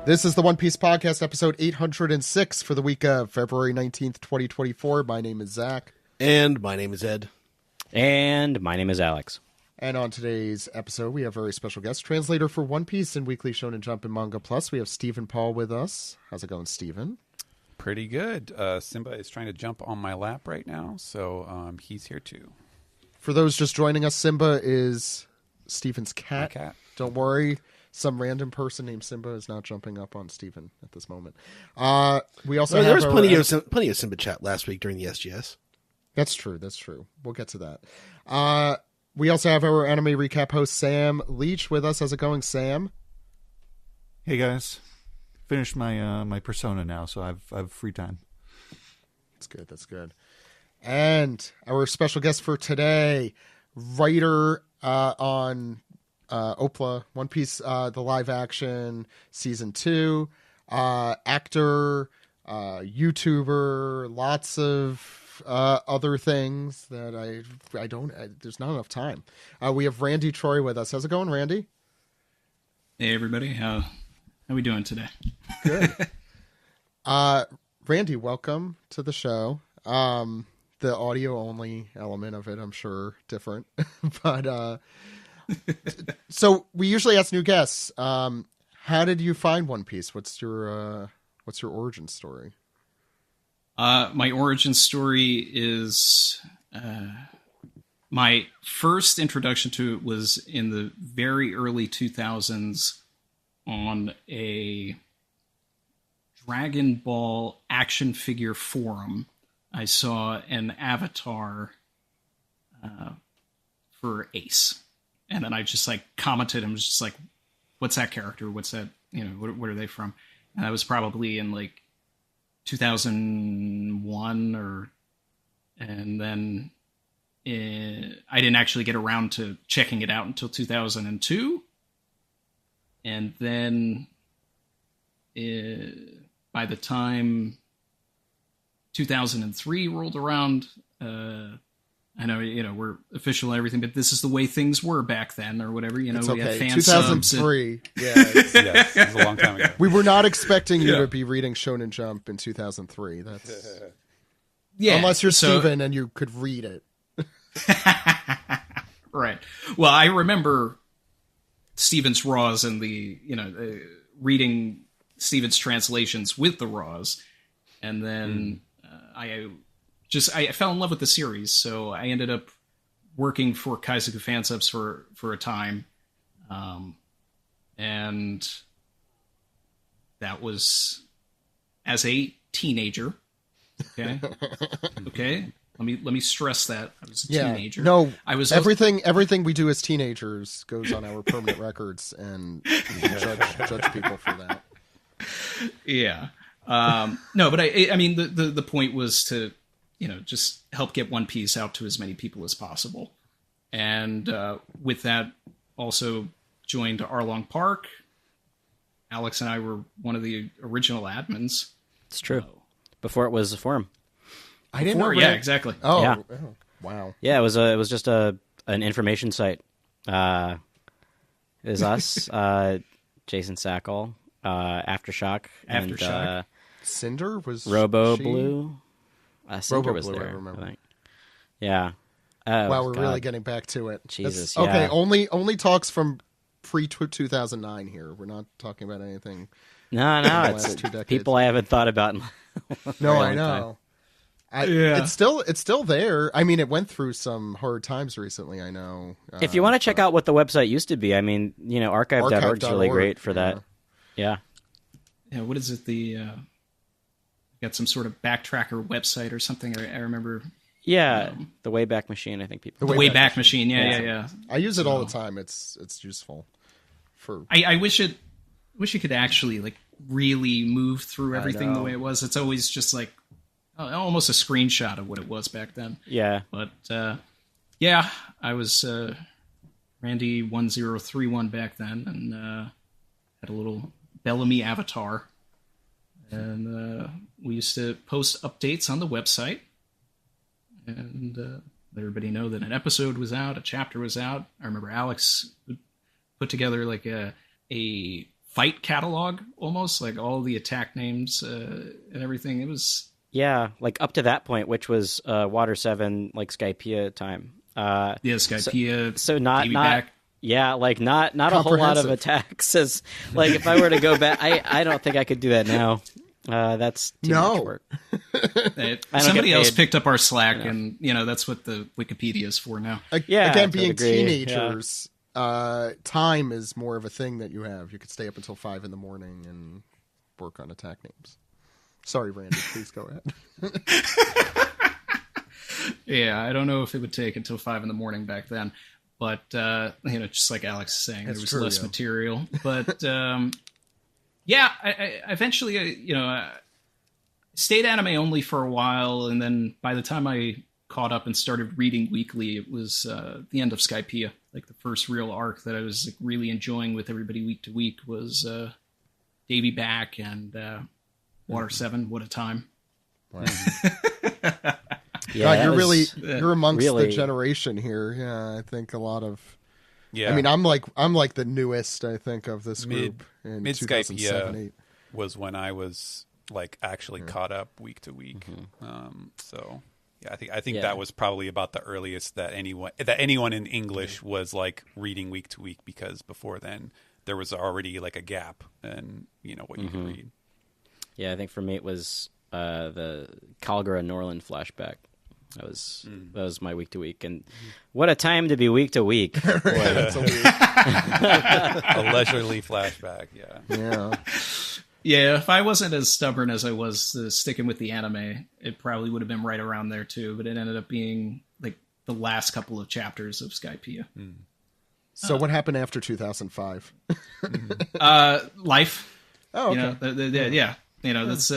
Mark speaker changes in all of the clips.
Speaker 1: This is the One Piece Podcast, episode 806 for the week of February 19th, 2024. My name is Zach.
Speaker 2: And my name is Ed.
Speaker 3: And my name is Alex.
Speaker 1: And on today's episode, we have a very special guest, translator for One Piece and Weekly Shonen Jump and Manga Plus. We have Stephen Paul with us. How's it going, Stephen?
Speaker 4: Pretty good. Simba is trying to jump on my lap right now, so he's here too.
Speaker 1: For those just joining us, Simba is Stephen's cat.
Speaker 4: My cat.
Speaker 1: Don't worry. Some random person named Simba is not jumping up on Stephen at this moment. We also
Speaker 2: there
Speaker 1: have
Speaker 2: was plenty of Simba chat last week during the SGS.
Speaker 1: That's true. We'll get to that. We also have our anime recap host, Sam Leach, with us. How's it going, Sam?
Speaker 5: Hey, guys. Finished my my Persona now, so I've free time.
Speaker 1: That's good. And our special guest for today, writer on OPP, One Piece, the live action season 2, actor, YouTuber, lots of other things that I don't. There's not enough time. We have Randy Troy with us. How's it going, Randy?
Speaker 6: Hey everybody, how we doing today?
Speaker 1: Good. Randy, welcome to the show. The audio only element of it, I'm sure, different, but so we usually ask new guests, how did you find One Piece? What's your origin story?
Speaker 6: My origin story is my first introduction to it was in the very early 2000s on a Dragon Ball action figure forum. I saw an avatar for Ace. And then I just commented and was just like, what's that character? What's that? What are they from? And that was probably in 2001 and then I didn't actually get around to checking it out until 2002. And then by the time 2003 rolled around, I know, we're official and everything, but this is the way things were back then or whatever.
Speaker 1: It's
Speaker 6: we
Speaker 1: okay.
Speaker 6: had fan
Speaker 1: 2003. Yeah.
Speaker 4: Yes, it was a long time ago.
Speaker 1: We were not expecting you to be reading Shonen Jump in 2003. That's unless you're Steven and you could read it.
Speaker 6: Right. Well, I remember Steven's Raws and the, reading Steven's translations with the Raws. And then I fell in love with the series, so I ended up working for Kaizoku Fansubs for a time. And that was as a teenager. Okay. Okay. Let me stress that I was a teenager.
Speaker 1: No,
Speaker 6: I was
Speaker 1: everything we do as teenagers goes on our permanent records, and we can judge people for that.
Speaker 6: Yeah. No, but I mean, the point was to, just help get One Piece out to as many people as possible. And with that, also joined Arlong Park. Alex and I were one of the original admins.
Speaker 3: It's true. Before it was a forum.
Speaker 1: I didn't know.
Speaker 6: Yeah, exactly.
Speaker 1: Oh,
Speaker 3: yeah.
Speaker 1: Oh, wow.
Speaker 3: Yeah, it was just an information site. It was us, Jason Sackle, Aftershock, and
Speaker 1: Cinder was
Speaker 3: Robo Blue. Cinder was
Speaker 1: Blue,
Speaker 3: there.
Speaker 1: I remember.
Speaker 3: think. Yeah.
Speaker 1: Wow, we're really getting back to it.
Speaker 3: Jesus.
Speaker 1: Okay,
Speaker 3: yeah.
Speaker 1: only talks from pre-2009 here. We're not talking about anything.
Speaker 3: No,
Speaker 1: last 2 decades.
Speaker 3: People I haven't thought about.
Speaker 1: No, I know. It's still there. I mean, it went through some hard times recently, I know.
Speaker 3: If you want to check out what the website used to be, I mean, archive.org is really great for that. Yeah.
Speaker 6: Yeah, what is it? Got some sort of backtracker website or something. I remember.
Speaker 3: Yeah, the Wayback Machine. I think people.
Speaker 6: The Wayback Machine. Yeah.
Speaker 1: I use it all the time. It's useful.
Speaker 6: I wish it could actually really move through everything the way it was. It's always just almost a screenshot of what it was back then.
Speaker 3: Yeah.
Speaker 6: But I was Randy 1031 back then, and had a little Bellamy avatar. And we used to post updates on the website and let everybody know that an episode was out, a chapter was out. I remember Alex put together a fight catalog, almost like all the attack names and everything. It was
Speaker 3: like up to that point, which was Water 7, like Skypiea time.
Speaker 6: Skypiea.
Speaker 3: So not
Speaker 6: back.
Speaker 3: Yeah, like not a whole lot of attacks. As like if I were to go back, I don't think I could do that now. That's too much work.
Speaker 6: Somebody else picked up our slack, and that's what the Wikipedia is for now.
Speaker 1: Again, being teenagers, time is more of a thing that you have. You could stay up until 5 a.m. and work on attack names. Sorry, Randy. Please go ahead.
Speaker 6: Yeah, I don't know if it would take until 5 a.m. back then. But, just like Alex is saying, there was less material. But, I eventually, stayed anime only for a while. And then by the time I caught up and started reading weekly, it was the end of Skypiea. Like the first real arc that I was like, really enjoying with everybody week to week was Davy Back and Water 7. What a time.
Speaker 1: Wow. God, you're amongst the generation here. Yeah, I think a lot of. Yeah, I mean, I'm like the newest. I think of this group in 2007-8
Speaker 4: was when I was like actually caught up week to week. So yeah, I think that was probably about the earliest that anyone in English was like reading week to week, because before then there was already like a gap in what you could read.
Speaker 3: Yeah, I think for me it was the Calgary Norland Flashback. That was my week to week, and what a time to be week to week. Boy, that's a week.
Speaker 4: A leisurely flashback.
Speaker 6: Yeah. If I wasn't as stubborn as I was sticking with the anime, it probably would have been right around there too. But it ended up being like the last couple of chapters of Skypiea.
Speaker 1: So what happened after 2005?
Speaker 6: Life.
Speaker 1: Oh, okay.
Speaker 6: That's.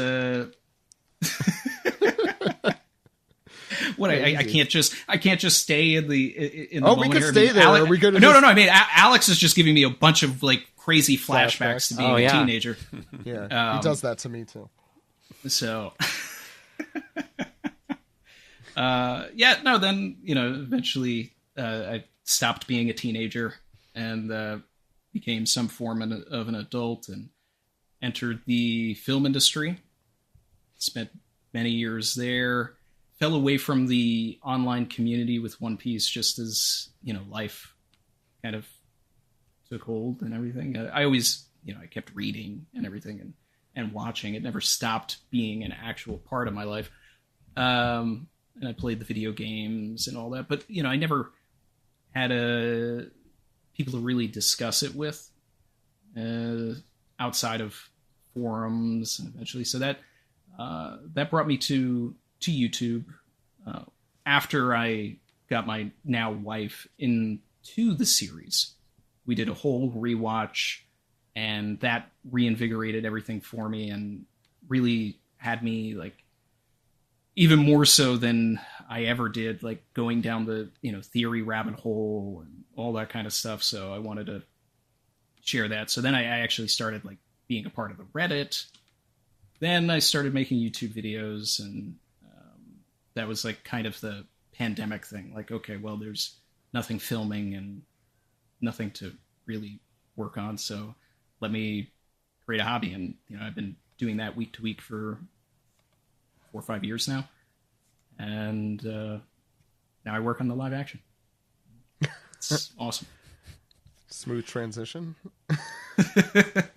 Speaker 6: What I can't just stay in the moment
Speaker 1: we could
Speaker 6: here.
Speaker 1: stay there. Are we good?
Speaker 6: No. I mean, Alex is just giving me a bunch of like crazy flashbacks to being a teenager.
Speaker 1: Yeah, he does that to me too.
Speaker 6: So, then eventually I stopped being a teenager and became some form of an adult and entered the film industry. Spent many years there. Fell away from the online community with One Piece just as, life kind of took hold and everything. I always, I kept reading and everything and watching. It never stopped being an actual part of my life. And I played the video games and all that. But, I never had people to really discuss it with outside of forums and eventually. So that brought me to YouTube after I got my now wife into the series. We did a whole rewatch, and that reinvigorated everything for me and really had me like even more so than I ever did, like going down the theory rabbit hole and all that kind of stuff. So I wanted to share that. So then I actually started like being a part of the Reddit. Then I started making YouTube videos, and that was like kind of the pandemic thing. Like, okay, well, there's nothing filming and nothing to really work on, so let me create a hobby. And I've been doing that week to week for 4 or 5 years now, and now I work on the live action. It's awesome.
Speaker 1: Smooth transition.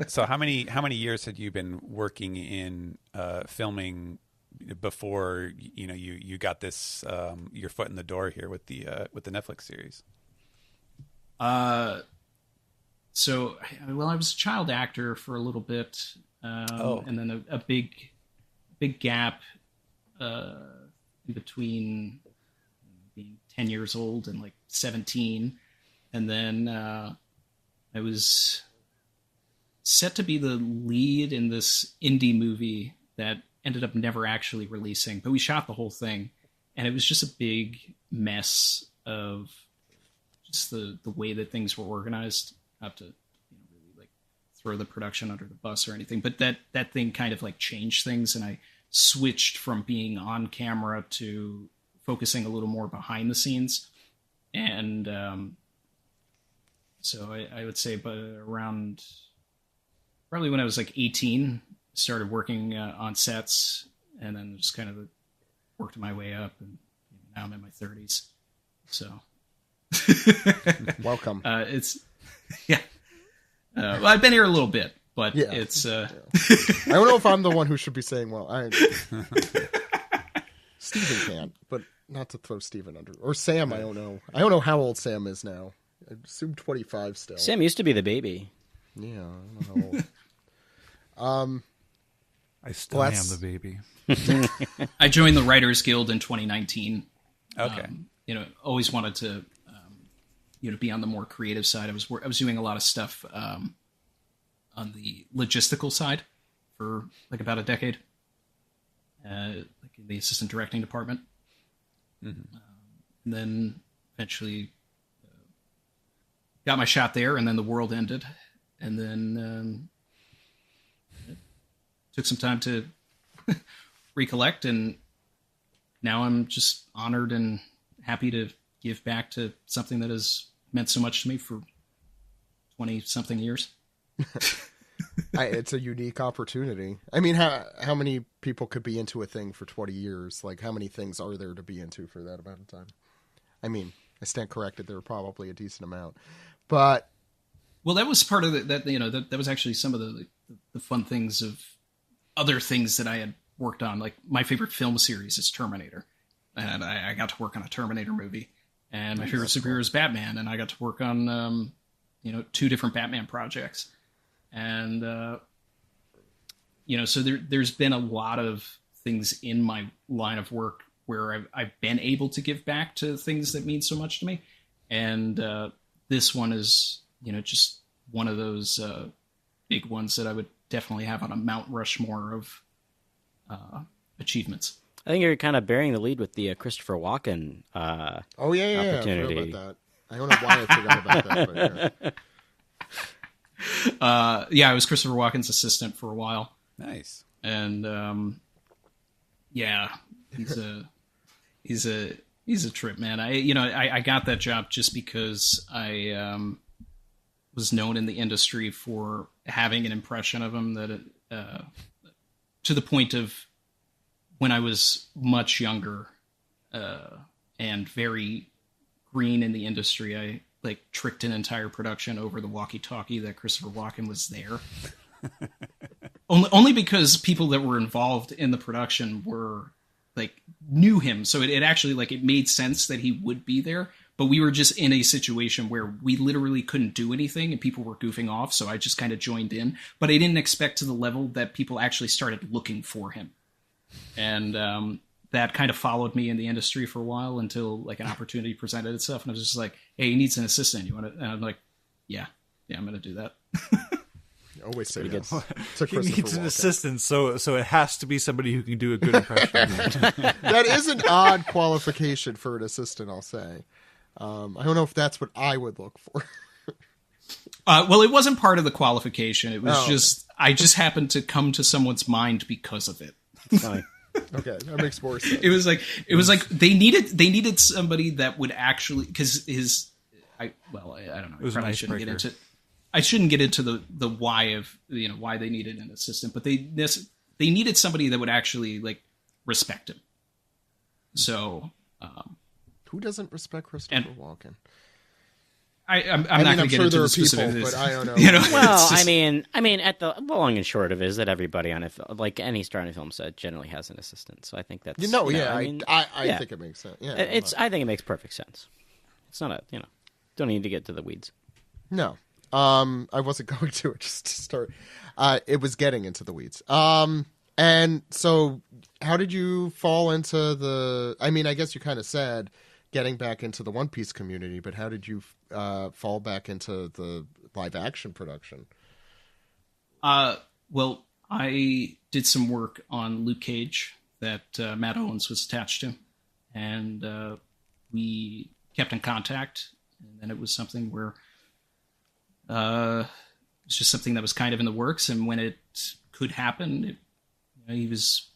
Speaker 4: So how many years had you been working in filming before you got this your foot in the door here with the Netflix series?
Speaker 6: So I was a child actor for a little bit, and then a big gap in between being 10 years old and like 17, and then I was set to be the lead in this indie movie that ended up never actually releasing, but we shot the whole thing, and it was just a big mess of just the way that things were organized. Not to really like throw the production under the bus or anything, but that thing kind of like changed things, and I switched from being on camera to focusing a little more behind the scenes. And so I would say, but around probably when I was like 18, started working on sets, and then just kind of worked my way up, and now I'm in my 30s. So,
Speaker 1: Welcome.
Speaker 6: it's yeah. Well, I've been here a little bit, but
Speaker 1: Yeah.
Speaker 6: it's.
Speaker 1: I don't know if I'm the one who should be saying, well, Steven can't, but not to throw Steven under. Or Sam, I don't know. I don't know how old Sam is now. I assume 25 still.
Speaker 3: Sam used to be the baby.
Speaker 1: Yeah, I don't know how old.
Speaker 5: I still am the baby.
Speaker 6: I joined the Writers Guild in 2019.
Speaker 4: Okay.
Speaker 6: Always wanted to, be on the more creative side. I was doing a lot of stuff on the logistical side for like about a decade, like in the assistant directing department. Mm-hmm. And then eventually got my shot there, and then the world ended, and then took some time to recollect, and now I'm just honored and happy to give back to something that has meant so much to me for 20-something years.
Speaker 1: It's a unique opportunity. I mean, how many people could be into a thing for 20 years? Like, how many things are there to be into for that amount of time? I mean, I stand corrected. There were probably a decent amount, but
Speaker 6: well, that was part of that was actually some of the fun things of other things that I had worked on. Like, my favorite film series is Terminator, and I got to work on a Terminator movie. And my favorite superhero is Batman, and I got to work on 2 different Batman projects. And so there's been a lot of things in my line of work where I've been able to give back to things that mean so much to me. And this one is, just one of those big ones that I would definitely have on a Mount Rushmore of achievements.
Speaker 3: I think you're kind of bearing the lead with the Christopher Walken opportunity.
Speaker 1: I forgot about that. I don't know why I forgot about that. But
Speaker 6: I was Christopher Walken's assistant for a while.
Speaker 4: Nice.
Speaker 6: And he's a trip, man. I got that job just because I was known in the industry for having an impression of him that to the point of when I was much younger and very green in the industry, I tricked an entire production over the walkie-talkie that Christopher Walken was there. only because people that were involved in the production were knew him, so it actually it made sense that he would be there. But we were just in a situation where we literally couldn't do anything, and people were goofing off. So I just kind of joined in, but I didn't expect to the level that people actually started looking for him. And that kind of followed me in the industry for a while until an opportunity presented itself, and I was just like, "Hey, he needs an assistant. You want it?" And I'm like, "Yeah, I'm going to do that."
Speaker 1: Always say yes.
Speaker 5: He needs an assistant, so it has to be somebody who can do a good impression of him.
Speaker 1: That is an odd qualification for an assistant, I'll say. I don't know if that's what I would look for.
Speaker 6: Well, it wasn't part of the qualification. It was I just happened to come to someone's mind because of it.
Speaker 3: Fine.
Speaker 1: Okay, that makes more sense.
Speaker 6: It was like they needed somebody that would actually, because I don't know. I shouldn't get into the why of why they needed an assistant, but they needed somebody that would actually respect him. So
Speaker 1: who doesn't respect Christopher Walken?
Speaker 6: I'm not going to get into the specifics,
Speaker 1: but I don't know.
Speaker 3: Well, I mean, at the long and short of it is that everybody on any star on a film set generally has an assistant. So I think that's
Speaker 1: I think it makes sense. Yeah,
Speaker 3: I think it makes perfect sense. It's not don't need to get to the weeds.
Speaker 1: No, I wasn't going to. It just to start. It was getting into the weeds. And so how did you fall into the? I mean, I guess you kind of said getting back into the One Piece community, but how did you fall back into the live action production?
Speaker 6: Well, I did some work on Luke Cage that Matt Owens was attached to, and we kept in contact. And then it was something where it's just something that was kind of in the works, and when it could happen, he was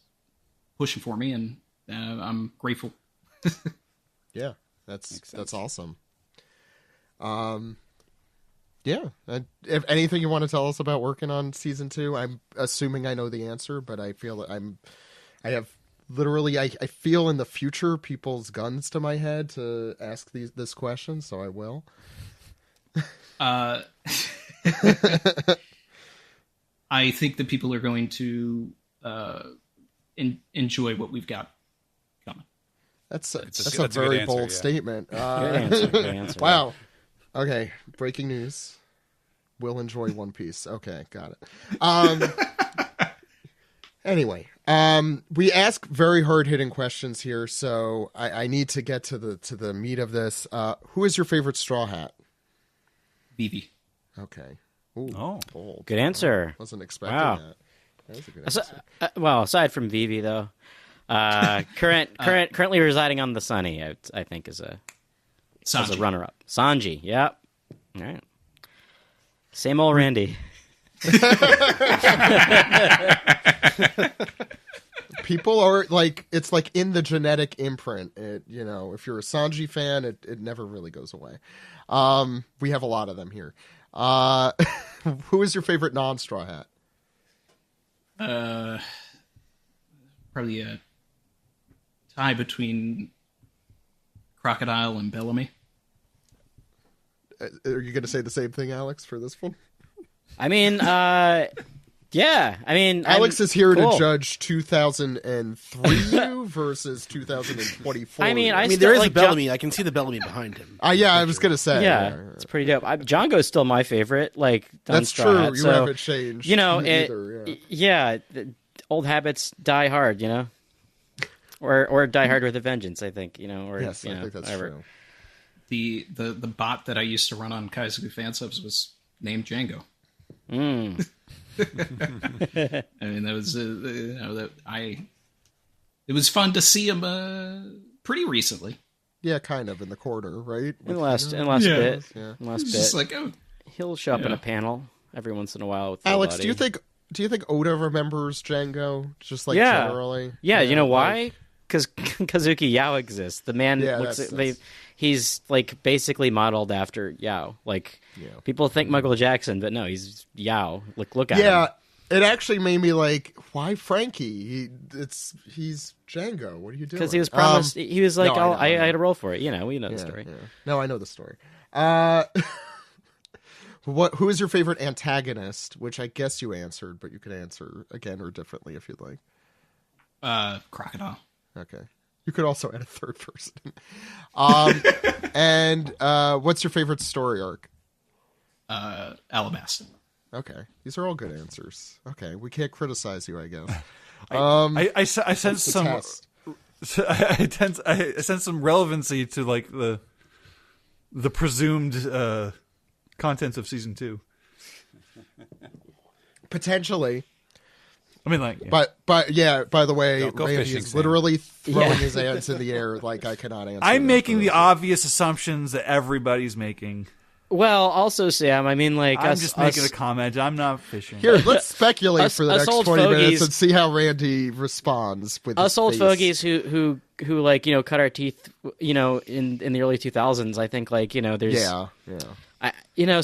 Speaker 6: pushing for me, and I'm grateful.
Speaker 1: Yeah, that's awesome. Yeah. If anything you want to tell us about working on season 2, I'm assuming I know the answer, but I feel that I have literally, I feel in the future people's guns to my head to ask this question, so I will.
Speaker 6: I think that people are going to enjoy what we've got coming.
Speaker 1: That's a
Speaker 4: good
Speaker 1: very
Speaker 4: answer,
Speaker 1: bold
Speaker 4: yeah.
Speaker 1: statement.
Speaker 3: Good answer. Good answer.
Speaker 1: Wow. Okay, breaking news. We'll enjoy One Piece. Okay, got it. Anyway, we ask very hard-hitting questions here, so I need to get to the meat of this. Who is your favorite Straw Hat?
Speaker 6: Vivi.
Speaker 1: Okay. Ooh,
Speaker 5: Oh.
Speaker 1: bold.
Speaker 3: Good answer.
Speaker 1: Wasn't expecting
Speaker 3: Wow.
Speaker 1: that. That was a good answer.
Speaker 3: Well, aside from Vivi, though, currently residing on the Sunny, I think is a
Speaker 6: Sanji.
Speaker 3: runner-up. Sanji, yep. All right. Same old Randy.
Speaker 1: People are like, it's like in the genetic imprint. If you're a Sanji fan, it never really goes away. We have a lot of them here. Who is your favorite non-Straw Hat?
Speaker 6: Probably a tie between Crocodile and Bellamy.
Speaker 1: Are you going to say the same thing, Alex, for this one?
Speaker 3: I mean, yeah. I mean,
Speaker 1: Alex is here
Speaker 3: cool.
Speaker 1: to judge 2003 versus 2024.
Speaker 3: I mean,
Speaker 2: I mean,
Speaker 3: still
Speaker 2: there is
Speaker 3: like
Speaker 2: a Bellamy. I can see the Bellamy behind him.
Speaker 1: yeah, I was going to say.
Speaker 3: Yeah, it's pretty dope. Django's still my favorite. Like,
Speaker 1: That's
Speaker 3: Straw
Speaker 1: true.
Speaker 3: Hat,
Speaker 1: You
Speaker 3: so,
Speaker 1: haven't changed. Either,
Speaker 3: the old habits die hard, or die hard with a vengeance. I think, or
Speaker 1: Yes, I think that's
Speaker 3: whatever.
Speaker 1: true.
Speaker 6: The bot that I used to run on Kaizoku fan subs was named Django.
Speaker 3: Mm.
Speaker 6: I mean, that was it was fun to see him pretty recently.
Speaker 1: Yeah, kind of in the corner, right?
Speaker 3: In the last bit,
Speaker 1: Yeah.
Speaker 3: last
Speaker 6: It's
Speaker 3: bit,
Speaker 6: just like, oh,
Speaker 3: he'll show up in
Speaker 6: Yeah.
Speaker 3: a panel every once in a while. With
Speaker 1: Alex,
Speaker 3: Full
Speaker 1: do you
Speaker 3: Body.
Speaker 1: think Oda remembers Django? Just like
Speaker 3: Yeah.
Speaker 1: generally?
Speaker 3: Yeah, you know
Speaker 1: like-
Speaker 3: why? Because Kazuki Yao exists. The man
Speaker 1: Yeah,
Speaker 3: looks.
Speaker 1: that's-
Speaker 3: He's like basically modeled after Yao. Like people think Michael Jackson, but no, he's Yao. Look at him.
Speaker 1: Yeah, it actually made me like, why Frankie? He's Django. What are you doing?
Speaker 3: Because he was promised. He was like,
Speaker 1: no, I know,
Speaker 3: I
Speaker 1: I know.
Speaker 3: had a role for it. We know the
Speaker 1: Yeah,
Speaker 3: story.
Speaker 1: yeah. No, I know the story. Who is your favorite antagonist? Which I guess you answered, but you could answer again or differently if you'd like.
Speaker 6: Crocodile.
Speaker 1: Okay. You could also add a third person. And what's your favorite story arc?
Speaker 6: Alabasta.
Speaker 1: Okay. These are all good answers. Okay. We can't criticize you, I guess.
Speaker 5: I sense
Speaker 1: the
Speaker 5: some.
Speaker 1: test.
Speaker 5: I sense some relevancy to like the presumed contents of season 2.
Speaker 1: Potentially.
Speaker 5: I mean, like, yeah.
Speaker 1: But yeah, by the way,
Speaker 4: Go
Speaker 1: Randy
Speaker 4: fishing,
Speaker 1: is
Speaker 4: Sam.
Speaker 1: literally throwing his hands in the air like I cannot answer.
Speaker 5: I'm
Speaker 1: that
Speaker 5: making
Speaker 1: for
Speaker 5: the
Speaker 1: this.
Speaker 5: obvious assumptions that everybody's making.
Speaker 3: Well, also Sam. I mean, like
Speaker 5: I'm
Speaker 3: us,
Speaker 5: just making
Speaker 3: us,
Speaker 5: a comment. I'm not fishing.
Speaker 1: Here, let's speculate
Speaker 3: Us-
Speaker 1: for the
Speaker 3: us
Speaker 1: next
Speaker 3: old
Speaker 1: 20 minutes
Speaker 3: fogies-
Speaker 1: and see how Randy responds with
Speaker 3: us
Speaker 1: his
Speaker 3: old
Speaker 1: face.
Speaker 3: fogies who like cut our teeth in the early 2000s. I think like there's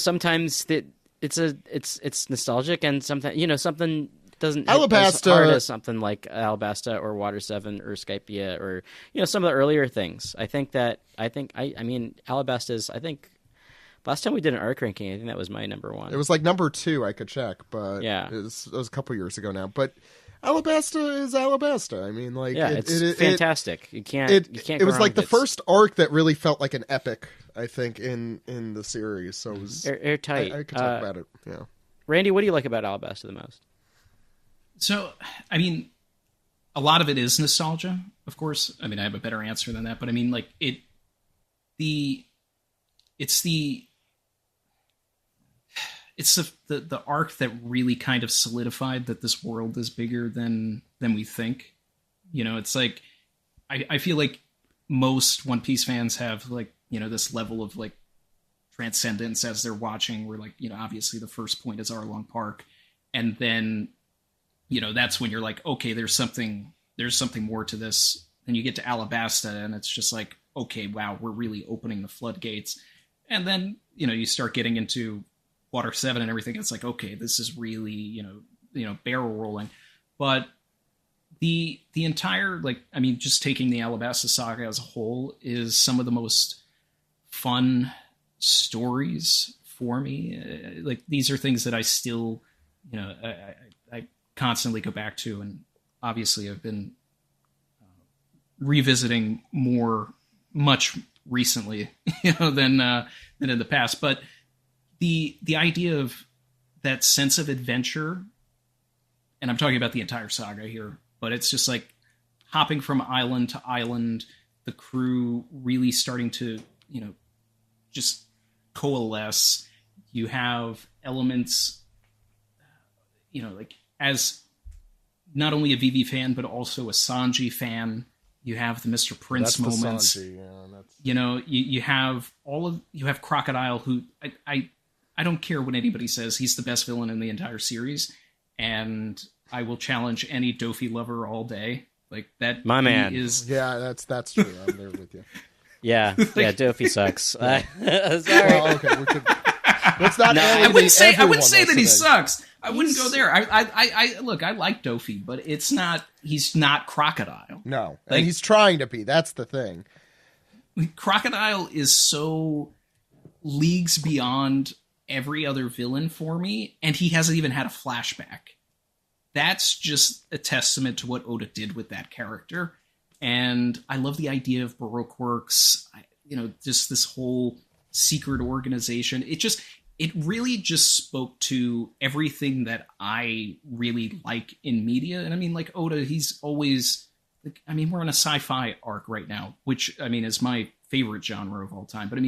Speaker 3: sometimes that it's nostalgic and sometimes something doesn't hit as
Speaker 1: Alabasta-
Speaker 3: hard as something like Alabasta or Water 7 or Skypia or some of the earlier things. I mean Alabasta's last time we did an arc ranking, I think that was my number one.
Speaker 1: It was like number 2, I could check, but
Speaker 3: Yeah.
Speaker 1: it was a couple years ago now. But Alabasta is Alabasta. I mean, like,
Speaker 3: it's fantastic. You can't
Speaker 1: It
Speaker 3: go
Speaker 1: was
Speaker 3: wrong
Speaker 1: like the
Speaker 3: with it.
Speaker 1: first arc that really felt like an epic, I think, in the series. So it was
Speaker 3: airtight.
Speaker 1: I could talk about it. Yeah.
Speaker 3: Randy, what do you like about Alabasta the most?
Speaker 6: So, I mean, a lot of it is nostalgia, of course. I mean, I have a better answer than that, but I mean, like it's the arc that really kind of solidified that this world is bigger than we think. It's like I feel like most One Piece fans have like this level of like transcendence as they're watching. Where like obviously the first point is Arlong Park, and then that's when you're like, okay, there's something more to this. Then you get to Alabasta, and it's just like, okay, wow, we're really opening the floodgates. And then you start getting into Water 7 and everything, it's like, okay, this is really, barrel rolling. But the entire, just taking the Alabasta saga as a whole is some of the most fun stories for me. These are things that I still, I constantly go back to, and obviously I've been revisiting much recently, than in the past. But the idea of that sense of adventure, and I'm talking about the entire saga here, but it's just like hopping from island to island, the crew really starting to, just coalesce. You have elements, as not only a Vivi fan, but also a Sanji fan. You have the Mr. Prince
Speaker 1: That's
Speaker 6: moments.
Speaker 1: The Sanji, yeah,
Speaker 6: You have you have Crocodile, who I don't care what anybody says, he's the best villain in the entire series, and I will challenge any Dofi lover all day. Like that,
Speaker 3: my man
Speaker 6: is.
Speaker 1: Yeah, that's true. I'm there with you.
Speaker 3: Yeah, Dofi sucks. Sorry.
Speaker 1: Well, okay, let's not.
Speaker 6: I wouldn't say that he
Speaker 1: today.
Speaker 6: sucks. I wouldn't go there. I look. I like Dofi, but he's not Crocodile.
Speaker 1: No, and he's trying to be. That's the thing.
Speaker 6: Crocodile is so leagues beyond every other villain for me, and he hasn't even had a flashback. That's just a testament to what Oda did with that character. And I love the idea of Baroque Works, just this whole secret organization. It really just spoke to everything that I really like in media. And I mean, like Oda, he's always, we're in a sci-fi arc right now, which, is my favorite genre of all time. But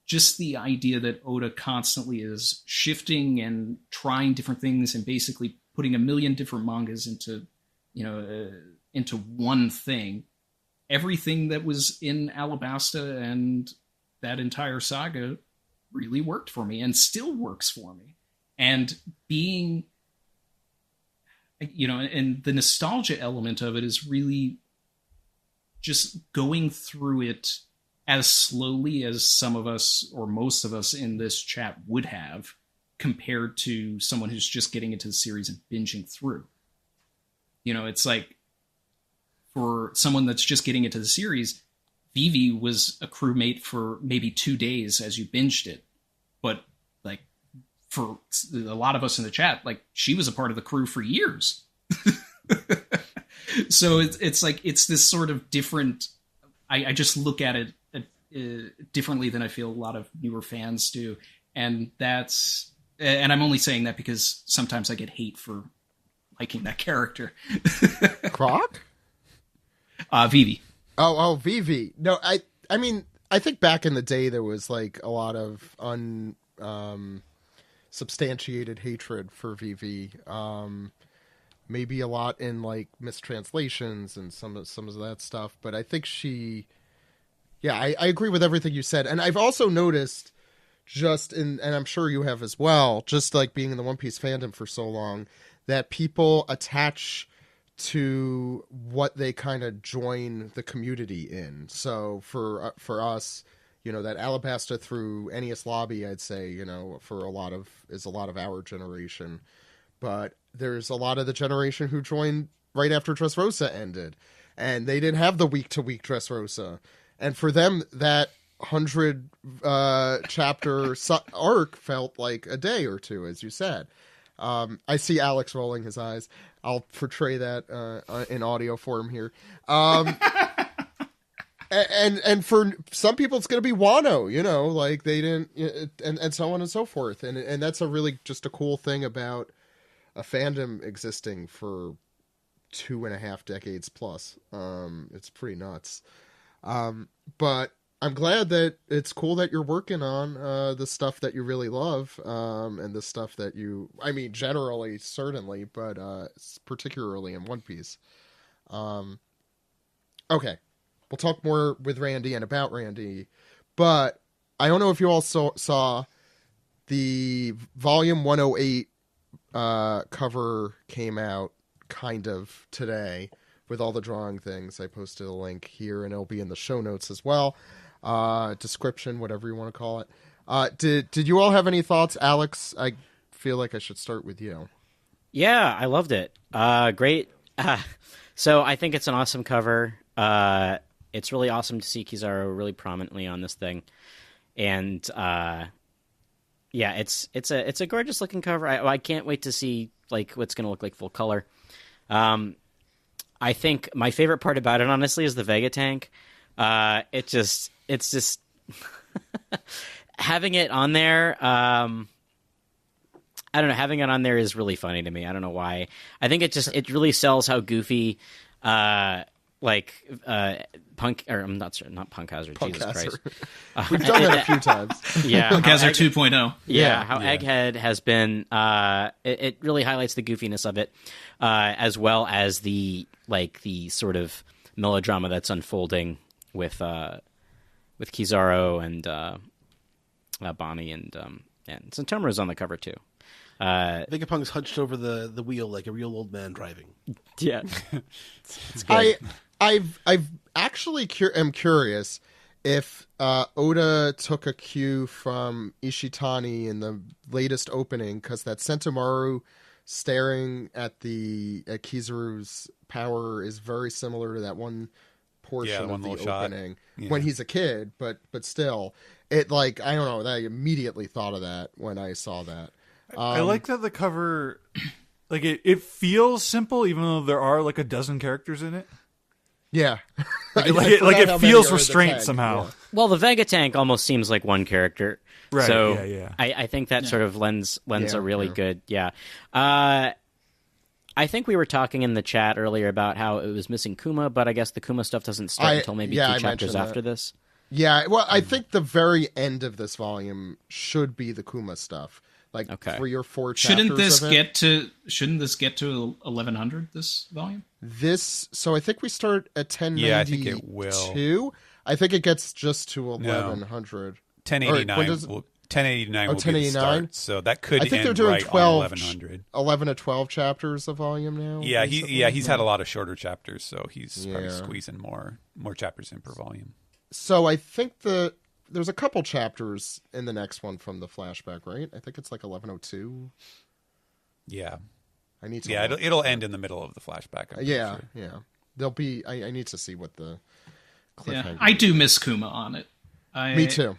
Speaker 6: just the idea that Oda constantly is shifting and trying different things and basically putting a million different mangas into one thing. Everything that was in Alabasta and that entire saga really worked for me and still works for me. And being, and the nostalgia element of it is really just going through it as slowly as some of us or most of us in this chat would have, compared to someone who's just getting into the series and binging through. It's like, for someone that's just getting into the series, Vivi was a crewmate for maybe 2 days as you binged it. But for a lot of us in the chat, she was a part of the crew for years. So it's this sort of different, I just look at it differently than I feel a lot of newer fans do. And I'm only saying that because sometimes I get hate for liking that character.
Speaker 1: Croc?
Speaker 6: Vivi.
Speaker 1: Oh, Vivi. No, I think back in the day there was a lot of substantiated hatred for Vivi. Maybe a lot in mistranslations and some of that stuff. But I think I agree with everything you said. And I've also noticed and I'm sure you have as well, just being in the One Piece fandom for so long, that people attach to what they kind of join the community in. So for us, that Alabasta through Enies Lobby, I'd say, for a lot of our generation. But there's a lot of the generation who joined right after Dressrosa ended, and they didn't have the week-to-week Dressrosa. And for them, that 100 chapter arc felt like a day or two, as you said. I see Alex rolling his eyes. I'll portray that in audio form here. And for some people, it's going to be Wano, they didn't, and so on and so forth. And that's a really just a cool thing about a fandom existing for 2.5 decades plus. It's pretty nuts. But I'm glad that it's cool that you're working on the stuff that you really love, and the stuff that generally, certainly, but particularly in One Piece. Okay, we'll talk more with Randy and about Randy, but I don't know if you all saw the Volume 108 cover came out kind of today with all the drawing things. I posted a link here, and it'll be in the show notes as well. Description, whatever you want to call it. Did you all have any thoughts, Alex? I feel like I should start with you.
Speaker 3: Yeah, I loved it. Great. So I think it's an awesome cover. It's really awesome to see Kizaru really prominently on this thing, and yeah, it's a gorgeous looking cover. I can't wait to see like what's going to look like full color. I think my favorite part about it, honestly, is the Vega tank. It's just having it on there. I don't know. Having it on there is really funny to me. I don't know why. I think it really sells how goofy, Punk, or I'm not sure, not Punk Hazard. Jesus Christ,
Speaker 1: we've done that a few times.
Speaker 6: Yeah, Punk Hazard 2.0.
Speaker 3: Yeah, how Egghead has been. It really highlights the goofiness of it, as well as the sort of melodrama that's unfolding with Kizaru and Bonnie and Santomaru's on the cover too.
Speaker 2: Vegapunk's hunched over the wheel like a real old man driving.
Speaker 3: Yeah, it's good.
Speaker 1: I've actually am curious if Oda took a cue from Ishitani in the latest opening, because that Sentomaru staring at Kizaru's power is very similar to that one portion of the opening when he's a kid, but still, it I don't know, I immediately thought of that when I saw that.
Speaker 5: I like that the cover, it feels simple, even though there are a dozen characters in it.
Speaker 1: Yeah,
Speaker 5: it feels restrained somehow.
Speaker 1: Yeah.
Speaker 3: Well, the Vega tank almost seems like one character,
Speaker 5: right?
Speaker 3: So
Speaker 5: yeah.
Speaker 3: I think that sort of lends a really good. Yeah, I think we were talking in the chat earlier about how it was missing Kuma, but I guess the Kuma stuff doesn't start until maybe 2 chapters after this.
Speaker 1: Yeah, well, I think the very end of this volume should be the Kuma stuff. 3 or 4 chapters.
Speaker 6: Shouldn't this get to 1100 this volume?
Speaker 1: So I think we start at 1092.
Speaker 4: Yeah, I think it will.
Speaker 1: I think it gets just to 1100.
Speaker 4: 1089. 1089 will be the start. So that could
Speaker 1: I think
Speaker 4: end
Speaker 1: they're doing
Speaker 4: right
Speaker 1: 12,
Speaker 4: on 1100.
Speaker 1: 11 to 12 chapters a volume now.
Speaker 4: Yeah, he's had a lot of shorter chapters, so he's probably squeezing more chapters in per volume.
Speaker 1: So I think there's a couple chapters in the next one from the flashback, right? I think it's 1102.
Speaker 4: Yeah.
Speaker 1: I need to.
Speaker 4: Yeah, it'll end in the middle of the flashback.
Speaker 1: Yeah. There'll be. I need to see what the cliffhanger.
Speaker 6: Yeah, I do miss Kuma on it.
Speaker 1: Me too.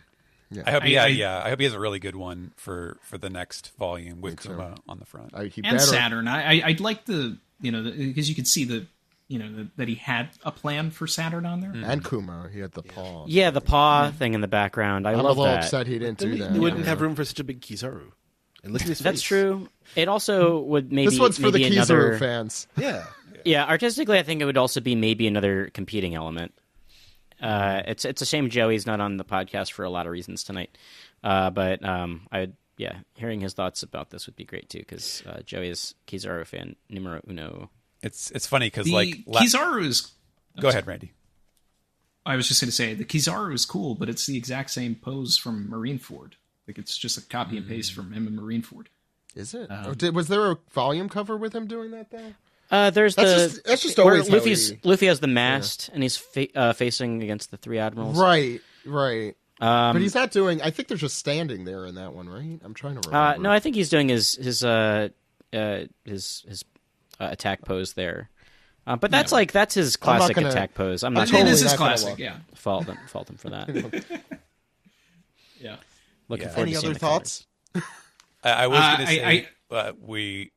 Speaker 1: Yeah.
Speaker 4: I hope. I hope he has a really good one for the next volume with Kuma on the front.
Speaker 6: And Saturn. I'd like because you could see that he had a plan for Saturn on there.
Speaker 1: And Kuma, he had the paw.
Speaker 3: Yeah, the paw thing in the background. I'm
Speaker 1: a little upset he didn't do that.
Speaker 2: He wouldn't have room for such a big Kizaru. And look at his face.
Speaker 3: That's true. It also would maybe
Speaker 1: this one's for the
Speaker 3: another
Speaker 1: Kizaru fans.
Speaker 3: Yeah, artistically, I think it would also be maybe another competing element. It's a shame Joey's not on the podcast for a lot of reasons tonight. But hearing his thoughts about this would be great too, because Joey is Kizaru fan numero uno.
Speaker 4: It's funny because
Speaker 6: Kizaru is.
Speaker 4: Go ahead, Randy.
Speaker 6: I was just going to say the Kizaru is cool, but it's the exact same pose from Marineford. It's just a copy and paste from him and Marineford.
Speaker 1: Is it? Was there a volume cover with him doing that though?
Speaker 3: That's
Speaker 1: just always
Speaker 3: Luffy has the mast and he's facing against the 3 admirals.
Speaker 1: Right. But he's not doing. I think they're just standing there in that one, right? I'm trying to remember.
Speaker 3: No, I think he's doing his attack pose there. But that's his classic attack pose. I'm not.
Speaker 6: It is his classic. Yeah.
Speaker 3: Fault him for that.
Speaker 6: Yeah.
Speaker 3: Looking forward
Speaker 1: Any
Speaker 3: to seeing
Speaker 1: other
Speaker 3: the
Speaker 1: thoughts?
Speaker 4: I was going to say we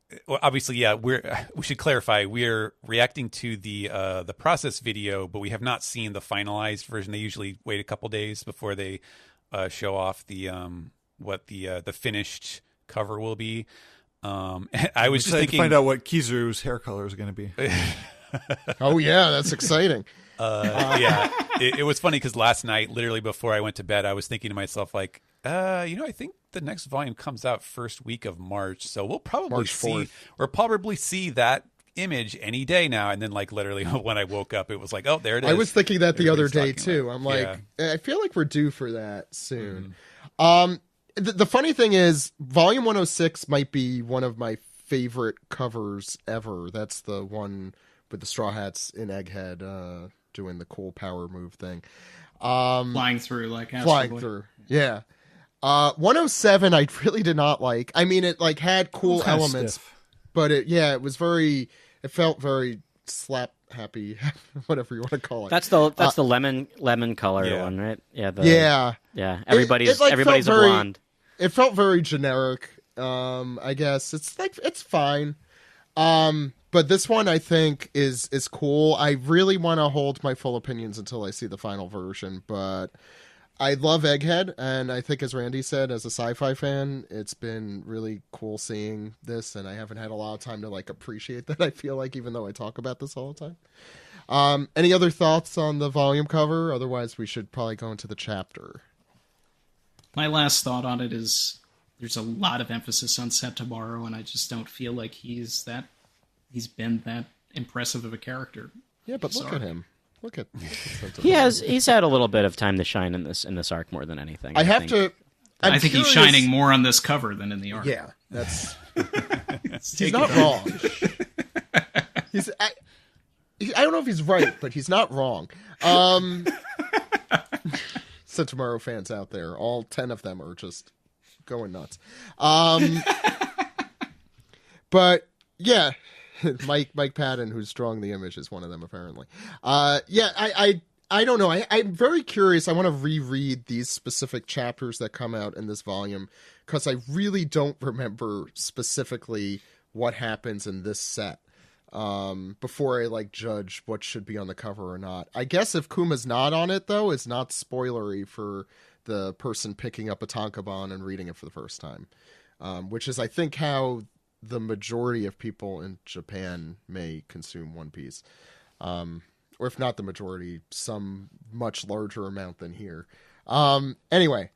Speaker 4: should clarify we're reacting to the process video, but we have not seen the finalized version. They usually wait a couple days before they show off what the finished cover will be. I was just thinking
Speaker 5: to find out what Kizaru's hair color is going to be.
Speaker 1: Oh yeah, that's exciting.
Speaker 4: It was funny because last night, literally before I went to bed, I was thinking to myself I think the next volume comes out first week of March, so we'll probably see that image any day now. And then literally when I woke up, it was oh, there it is.
Speaker 1: I was thinking that the other day too. I'm I feel like we're due for that soon. The funny thing is, volume 106 might be one of my favorite covers ever. That's the one with the Straw Hats in Egghead doing the cool power move thing.
Speaker 6: Flying through
Speaker 1: Flying through. Yeah. 107 I really did not like. I mean, it like had cool
Speaker 5: Kinda
Speaker 1: elements,
Speaker 5: stiff.
Speaker 1: but it felt very slap happy, whatever you want to call it.
Speaker 3: That's the lemon color
Speaker 4: Yeah.
Speaker 3: one, right? Yeah.
Speaker 1: Yeah.
Speaker 3: Everybody's
Speaker 1: like,
Speaker 3: everybody's a
Speaker 1: felt very-
Speaker 3: blonde.
Speaker 1: It felt very generic. I guess it's fine. But this one I think is cool. I really want to hold my full opinions until I see the final version, but I love Egghead, and I think, as Randy said, as a sci-fi fan, it's been really cool seeing this, and I haven't had a lot of time to like appreciate that, I feel like, even though I talk about this all the time. Any other thoughts on the volume cover? Otherwise, we should probably go into the chapter.
Speaker 6: My last thought on it is there's a lot of emphasis on Setabaru, and I just don't feel like he's been that impressive of a character.
Speaker 1: Yeah, but look
Speaker 6: Sorry.
Speaker 1: at him. Look at
Speaker 3: He's had a little bit of time to shine in this arc more than anything.
Speaker 1: I
Speaker 3: think.
Speaker 6: I think he's
Speaker 1: curious-
Speaker 6: shining more on this cover than in the art.
Speaker 1: Yeah, that's. He's
Speaker 6: Take
Speaker 1: not
Speaker 6: it.
Speaker 1: wrong. I don't know if he's right, but he's not wrong. Tomorrow fans out there, all 10 of them are just going nuts. But yeah, Mike Patton, who's drawing the image, is one of them apparently. I don't know. I'm very curious. I want to reread these specific chapters that come out in this volume because I really don't remember specifically what happens in this set before I like judge what should be on the cover or not. I guess if Kuma's not on it, though, it's not spoilery for the person picking up a tankobon and reading it for the first time, which is, I think, how the majority of people in Japan may consume One Piece. Or if not the majority, some much larger amount than here. Anyway,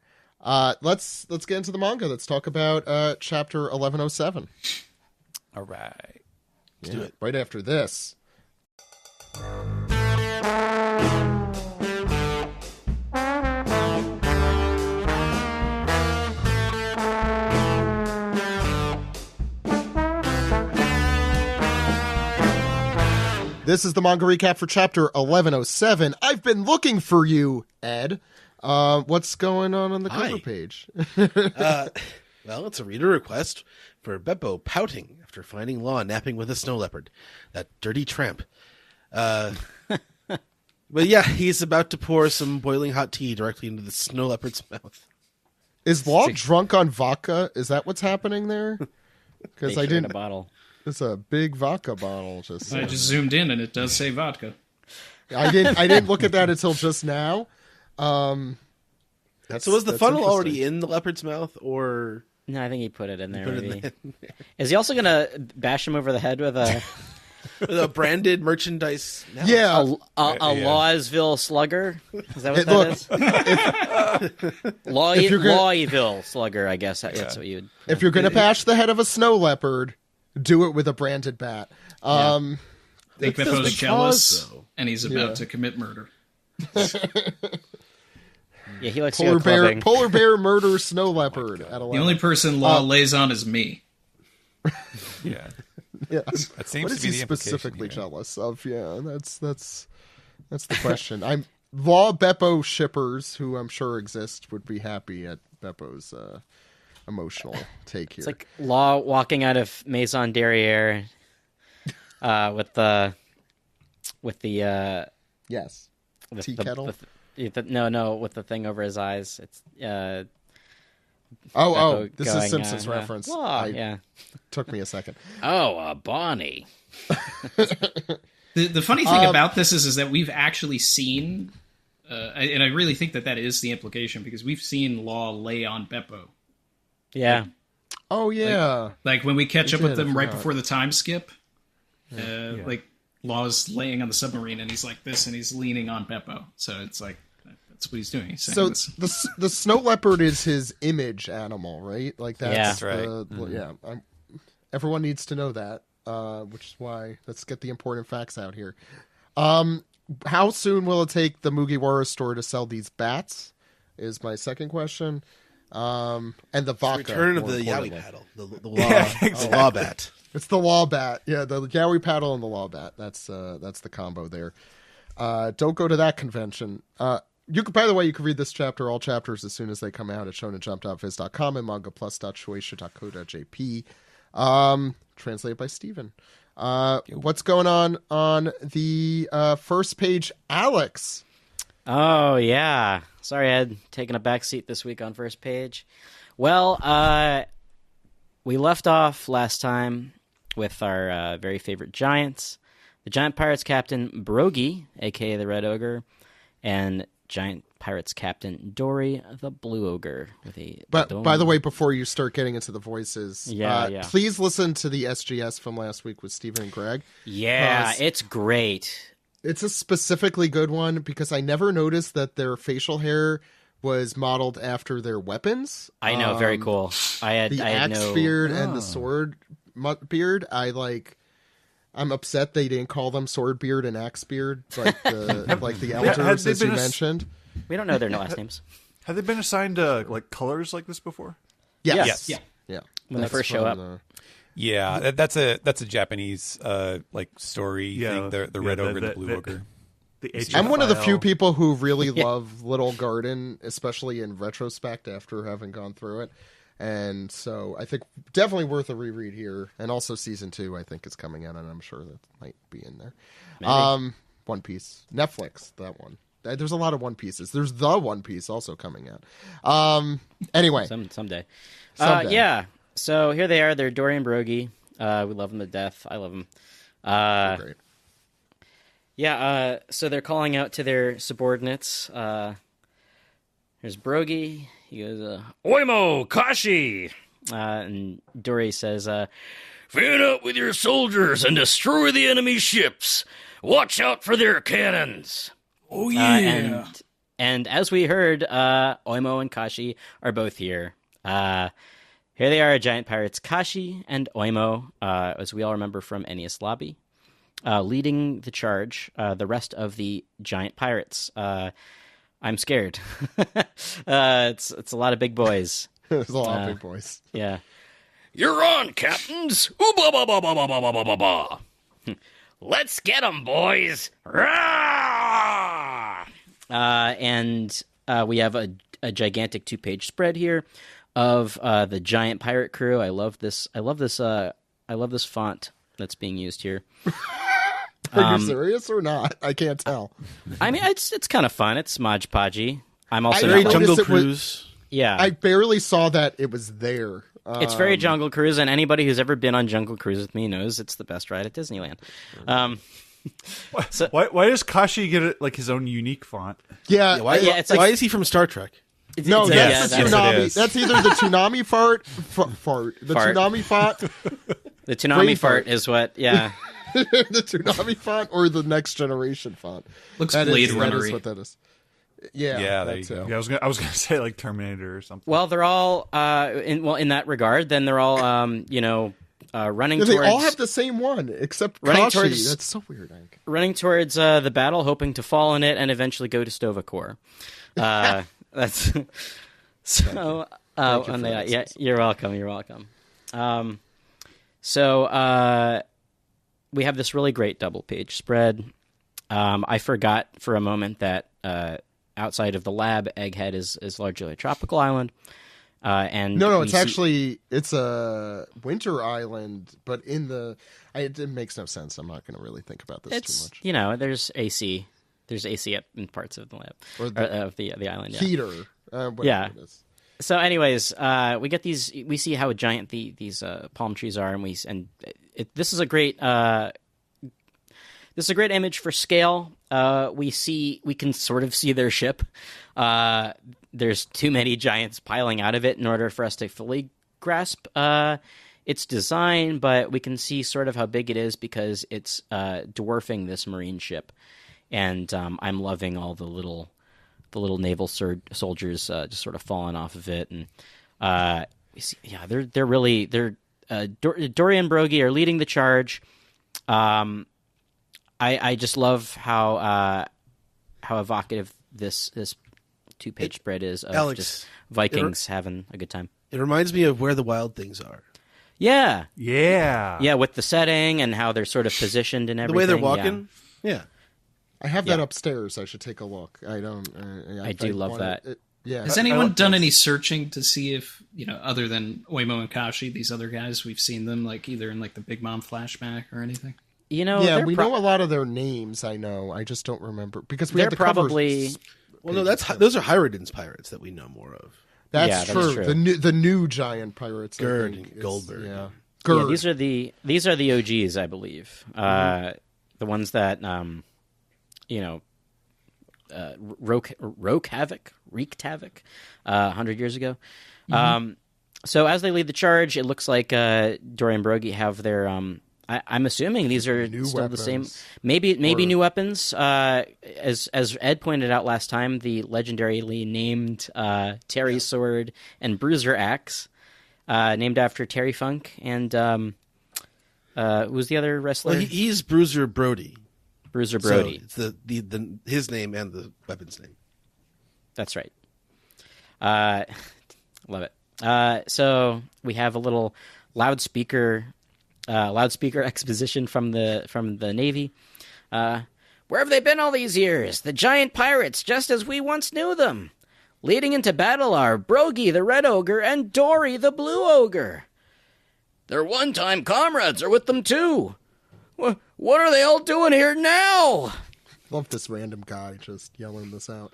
Speaker 1: let's get into the manga. Let's talk about chapter 1107.
Speaker 4: All right.
Speaker 1: Let's do it right after this. This is the manga recap for chapter 1107. I've been looking for you, Ed. What's going on the cover
Speaker 2: Hi.
Speaker 1: page?
Speaker 2: Well, it's a reader request for Beppo pouting after finding Law napping with a snow leopard. That dirty tramp. But yeah, he's about to pour some boiling hot tea directly into the snow leopard's mouth.
Speaker 1: Is Law drunk on vodka? Is that what's happening there? Because
Speaker 3: They
Speaker 1: I
Speaker 3: showed a
Speaker 1: didn't.
Speaker 3: bottle.
Speaker 1: It's a big vodka bottle.
Speaker 6: I just zoomed in, and it does say vodka.
Speaker 1: I didn't look at that until just now.
Speaker 2: So was the funnel already in the leopard's mouth, or
Speaker 3: No, I think he put it in there.
Speaker 2: put it
Speaker 3: Maybe.
Speaker 2: in
Speaker 3: Is he also gonna bash him over the head with a
Speaker 2: the branded merchandise? mouth?
Speaker 1: Yeah.
Speaker 3: a
Speaker 4: Yeah.
Speaker 3: Lawsville slugger? Is that what
Speaker 1: It-
Speaker 3: that
Speaker 1: look,
Speaker 3: is?
Speaker 1: if you're gonna-
Speaker 3: Lawsville slugger, I guess that's what you'd.
Speaker 1: if you're gonna bash the head of a snow leopard, do it with a branded bat.
Speaker 6: I think
Speaker 2: That's
Speaker 6: Beppo's
Speaker 2: because,
Speaker 6: jealous,
Speaker 2: though.
Speaker 6: and he's about to commit murder.
Speaker 3: Yeah, he likes to go clubbing.
Speaker 1: Polar bear murder snow leopard at 11.
Speaker 6: The only person Law lays on is me.
Speaker 4: Yeah.
Speaker 1: Yeah.
Speaker 4: That seems
Speaker 1: What
Speaker 4: to
Speaker 1: is
Speaker 4: be
Speaker 1: he
Speaker 4: the implication
Speaker 1: specifically
Speaker 4: here.
Speaker 1: jealous of? Yeah, that's the question. I'm Law Beppo shippers, who I'm sure exist, would be happy at Beppo's emotional take here.
Speaker 3: It's like Law walking out of Maison Derriere with the
Speaker 1: yes,
Speaker 3: with
Speaker 1: tea
Speaker 3: the,
Speaker 1: kettle.
Speaker 3: no, with the thing over his eyes. It's
Speaker 1: Oh,
Speaker 3: Beppo
Speaker 1: this is
Speaker 3: going,
Speaker 1: Simpsons reference.
Speaker 3: Law, yeah.
Speaker 1: Took me a second.
Speaker 3: Oh, Bonnie.
Speaker 6: The funny thing about this is that we've actually seen, and I really think that is the implication, because we've seen Law lay on Beppo.
Speaker 3: Yeah.
Speaker 1: Oh yeah,
Speaker 6: Like when we catch up
Speaker 1: did,
Speaker 6: with
Speaker 1: I
Speaker 6: them right
Speaker 1: forgot.
Speaker 6: before the time skip, like Law's laying on the submarine and he's like this and he's leaning on Beppo. So it's like that's what he's doing. He's saying
Speaker 1: so
Speaker 6: this.
Speaker 1: the snow leopard is his image animal, right? Like that's
Speaker 3: Yeah.
Speaker 4: That's right.
Speaker 1: Yeah, everyone needs to know that, which is why let's get the important facts out here. How soon will it take the Mugiwara store to sell these bats? Is my second question. And the vodka.
Speaker 2: Return of
Speaker 1: more
Speaker 2: the yaoi
Speaker 1: importantly.
Speaker 2: paddle, the law bat.
Speaker 1: It's the law bat. Yeah, the yaoi paddle and the law bat. That's the combo there. Don't go to that convention. You could, by the way, you can read this chapter, all chapters, as soon as they come out at shonenjump.viz.com and mangaplus.shueisha.co.jp. Translated by Steven. What's going on the first page, Alex?
Speaker 3: Oh, yeah. Sorry I had taken a back seat this week on first page. Well, we left off last time with our very favorite giants. The Giant Pirates Captain Brogy, a.k.a. the Red Ogre, and Giant Pirates Captain Dory, the Blue Ogre.
Speaker 1: But by the way, before you start getting into the voices,
Speaker 3: yeah.
Speaker 1: please listen to the SGS from last week with Stephen and Greg.
Speaker 3: Yeah, it's great.
Speaker 1: It's a specifically good one because I never noticed that their facial hair was modeled after their weapons.
Speaker 3: I know, very cool. I had
Speaker 1: axe beard and the sword beard. I'm upset they didn't call them sword beard and axe beard, like the elders as you mentioned.
Speaker 3: We don't know their last names.
Speaker 5: Have they been assigned like colors like this before?
Speaker 1: Yes.
Speaker 3: Yeah. When they first show up.
Speaker 4: Yeah, that's a Japanese like story thing. The Red Ogre and the Blue Ogre.
Speaker 1: I'm one of the few people who really love Little Garden, especially in retrospect after having gone through it. And so I think definitely worth a reread here. And also season 2, I think, is coming out, and I'm sure that might be in there.
Speaker 3: Maybe.
Speaker 1: One Piece. Netflix, that one. There's a lot of One Pieces. There's the One Piece also coming out. Anyway.
Speaker 3: Someday. Yeah. So here they are. They're Dory and Brogy. We love them to death. I love them.
Speaker 1: Great.
Speaker 3: Yeah, so they're calling out to their subordinates. Here's Brogy. He goes, Oimo, Kashi! And Dory says, fan out with your soldiers and destroy the enemy ships. Watch out for their cannons.
Speaker 6: Oh, yeah.
Speaker 3: And as we heard, Oimo and Kashi are both here. Here they are, Giant Pirates Kashi and Oimo, as we all remember from Enies Lobby, leading the charge, the rest of the Giant Pirates. I'm scared. It's a lot of big boys.
Speaker 1: There's a lot of big boys.
Speaker 3: Yeah. You're on, captains! Ooh, blah, blah, blah, blah, blah, blah, blah, blah, blah. Let's get 'em, boys! And we have a gigantic 2-page spread here of the giant pirate crew. I love this font that's being used here.
Speaker 1: Are you serious or not? I can't tell.
Speaker 3: I mean, it's kind of fun. It's Modge Podgy. I'm also
Speaker 2: Very
Speaker 3: not
Speaker 2: Jungle
Speaker 1: noticed it was-
Speaker 2: Cruise.
Speaker 3: yeah.
Speaker 1: I barely saw that it was there.
Speaker 3: It's very Jungle Cruise, and anybody who's ever been on Jungle Cruise with me knows it's the best ride at Disneyland.
Speaker 5: Why does Kashi get it like his own unique font?
Speaker 1: Yeah.
Speaker 2: Why is he from Star Trek?
Speaker 1: No,
Speaker 3: yeah,
Speaker 1: that's the tsunami.
Speaker 5: is.
Speaker 1: That's either the tsunami fart. The
Speaker 3: Fart.
Speaker 1: tsunami font.
Speaker 3: the tsunami
Speaker 1: Brain
Speaker 3: fart
Speaker 1: fart.
Speaker 3: is what, yeah.
Speaker 1: The tsunami font or the next generation font.
Speaker 6: Looks
Speaker 1: That
Speaker 6: Blade
Speaker 1: is
Speaker 6: Runner-y.
Speaker 1: what that is. Yeah,
Speaker 4: Yeah, there
Speaker 1: that
Speaker 4: you
Speaker 1: too.
Speaker 4: go.
Speaker 5: Yeah, I was gonna say like Terminator or something.
Speaker 3: Well, they're all, in that regard, then they're all, running
Speaker 1: Yeah, they
Speaker 3: towards...
Speaker 1: all have the same one except
Speaker 3: Running
Speaker 1: Kashi.
Speaker 3: towards-
Speaker 1: That's so weird. Hank.
Speaker 3: running towards the battle, hoping to fall in it and eventually go to Stovacor. That's so.
Speaker 1: Thank you
Speaker 3: And
Speaker 1: for
Speaker 3: they,
Speaker 1: that,
Speaker 3: yeah,
Speaker 1: Sis.
Speaker 3: you're welcome. You're welcome. So we have this really great double page spread. I forgot for a moment that outside of the lab, Egghead is largely a tropical island. And
Speaker 1: No,
Speaker 3: we
Speaker 1: it's
Speaker 3: see-
Speaker 1: actually it's a winter island, but it makes no sense. I'm not going to really think about this too much.
Speaker 3: There's AC. There's AC in parts of the lab
Speaker 1: Or
Speaker 3: of the island. Yeah.
Speaker 1: Heater. Whatever
Speaker 3: Yeah.
Speaker 1: it is.
Speaker 3: So, anyways, we get these. We see how giant these palm trees are, and this is a great. This is a great image for scale. We can sort of see their ship. There's too many giants piling out of it in order for us to fully grasp its design, but we can see sort of how big it is because it's dwarfing this marine ship, and I'm loving all the little naval soldiers just sort of falling off of it, and we see, yeah, they're Dory and Brogy are leading the charge. I just love how evocative this 2-page spread is of
Speaker 2: Alex,
Speaker 3: just Vikings having a good time.
Speaker 2: It reminds me of Where the Wild Things Are.
Speaker 3: Yeah,
Speaker 5: Yeah.
Speaker 3: with the setting and how they're sort of positioned and
Speaker 2: The
Speaker 3: everything.
Speaker 2: way they're walking. Yeah.
Speaker 1: I have that upstairs. I should take a look. I don't.
Speaker 3: I do love that.
Speaker 1: Yeah.
Speaker 6: Has anyone done any searching to see if, other than Oimo and Kashi, these other guys, we've seen them like either in like the Big Mom flashback or anything?
Speaker 1: Yeah, we know a lot of their names. I know. I just don't remember because we
Speaker 3: they're
Speaker 1: had the
Speaker 3: probably.
Speaker 1: Covers.
Speaker 2: Well, no, those are Hyridin's pirates that we know more of.
Speaker 1: That's true. The new giant pirates.
Speaker 2: Gerd and Goldberg.
Speaker 1: Yeah.
Speaker 3: Yeah, these are the OGs, I believe. The ones that wreaked havoc 100 years ago. So as they lead the charge, it looks like Dory and Brogy have their. I'm assuming these are
Speaker 1: new
Speaker 3: still
Speaker 1: weapons.
Speaker 3: the same. Maybe new weapons. As Ed pointed out last time, the legendarily named Terry Sword and Bruiser Axe, named after Terry Funk, and who's the other wrestler?
Speaker 2: Well, he's Bruiser Brody.
Speaker 3: Bruiser Brody.
Speaker 2: So it's his name and the weapon's name.
Speaker 3: That's right. Love it. So we have a little loudspeaker exposition from the Navy. Where have they been all these years? The giant pirates, just as we once knew them. Leading into battle are Brogy the Red Ogre and Dory the Blue Ogre. Their one-time comrades are with them too. What are they all doing here now?
Speaker 1: Love this random guy just yelling this out.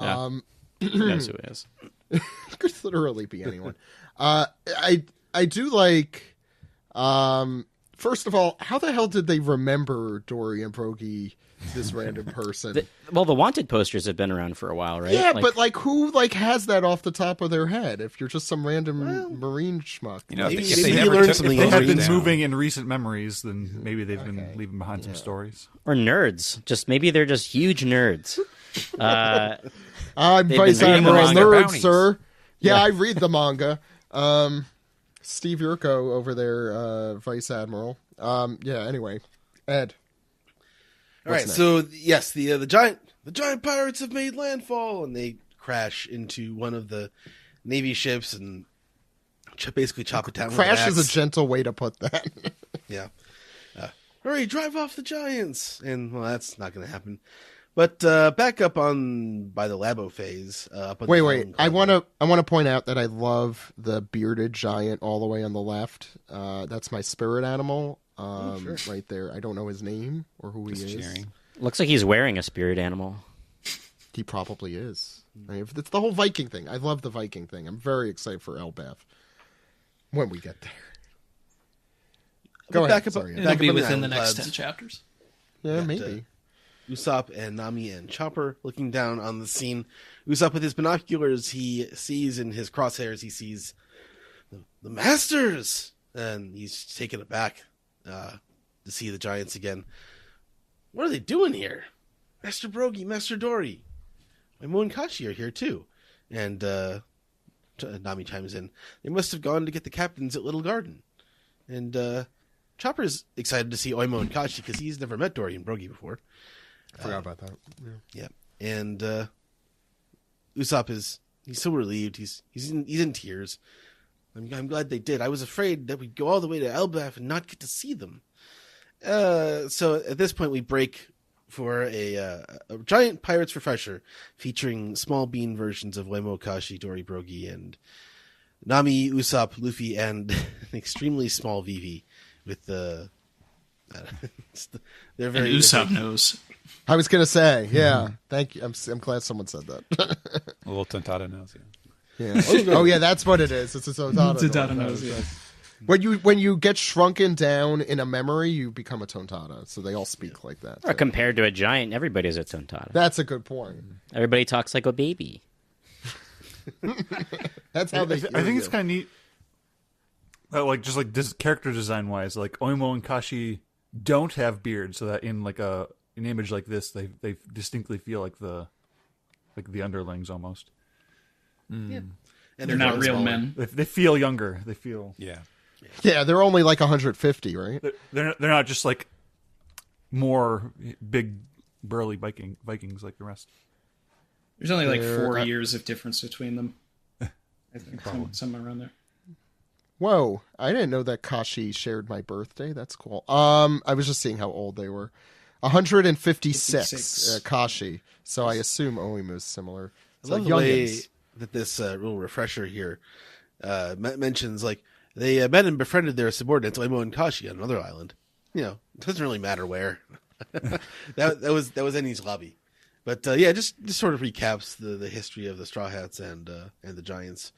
Speaker 3: Yeah. Who knows who it is?
Speaker 1: Could literally be anyone. I do like. First of all, how the hell did they remember Dory and Brogy, this random person?
Speaker 3: The wanted posters have been around for a while, right?
Speaker 1: Yeah, but who has that off the top of their head? If you're just some random marine schmuck,
Speaker 4: if they have been moving in recent memories, then maybe they've been leaving behind some stories.
Speaker 3: Or nerds. Maybe they're just huge nerds.
Speaker 1: I'm Vice Admiral Nerd, sir. Yeah, I read the manga. Steve Yurko over there, Vice Admiral. Anyway, Ed.
Speaker 2: All right, so yes, the giant pirates have made landfall, and they crash into one of the Navy ships and basically chop it down.
Speaker 1: Crash is a gentle way to put that.
Speaker 2: Yeah. Hurry, drive off the giants! And well, that's not going to happen. But back up by the Labophase.
Speaker 1: Wait! I want to point out that I love the bearded giant all the way on the left. That's my spirit animal. Right there. I don't know his name or who he is.
Speaker 4: Cheering.
Speaker 3: Looks like he's wearing a spirit animal.
Speaker 1: He probably is. It's the whole Viking thing. I love the Viking thing. I'm very excited for Elbaf when we get there. Go ahead.
Speaker 6: It'll be within the next 10 chapters.
Speaker 1: Yeah, maybe.
Speaker 2: Usopp and Nami and Chopper looking down on the scene. Usopp with his binoculars, he sees in his crosshairs, he sees the Masters! And he's taken aback to see the giants again. What are they doing here? Master Brogy, Master Dory. Momo and Kashi are here too. And Nami chimes in. They must have gone to get the captains at Little Garden. And Chopper's excited to see Oimo and Kashi because he's never met Dory and Brogy before.
Speaker 1: I forgot about that.
Speaker 2: Yeah. And Usopp he's so relieved. He's in tears. I'm glad they did. I was afraid that we'd go all the way to Elbaf and not get to see them. So at this point we break for a giant pirates refresher featuring small bean versions of Oimo, Kashi, Dory, Brogy, and Nami, Usopp, Luffy, and an extremely small Vivi with the. They're very.
Speaker 6: And Usopp knows.
Speaker 1: I was gonna say, yeah. Thank you. I'm glad someone said that.
Speaker 4: A little Tontada nose,
Speaker 1: yeah. Oh yeah, that's what it is. It's a Tontada
Speaker 6: nose. Yeah.
Speaker 1: When you get shrunken down in a memory, you become a Tontada. So they all speak like that.
Speaker 3: Or compared to a giant, everybody's a Tontada.
Speaker 1: That's a good point.
Speaker 3: Everybody talks like a baby.
Speaker 1: That's how they.
Speaker 5: I think it's kind of neat. Just this character design wise, like Oimo and Kashi don't have beards, so that in an image like this, they distinctly feel like the underlings almost.
Speaker 2: Yeah. And
Speaker 6: they're not real men.
Speaker 5: They feel younger. They feel
Speaker 1: Yeah, they're only like 150, right?
Speaker 5: They're not just like more big burly Vikings like the rest.
Speaker 6: There's only like 4 years of difference between them. I think somewhere around there.
Speaker 1: Whoa, I didn't know that Kashi shared my birthday. That's cool. I was just seeing how old they were. 156
Speaker 6: 56.
Speaker 1: Kashi. So I assume Oimu is similar.
Speaker 2: I
Speaker 1: So
Speaker 2: love the way
Speaker 1: youngins.
Speaker 2: that this little refresher here mentions, like, they met and befriended their subordinates, Oimo and Kashi, on another island. You know, it doesn't really matter where. that was Eni's lobby. But just sort of recaps the history of the Straw Hats and the Giants.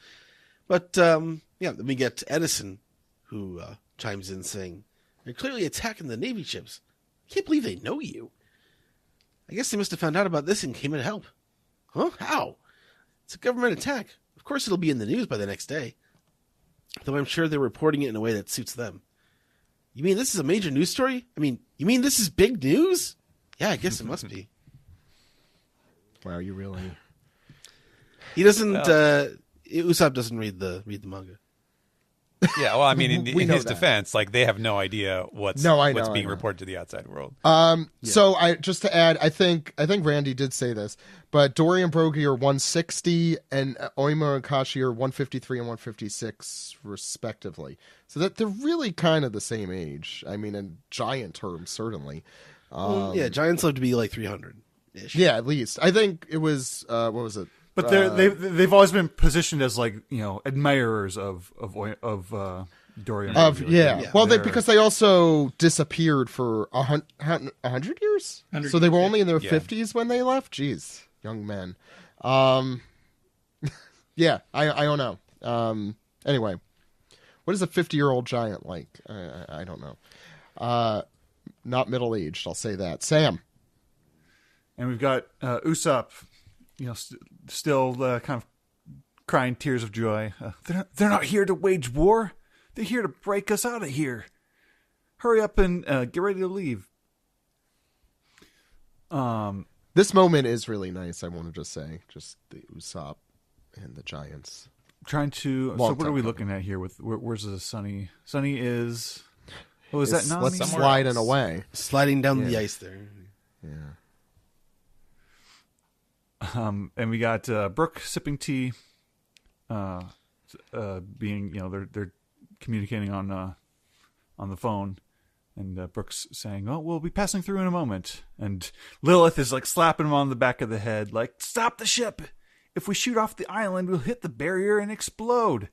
Speaker 2: But then we get Edison, who chimes in saying, "They're clearly attacking the Navy ships. I can't believe they know you. I guess they must have found out about this and came in to help." Huh? How? It's a government attack. Of course it'll be in the news by the next day. Though I'm sure they're reporting it in a way that suits them. You mean this is a major news story? I mean, you mean this is big news? Yeah, I guess it must be.
Speaker 1: Wow, you really...
Speaker 2: He doesn't, Usopp doesn't read the manga.
Speaker 4: Yeah, well, I mean, in
Speaker 1: We know
Speaker 4: his
Speaker 1: that.
Speaker 4: defense, like, they have no idea what's
Speaker 1: I
Speaker 4: being
Speaker 1: know.
Speaker 4: reported to the outside world.
Speaker 1: So I just to add, I think Randy did say this, but Dory and Brogy are 160 and Oimo and Kashi are 153 and 156 respectively. So that they're really kind of the same age. I mean, in giant terms, certainly.
Speaker 2: Giants live to be like 300-ish.
Speaker 1: Yeah, at least. I think it was what was it?
Speaker 5: But they've always been positioned as like, you know, admirers of Dorian.
Speaker 1: Because they also disappeared for 100 years.
Speaker 6: 100
Speaker 1: So they were
Speaker 6: years,
Speaker 1: only in their
Speaker 4: yeah.
Speaker 1: 50s when they left. Jeez, young men. Yeah, I don't know. Anyway, what is a 50-year-old giant like? I don't know. Not middle-aged, I'll say that. Sam.
Speaker 5: And we've got Usopp, you know, still kind of crying tears of joy. They're not here to wage war. They're here to break us out of here. Hurry up and get ready to leave.
Speaker 1: This moment is really nice, I want to just say. Just the Usopp and the Giants.
Speaker 5: Trying to...
Speaker 1: Long
Speaker 5: so what
Speaker 1: time
Speaker 5: are we
Speaker 1: coming.
Speaker 5: looking at here? Where's the Sunny? Sunny is... Oh, is that
Speaker 1: It's-
Speaker 5: Nami?
Speaker 1: Let's
Speaker 4: Somewhere
Speaker 1: slide
Speaker 4: else.
Speaker 1: and away.
Speaker 2: Sliding down the
Speaker 5: Yeah.
Speaker 2: ice there.
Speaker 1: Yeah.
Speaker 5: And we got Brooke sipping tea, being, you know, they're communicating on the phone, and Brooke's saying, "Oh, we'll be passing through in a moment." And Lilith is like slapping him on the back of the head, like, "Stop the ship! If we shoot off the island, we'll hit the barrier and explode."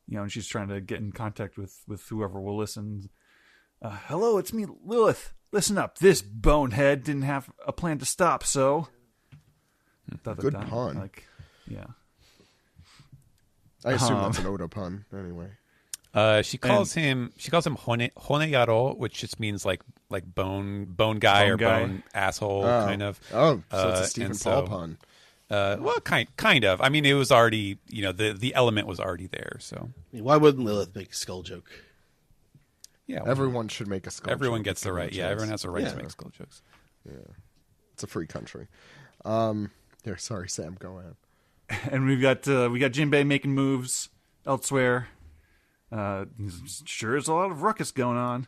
Speaker 5: You know, and she's trying to get in contact with whoever will listen. "Hello, it's me, Lilith. Listen up. This bonehead didn't have a plan to stop, so."
Speaker 1: Good pun.
Speaker 5: Like, yeah.
Speaker 1: I assume that's an Oda pun, anyway.
Speaker 4: She calls him Honeyaro, which just means like bone guy
Speaker 5: Bone
Speaker 4: or
Speaker 5: guy.
Speaker 4: bone asshole kind of.
Speaker 1: Oh, so it's a
Speaker 4: and
Speaker 1: Stephen
Speaker 4: so-
Speaker 1: Paul pun.
Speaker 4: Well, kind of. I mean, it was already, you know, the element was already there. So
Speaker 2: I mean, why wouldn't Lilith make a skull joke?
Speaker 4: yeah,
Speaker 1: Everyone should make a skull
Speaker 4: everyone
Speaker 1: joke.
Speaker 4: gets the right. Yeah, everyone has the right to make skull jokes.
Speaker 1: It's a free country. Here, sorry, Sam, go ahead.
Speaker 5: And we got Jinbei making moves elsewhere. Sure, there's a lot of ruckus going on.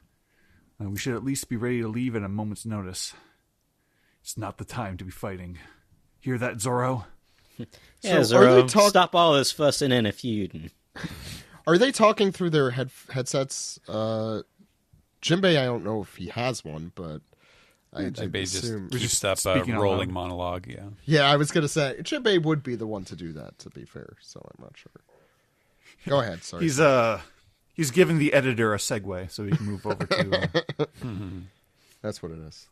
Speaker 5: We should at least be ready to leave at a moment's notice. It's not the time to be fighting. Hear that, Zoro?
Speaker 3: Yeah,
Speaker 1: So, are they
Speaker 3: Zoro, stop all this fussing and a feuding.
Speaker 1: Are they talking through their headsets? Jinbei, I don't know if he has one, but I
Speaker 4: Jinbei
Speaker 1: assume...
Speaker 4: just keeps up a
Speaker 5: speaking out
Speaker 4: rolling
Speaker 5: loud.
Speaker 4: monologue. Yeah.
Speaker 1: Yeah, I was going to say, Jinbei would be the one to do that, to be fair, so I'm not sure. Go ahead, sorry.
Speaker 5: He's giving the editor a segue so we can move over to
Speaker 1: That's what it is.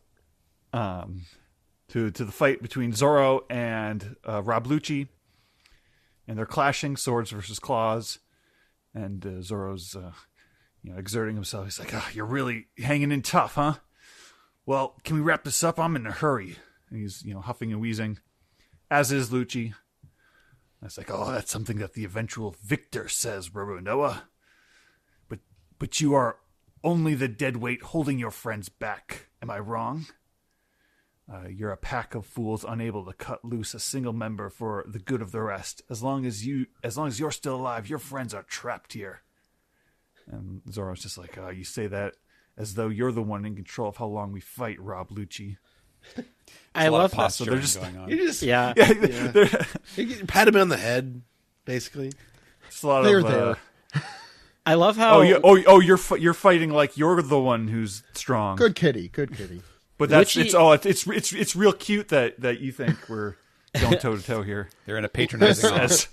Speaker 5: to the fight between Zoro and Rob Lucci, and they're clashing swords versus claws, and Zoro's exerting himself. He's like, "You're really hanging in tough, huh? Well, can we wrap this up? I'm in a hurry." And he's huffing and wheezing, as is Lucci. And it's like, "Oh, that's something that the eventual victor says, Noah. But you are only the dead weight holding your friends back. Am I wrong? You're a pack of fools unable to cut loose a single member for the good of the rest. As long as you're still alive, your friends are trapped here." And Zoro's just like, "You say that as though you're the one in control of how long we fight, Rob Lucci."
Speaker 3: I love that.
Speaker 5: posturing
Speaker 4: They're
Speaker 5: just-
Speaker 4: going on.
Speaker 2: You just
Speaker 3: Yeah.
Speaker 2: you pat him on the head, basically.
Speaker 5: It's a lot
Speaker 1: They're
Speaker 5: of
Speaker 1: there.
Speaker 3: I love how
Speaker 5: you're fighting like you're the one who's strong.
Speaker 1: Good kitty, good kitty.
Speaker 5: But it's real cute that you think we're going toe to toe here.
Speaker 4: They're in a patronizing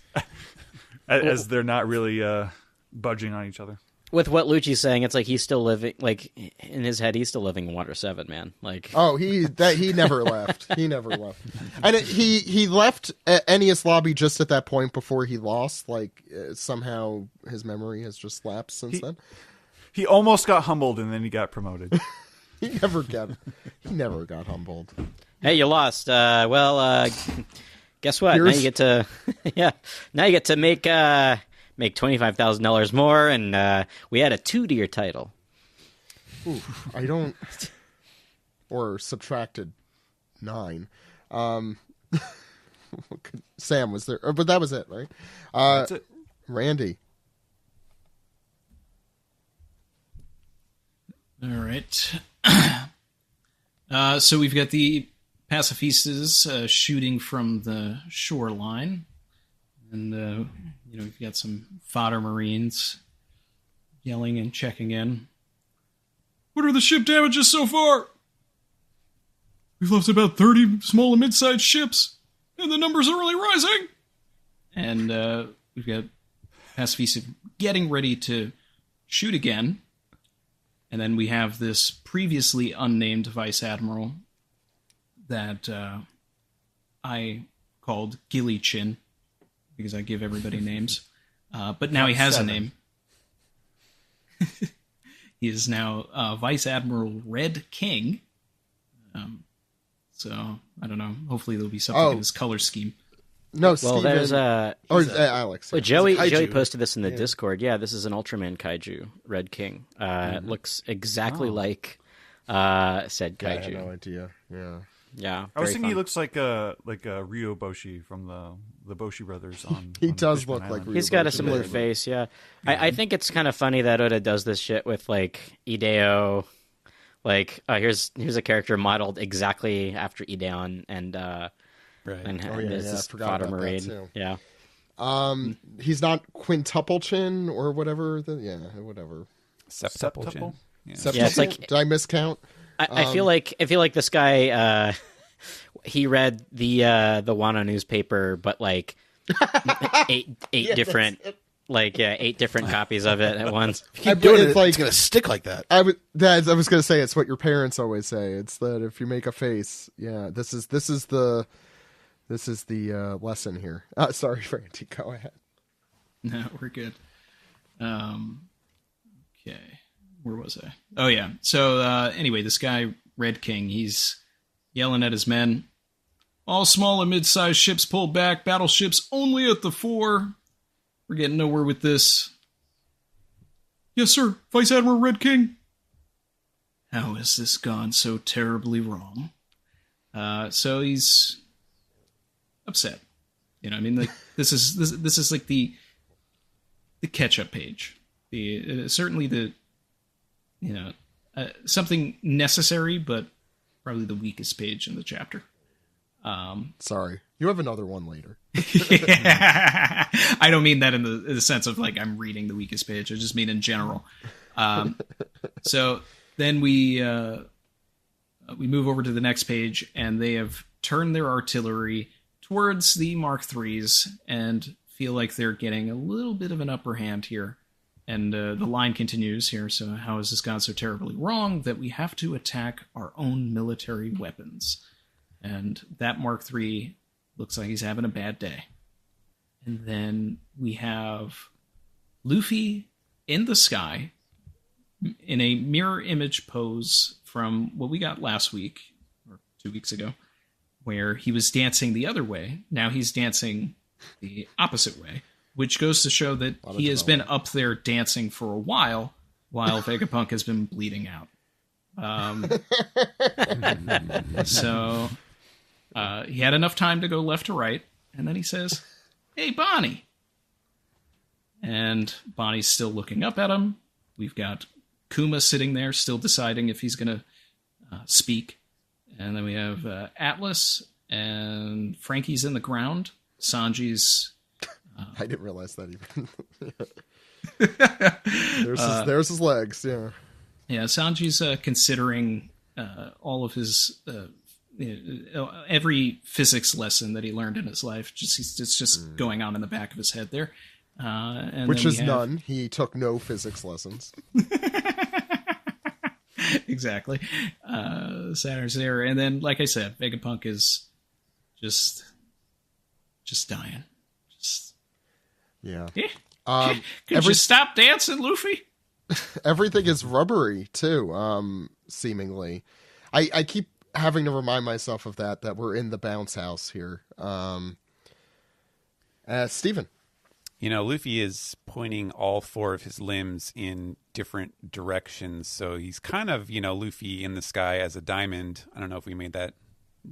Speaker 5: as they're not really budging on each other.
Speaker 3: With what Lucci's saying, it's like he's still living, like, in his head, he's still living in Water 7, man. Like,
Speaker 1: oh, he never left. He never left. And he left Ennius Lobby just at that point before he lost. Like, somehow his memory has just lapsed since then.
Speaker 5: He almost got humbled, and then he got promoted.
Speaker 1: He never got humbled.
Speaker 3: hey, you lost. Guess what? Now you get to, now you get to make $25,000 more, and we add a 2 to your title.
Speaker 1: Ooh, or subtracted 9. Sam was there, but that was it, right?
Speaker 5: That's it.
Speaker 1: Randy.
Speaker 6: All right. So we've got the pacifistas shooting from the shoreline, and we've got some fodder marines yelling and checking in. What are the ship damages so far? We've lost about 30 small and mid-sized ships, and the numbers are really rising. And we've got pacifistas getting ready to shoot again. And then we have this previously unnamed vice admiral that I called Gilly Chin, because I give everybody names. But now he has a name. He is now Vice Admiral Red King. So, I don't know. Hopefully there'll be something in his color scheme.
Speaker 1: No,
Speaker 3: well,
Speaker 1: Steven,
Speaker 3: there's
Speaker 1: Alex.
Speaker 3: Well, Joey posted this in the Discord. Yeah, this is an Ultraman kaiju, Red King. It looks exactly like said kaiju.
Speaker 1: I had no idea.
Speaker 3: Yeah,
Speaker 5: I was thinking
Speaker 3: fun.
Speaker 5: he looks like a Ryo Boshi from the Boshi brothers on.
Speaker 1: He
Speaker 5: on
Speaker 1: does
Speaker 5: Fishman
Speaker 1: look like
Speaker 5: Island.
Speaker 1: Ryo
Speaker 3: He's got a
Speaker 1: Boshi,
Speaker 3: similar
Speaker 1: yeah.
Speaker 3: face. Yeah, I think it's kind of funny that Oda does this shit with like Ideo. Like, here's a character modeled exactly after Ideon and
Speaker 2: Right.
Speaker 3: and
Speaker 1: Oh, yeah,
Speaker 3: this
Speaker 1: yeah, I
Speaker 3: is
Speaker 1: forgot
Speaker 3: Fodder
Speaker 1: about that,
Speaker 3: Marine.
Speaker 1: too.
Speaker 3: Yeah.
Speaker 1: He's not quintuple chin or whatever. Whatever.
Speaker 4: Septuple chin. Yeah.
Speaker 3: Yeah, it's like-
Speaker 1: did I miscount?
Speaker 3: I feel like this guy he read the Wano newspaper, but like eight different 8 different copies of it at once.
Speaker 2: Keep doing
Speaker 1: it's
Speaker 2: it,
Speaker 1: like-
Speaker 2: it's going to stick like that.
Speaker 1: I was going to say it's what your parents always say. It's that if you make a face, this is the lesson here. Sorry, Randy, go ahead.
Speaker 6: No, we're good. Okay. Where was I? Oh, yeah. So, anyway, this guy, Red King, he's yelling at his men. All small and mid-sized ships pull back. Battleships only at the fore. We're getting nowhere with this. Yes, sir. Vice Admiral Red King. How has this gone so terribly wrong? So he's upset. You know, I mean, like this is like the catch-up page. Certainly the something necessary, but probably the weakest page in the chapter.
Speaker 1: Sorry, you have another one later.
Speaker 6: Yeah. I don't mean that in the sense of like I'm reading the weakest page. I just mean in general. So then we move over to the next page, and they have turned their artillery towards the Mark IIIs and feel like they're getting a little bit of an upper hand here. And the line continues here. So how has this gone so terribly wrong that we have to attack our own military weapons? And that Mark III looks like he's having a bad day. And then we have Luffy in the sky in a mirror image pose from what we got last week, or 2 weeks ago, where he was dancing the other way. Now he's dancing the opposite way, which goes to show that he has been up there dancing for a while Vegapunk has been bleeding out. So he had enough time to go left to right, and then he says, "Hey, Bonnie." And Bonnie's still looking up at him. We've got Kuma sitting there, still deciding if he's going to speak. And then we have Atlas, and Frankie's in the ground. Sanji's...
Speaker 1: I didn't realize that even. There's his legs, yeah.
Speaker 6: Yeah, Sanji's considering all of his every physics lesson that he learned in his life. It's just going on in the back of his head there. And
Speaker 1: which is none. He took no physics lessons.
Speaker 6: Exactly. Saturn's there, and then, like I said, Vegapunk is just dying.
Speaker 1: Yeah.
Speaker 6: Could you stop dancing, Luffy?
Speaker 1: Everything is rubbery too. Seemingly, I keep having to remind myself of that we're in the bounce house here. Steven.
Speaker 4: Luffy is pointing all 4 of his limbs in different directions. So he's kind of, Luffy in the sky as a diamond. I don't know if we made that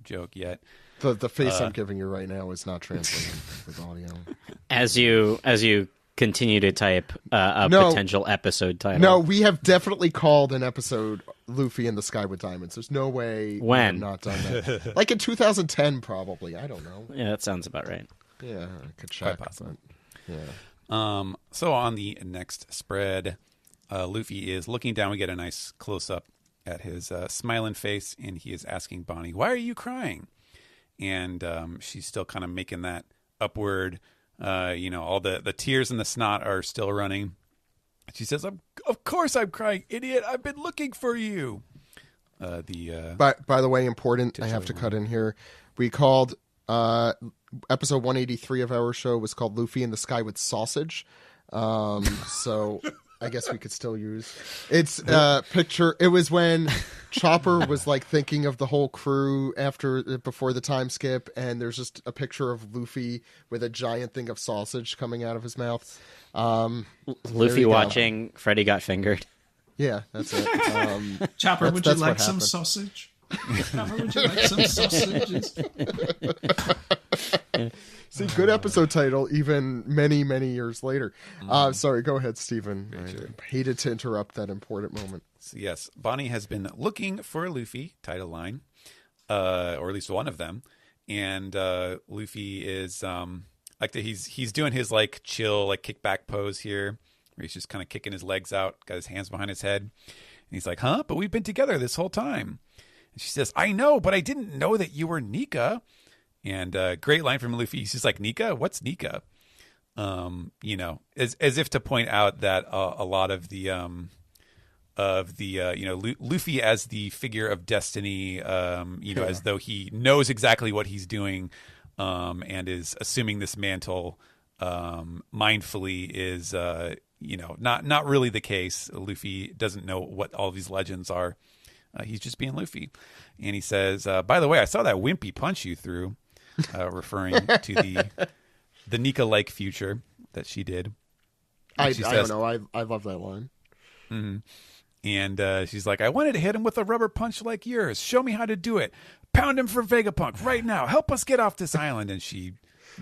Speaker 4: joke yet.
Speaker 1: The face I'm giving you right now is not translating with audio.
Speaker 3: As you continue to type potential episode title.
Speaker 1: No, we have definitely called an episode Luffy in the Sky with Diamonds. There's no way we have not done that. Like in 2010, probably. I don't know.
Speaker 3: Yeah, that sounds about right.
Speaker 1: Yeah, I could check.
Speaker 4: Quite possible.
Speaker 1: Yeah.
Speaker 4: So on the next spread, Luffy is looking down. We get a nice close-up at his smiling face, and he is asking Bonnie, "Why are you crying?" And she's still kind of making that upward, all the tears and the snot are still running. She says, "Of course I'm crying, idiot. I've been looking for you." By
Speaker 1: the way, important, I have to cut in here. We called... episode 183 of our show was called Luffy in the Sky with Sausage. So I guess we could still use it's picture. It was when Chopper was like thinking of the whole crew before the time skip, and there's just a picture of Luffy with a giant thing of sausage coming out of his mouth.
Speaker 3: Luffy watching Freddy Got Fingered.
Speaker 1: Yeah, that's it.
Speaker 6: Chopper, would you like some sausage? Chopper, would you like some sausages?
Speaker 1: See, good episode title, even many, many years later. Sorry, go ahead, Stephen. I hated to interrupt that important moment.
Speaker 4: So yes, Bonnie has been looking for Luffy, title line, or at least one of them. And Luffy is he's doing his like chill, like kickback pose here, where he's just kind of kicking his legs out, got his hands behind his head. And he's like, "Huh? But we've been together this whole time." And she says, "I know, but I didn't know that you were Nika." And great line from Luffy. He's just like, "Nika? What's Nika?" As if to point out that a lot of the Luffy as the figure of destiny, as though he knows exactly what he's doing, and is assuming this mantle mindfully is not really the case. Luffy doesn't know what all these legends are. He's just being Luffy. And he says, "By the way, I saw that wimpy punch you threw," referring to the Nika-like future that she did.
Speaker 1: I don't know. I love that line.
Speaker 4: Mm-hmm. And she's like, "I wanted to hit him with a rubber punch like yours. Show me how to do it. Pound him for Vegapunk right now. Help us get off this island." And she,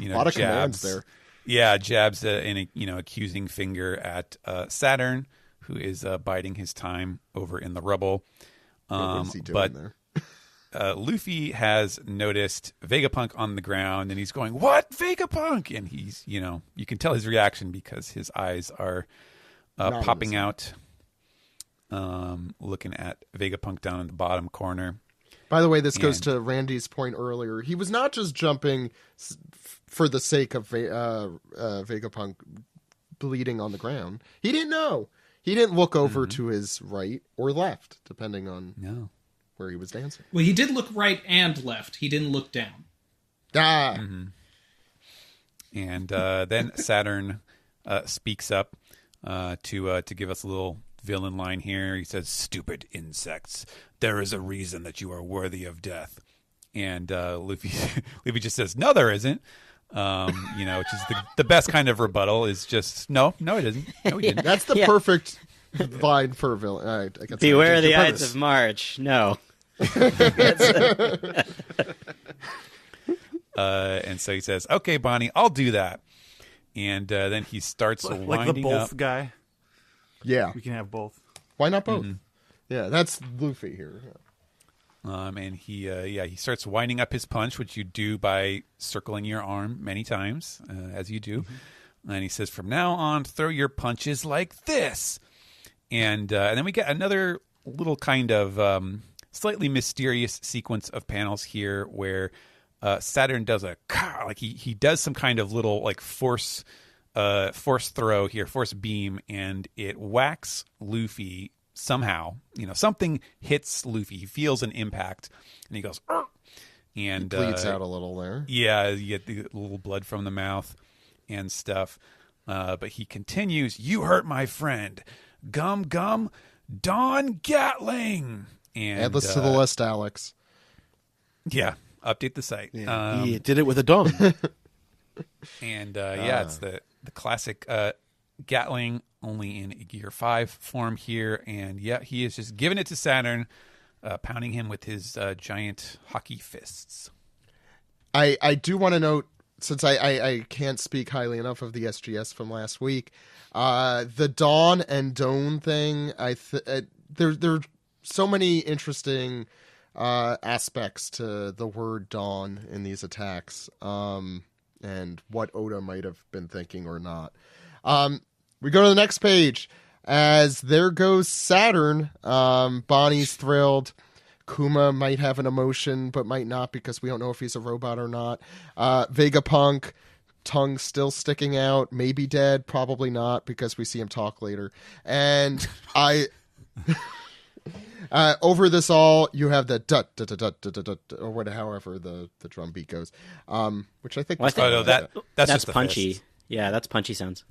Speaker 1: a lot of commands there.
Speaker 4: Yeah, jabs an accusing finger at Saturn, who is biding his time over in the rubble.
Speaker 1: What is he doing there?
Speaker 4: Luffy has noticed Vegapunk on the ground, and he's going, "What, Vegapunk?" And he's, you can tell his reaction because his eyes are popping out, looking at Vegapunk down in the bottom corner.
Speaker 1: By the way, this goes to Randy's point earlier. He was not just jumping for the sake of Vegapunk bleeding on the ground. He didn't know. He didn't look over to his right or left, depending on where he was dancing.
Speaker 6: Well, he did look right and left. He didn't look down.
Speaker 4: Mm-hmm. And then Saturn speaks up to give us a little villain line here. He says, "Stupid insects, there is a reason that you are worthy of death." And Luffy just says, "No, there isn't." Which is the best kind of rebuttal is just, no, it isn't. No, he didn't.
Speaker 1: That's the perfect line for a villain. All right,
Speaker 3: beware the Ides of March. No.
Speaker 4: And so he says, "Okay, Bonnie, I'll do that." And then he starts winding
Speaker 5: like the both
Speaker 4: up.
Speaker 5: guy.
Speaker 1: Yeah,
Speaker 5: we can have both.
Speaker 1: Why not both? Yeah, that's Luffy here.
Speaker 4: And he starts winding up his punch, which you do by circling your arm many times, as you do. And he says, "From now on, throw your punches like this." And then we get another little kind of slightly mysterious sequence of panels here where Saturn does a like he does some kind of little like force throw here, force beam, and it whacks Luffy somehow. Something hits Luffy. He feels an impact, and he goes, "Arr!" And
Speaker 1: bleeds out a little there.
Speaker 4: Yeah, you get the little blood from the mouth and stuff. But he continues, "You hurt my friend. Gum gum, Don Gatling." And
Speaker 1: Add this to the list, Alex.
Speaker 4: Yeah, update the site.
Speaker 2: Yeah, he did it with a Don.
Speaker 4: And it's the classic Gatling, only in Gear 5 form here. And yeah, he is just giving it to Saturn, pounding him with his giant hockey fists.
Speaker 1: I do want to note, since I can't speak highly enough of the SGS from last week, the Dawn and Doan thing, there are so many interesting aspects to the word Dawn in these attacks, and what Oda might have been thinking or not. We go to the next page, as there goes Saturn. Bonnie's thrilled. Kuma might have an emotion, but might not, because we don't know if he's a robot or not. Vegapunk, tongue still sticking out, maybe dead, probably not, because we see him talk later. And over this all, you have the dut dut dut dut dut dut, or whatever, however the drum beat goes, which I think.
Speaker 4: That's just
Speaker 3: punchy.
Speaker 4: fist.
Speaker 3: Yeah, that's punchy sounds.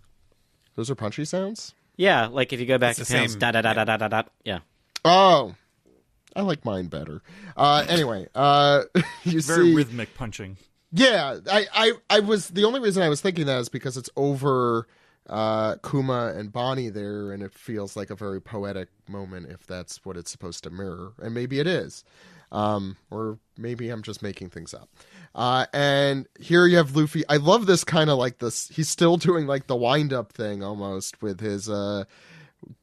Speaker 1: Those are punchy sounds.
Speaker 3: Yeah, like if you go back
Speaker 4: It's
Speaker 3: to
Speaker 4: the
Speaker 3: panels,
Speaker 4: same-
Speaker 3: da da da da da da da. Yeah.
Speaker 1: Oh, I like mine better. Anyway, you
Speaker 5: Very
Speaker 1: see,
Speaker 5: rhythmic punching.
Speaker 1: yeah, I was, the only reason I was thinking that is because it's over Kuma and Bonnie there, and it feels like a very poetic moment, if that's what it's supposed to mirror, and maybe it is, or maybe I'm just making things up. And here you have Luffy. I love this kind of like this. He's still doing like the wind up thing almost with his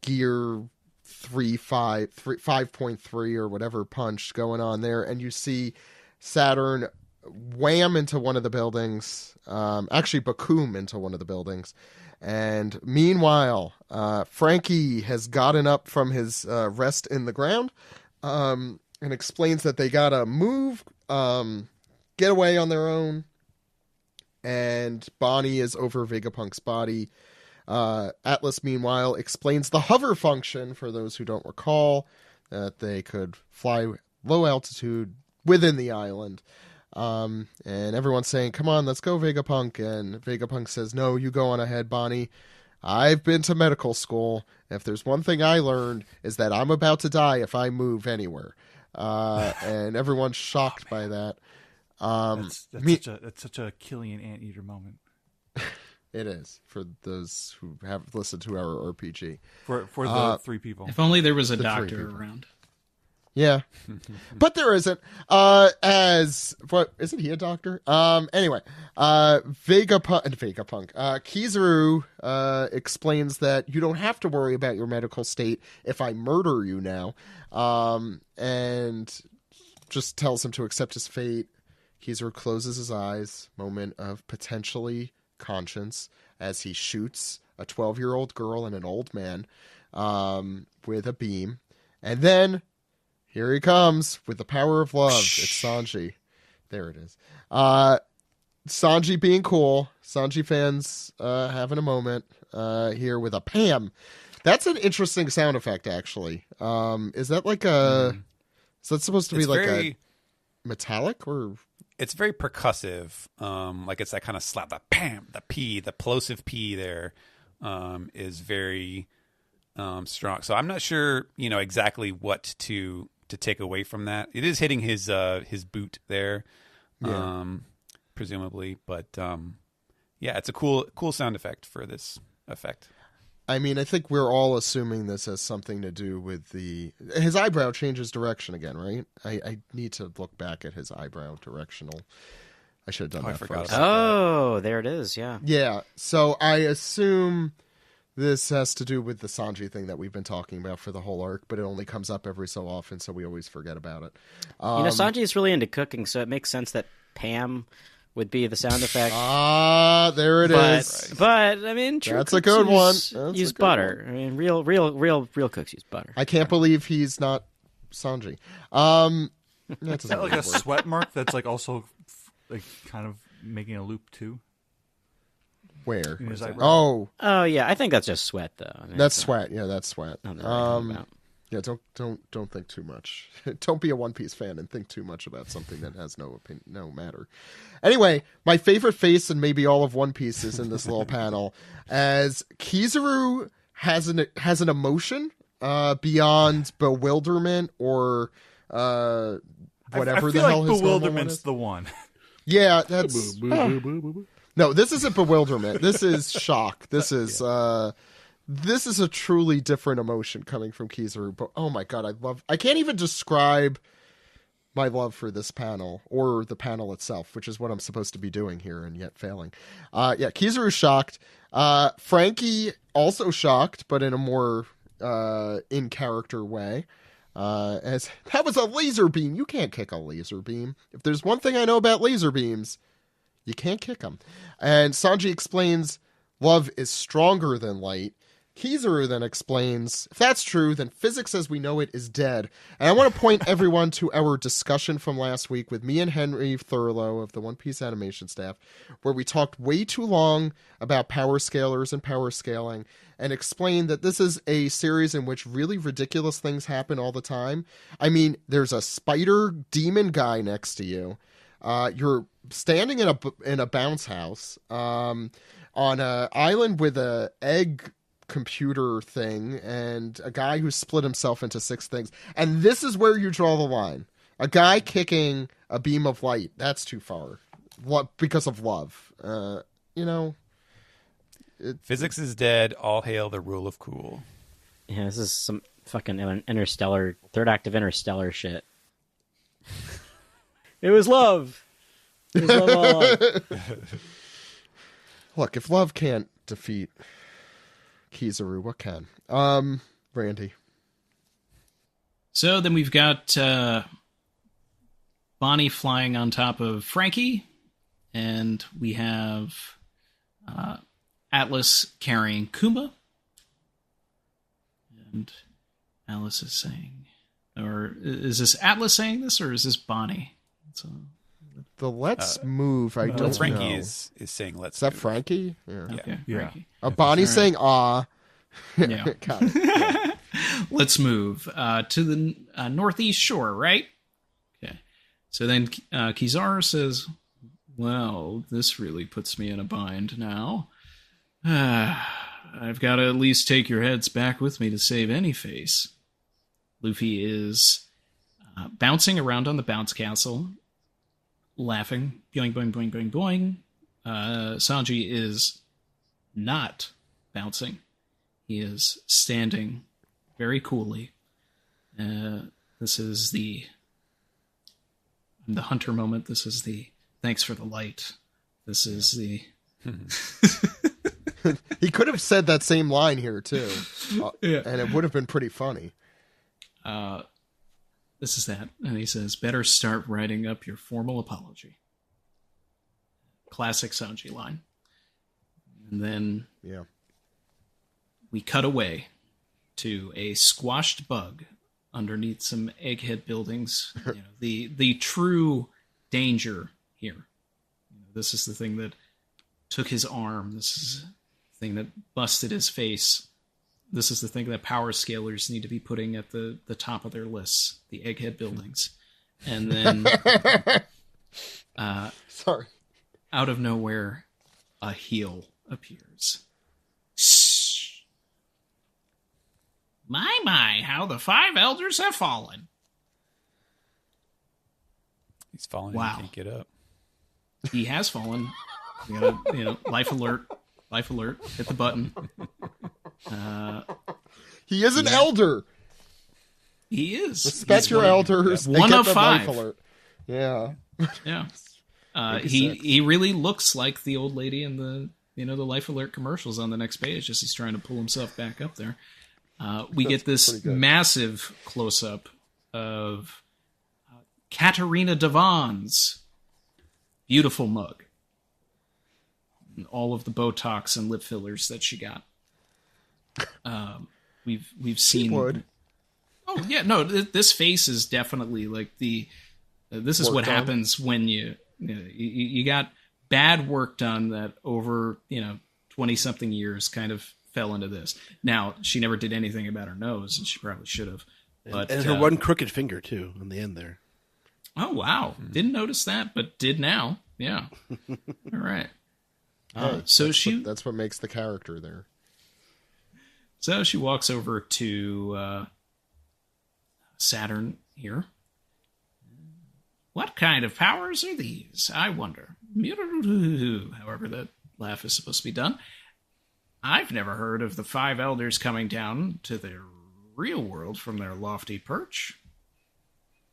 Speaker 1: gear 5.3 or whatever punch going on there, and you see Saturn wham into one of the buildings, actually Bakum into one of the buildings. And meanwhile, Frankie has gotten up from his rest in the ground, and explains that they gotta move, get away on their own. And Bonnie is over Vegapunk's body. Atlas, meanwhile, explains the hover function, for those who don't recall, that they could fly low altitude within the island. And everyone's saying, "Come on, let's go, Vegapunk." And Vegapunk says, "No, you go on ahead, Bonnie. I've been to medical school. If there's one thing I learned, is that I'm about to die if I move anywhere." And everyone's shocked by that.
Speaker 5: That's such a Killian Anteater moment.
Speaker 1: It is, for those who have listened to our RPG.
Speaker 5: For the three people.
Speaker 6: If only there was a
Speaker 1: The three
Speaker 6: doctor
Speaker 1: people.
Speaker 6: around.
Speaker 1: Yeah, but there isn't. Isn't he a doctor? Anyway, Vegapunk, Kizaru explains that you don't have to worry about your medical state if I murder you now, and just tells him to accept his fate. Kizaru closes his eyes, moment of potentially conscience, as he shoots a 12-year-old girl and an old man with a beam, and then here he comes with the power of love. It's Sanji. There it is. Sanji being cool. Sanji fans having a moment here with a Pam. That's an interesting sound effect, actually. Is that like a... Is that supposed to be like a metallic, or...
Speaker 4: It's very percussive. Like it's that kind of slap. The Pam, the P, the plosive P there is very strong. So I'm not sure, exactly what to take away from that. It is hitting his boot there, presumably, but it's a cool sound effect for this effect.
Speaker 1: I mean, I think we're all assuming this has something to do with his eyebrow changes direction again, right? I need to look back at his eyebrow directional. I should have done that
Speaker 4: forgot
Speaker 1: first.
Speaker 4: about
Speaker 3: Oh, there it is. Yeah.
Speaker 1: Yeah, so I assume this has to do with the Sanji thing that we've been talking about for the whole arc, but it only comes up every so often, so we always forget about it.
Speaker 3: Sanji is really into cooking, so it makes sense that Pam would be the sound effect.
Speaker 1: There it is.
Speaker 3: But I mean, true
Speaker 1: That's a
Speaker 3: cooks
Speaker 1: good one.
Speaker 3: use
Speaker 1: That's a
Speaker 3: use
Speaker 1: good
Speaker 3: butter. I mean, real cooks use butter.
Speaker 1: I can't believe he's not Sanji. That's
Speaker 5: Is that like a sweat mark that's like also like kind of making a loop too?
Speaker 1: Where?
Speaker 5: In his eyebrow?
Speaker 1: Oh,
Speaker 3: Oh yeah, I think that's just sweat though. I mean,
Speaker 1: that's sweat. Yeah, that's sweat.
Speaker 3: not that I'm thinking about.
Speaker 1: Yeah, don't think too much. Don't be a One Piece fan and think too much about something that has no opinion, no matter. Anyway, my favorite face and maybe all of One Piece is in this little panel, as Kizaru has an emotion beyond bewilderment or whatever
Speaker 5: I feel
Speaker 1: the hell
Speaker 5: like
Speaker 1: his normal one
Speaker 5: bewilderment's
Speaker 1: is.
Speaker 5: the one.
Speaker 1: Yeah, that's no. This isn't bewilderment. This is shock. This is this is a truly different emotion coming from Kizaru. But oh my god, I can't even describe my love for this panel or the panel itself, which is what I'm supposed to be doing here and yet failing. Yeah, Kizaru's shocked. Frankie also shocked, but in a more in character way. As that was a laser beam. You can't kick a laser beam. If there's one thing I know about laser beams, you can't kick them. And Sanji explains love is stronger than light. Kizaru then explains, if that's true, then physics as we know it is dead. And I want to point everyone to our discussion from last week with me and Henry Thurlow of the One Piece animation staff, where we talked way too long about power scalers and power scaling and explained that this is a series in which really ridiculous things happen all the time. I mean, there's a spider demon guy next to you. You're standing in a bounce house on an island with a egg computer thing and a guy who split himself into 6 things. And this is where you draw the line. A guy kicking a beam of light. That's too far. Because of love.
Speaker 4: Physics is dead. All hail the rule of cool.
Speaker 3: Yeah, this is some fucking interstellar, third act of Interstellar shit. It was love. It was love all along.
Speaker 1: Look, if love can't defeat Kizaru, what can? Randy.
Speaker 6: So then we've got Bonnie flying on top of Frankie, and we have Atlas carrying Kumba. And Alice is saying, or is this Atlas saying this, or is this Bonnie?
Speaker 1: The let's move, I don't
Speaker 4: Frankie
Speaker 1: know.
Speaker 4: is saying let's
Speaker 1: Is that
Speaker 4: move.
Speaker 1: Frankie? Yeah.
Speaker 6: Okay,
Speaker 5: Yeah.
Speaker 6: Frankie.
Speaker 1: Bonnie's saying ah.
Speaker 6: Yeah.
Speaker 1: Got it. Yeah.
Speaker 6: Let's move to the northeast shore, right? Okay. So then Kizaru says, well, this really puts me in a bind now. I've got to at least take your heads back with me to save any face. Luffy is bouncing around on the bounce castle, laughing. Boing, boing, boing, boing, boing. Sanji is not bouncing. He is standing very coolly. This is the hunter moment. This is the thanks for the light. This is the...
Speaker 1: He could have said that same line here, too.
Speaker 6: Yeah.
Speaker 1: And it would have been pretty funny.
Speaker 6: This is that. And he says, better start writing up your formal apology. Classic Sanji line. And then
Speaker 1: Yeah.
Speaker 6: we cut away to a squashed bug underneath some egghead buildings. The true danger here. This is the thing that took his arm. This is the thing that busted his face. This is the thing that power scalers need to be putting at the top of their lists, the egghead buildings. And then
Speaker 1: Sorry.
Speaker 6: out of nowhere, a heel appears. My, how the 5 elders have fallen.
Speaker 4: He's falling
Speaker 6: Wow.
Speaker 4: and can't get up.
Speaker 6: He has fallen. We gotta, life alert, hit the button.
Speaker 1: He is an elder.
Speaker 6: He is.
Speaker 1: Respect
Speaker 6: He's
Speaker 1: your
Speaker 6: one-
Speaker 1: elders. They
Speaker 6: One
Speaker 1: get
Speaker 6: of
Speaker 1: the
Speaker 6: 5.
Speaker 1: life alert. Yeah.
Speaker 6: Yeah.
Speaker 1: Maybe
Speaker 6: He
Speaker 1: 6.
Speaker 6: he really looks like the old lady in the the life alert commercials on the next page. Just he's trying to pull himself back up there. We get this
Speaker 1: pretty good.
Speaker 6: massive close up of Katarina Devon's beautiful mug, and all of the Botox and lip fillers that she got. We've
Speaker 1: She
Speaker 6: seen.
Speaker 1: would.
Speaker 6: Oh yeah, no, this face is definitely like the. This is what happens when you got bad work done that over 20-something years kind of fell into this. Now she never did anything about her nose, and she probably should have. But
Speaker 2: and her one crooked finger too on the end there.
Speaker 6: Oh wow, didn't notice that, but did now. Yeah. All right. So
Speaker 1: that's what makes the character there.
Speaker 6: So she walks over to Saturn here. What kind of powers are these? I wonder. However that laugh is supposed to be done. I've never heard of the 5 elders coming down to the real world from their lofty perch.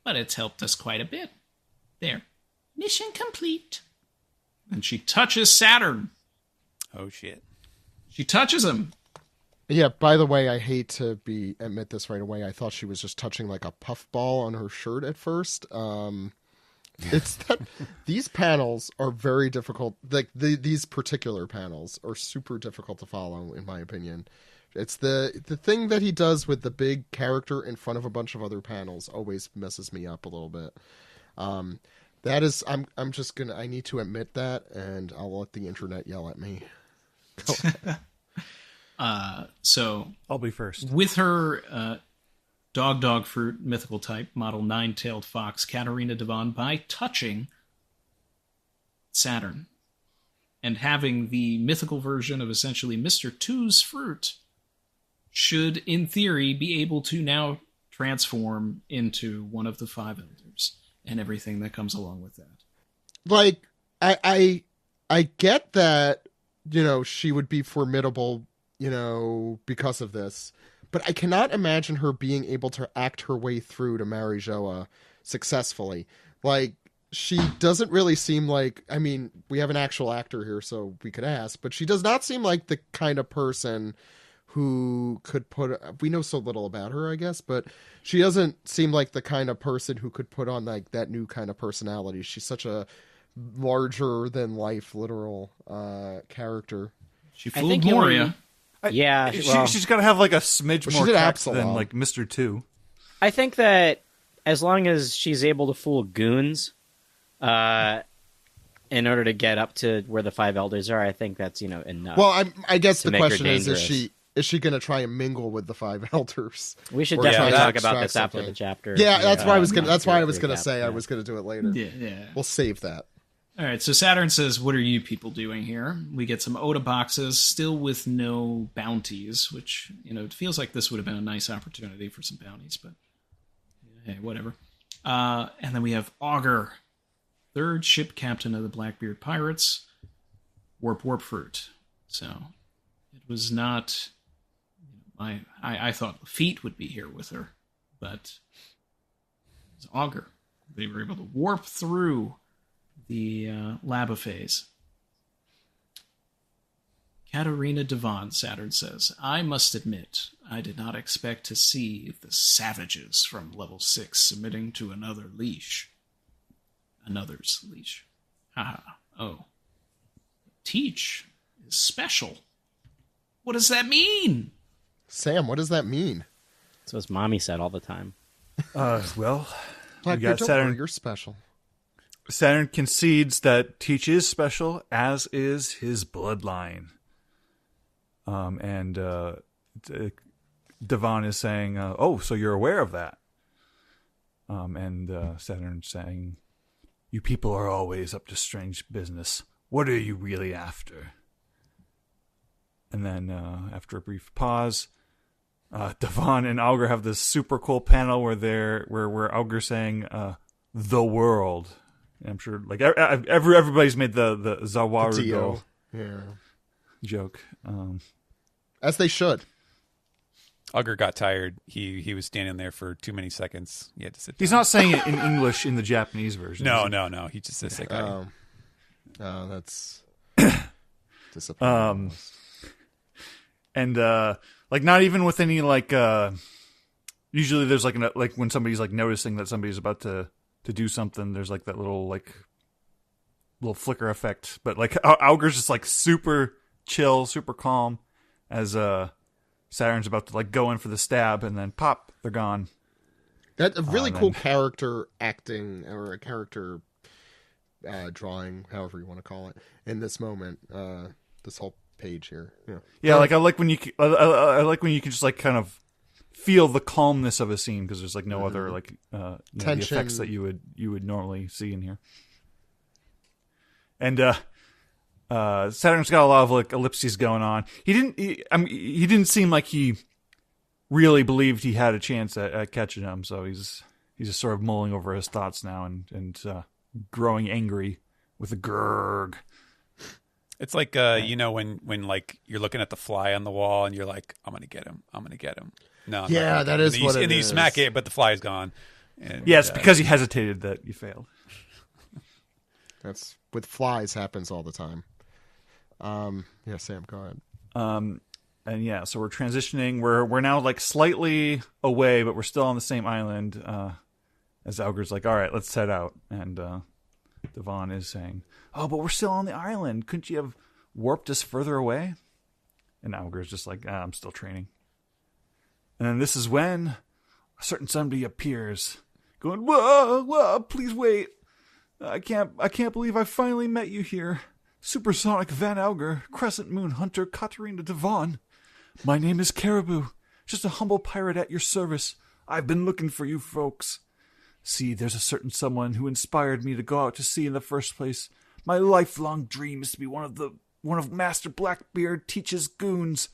Speaker 6: But it's helped us quite a bit. There. Mission complete. And she touches Saturn.
Speaker 4: Oh, shit. She
Speaker 6: touches him.
Speaker 1: Yeah, by the way, I hate to admit this right away. I thought she was just touching like a puffball on her shirt at first. It's that these panels are very difficult. Like these particular panels are super difficult to follow, in my opinion. It's the thing that he does with the big character in front of a bunch of other panels always messes me up a little bit. That is, I'm just gonna. I need to admit that, and I'll let the internet yell at me.
Speaker 6: So
Speaker 5: I'll be first
Speaker 6: with her. Dog fruit mythical type model 9-tailed fox Katarina Devon by touching Saturn and having the mythical version of essentially Mr. Two's fruit should in theory be able to now transform into one of the 5 elders and everything that comes along with that.
Speaker 1: Like I get that she would be formidable because of this. But I cannot imagine her being able to act her way through to marry Joa successfully. Like, she doesn't really seem like... I mean, we have an actual actor here, so we could ask. But she does not seem like the kind of person who could put... We know so little about her, I guess. But she doesn't seem like the kind of person who could put on, like, that new kind of personality. She's such a larger-than-life, literal character.
Speaker 6: She fooled Moria.
Speaker 5: She's got to have like a smidge more tact than like Mr. 2.
Speaker 3: I think that as long as she's able to fool Goons, in order to get up to where the 5 elders are, I think that's enough.
Speaker 1: Well, I guess the question is she going to try and mingle with the 5 elders?
Speaker 3: We should definitely talk about this after the chapter.
Speaker 1: Yeah, that's why I was gonna say I was gonna do it later.
Speaker 6: Yeah.
Speaker 1: We'll save that.
Speaker 6: All right, so Saturn says, what are you people doing here? We get some Oda boxes, still with no bounties, which, it feels like this would have been a nice opportunity for some bounties, but hey, whatever. And then we have Augur, 3rd ship captain of the Blackbeard Pirates, warp fruit. So it was not... I thought Lafitte would be here with her, but it was Augur. They were able to warp through the Labophase. Katarina Devon, Saturn says, I must admit, I did not expect to see the savages from level 6 submitting to another leash. Another's leash. Haha. Oh. Teach is special. What does that mean?
Speaker 1: Sam, what does that mean?
Speaker 3: That's what Mommy said all the time.
Speaker 5: Well,
Speaker 1: Blackbeard, don't worry, you're special.
Speaker 5: Saturn concedes that Teach is special, as is his bloodline. And Devon is saying, oh, so you're aware of that. And Saturn's saying, you people are always up to strange business. What are you really after? And then after a brief pause, Devon and Augur have this super cool panel where Augur's saying, the world. And I'm sure like everybody's made the Zawarudo joke.
Speaker 1: As they should.
Speaker 4: Augur got tired. He was standing there for too many seconds. He had to sit down.
Speaker 5: He's not saying it in English in the Japanese version.
Speaker 4: No. He just says that.
Speaker 1: Oh, that's disappointing.
Speaker 5: And like not even with any like usually there's like when somebody's like noticing that somebody's about to do something, there's like that little flicker effect. But like Augur's just like super chill, super calm as Saturn's about to like go in for the stab, and then pop, they're gone.
Speaker 1: That's a really cool character acting or a character drawing, however you want to call it, in this moment. This whole page here.
Speaker 5: Yeah, like I like when you can just like kind of feel the calmness of a scene because there's like no other like the effects that you would normally see in here. And Saturn's got a lot of like ellipses going on. He didn't seem like he really believed he had a chance at catching him, so he's just sort of mulling over his thoughts now and growing angry with a grrg.
Speaker 4: It's like when like you're looking at the fly on the wall and you're like, I'm gonna get him. No,
Speaker 1: yeah, that is what it is.
Speaker 4: And you smack it, but the fly's gone. And,
Speaker 5: yeah, it's because you hesitated that you failed.
Speaker 1: That's with flies happens all the time. Yeah, Sam, go ahead.
Speaker 5: And yeah, so we're transitioning. We're now like slightly away, but we're still on the same island. As Alger's like, all right, let's head out. And Devon is saying, oh, but we're still on the island. Couldn't you have warped us further away? And Alger's just like, I'm still training. And then this is when a certain somebody appears, going, whoa, whoa, please wait. I can't believe I finally met you here. Supersonic Van Alger, Crescent Moon Hunter Katarina Devon. My name is Caribou, just a humble pirate at your service. I've been looking for you folks. See, there's a certain someone who inspired me to go out to sea in the first place. My lifelong dream is to be one of Master Blackbeard Teach's goons.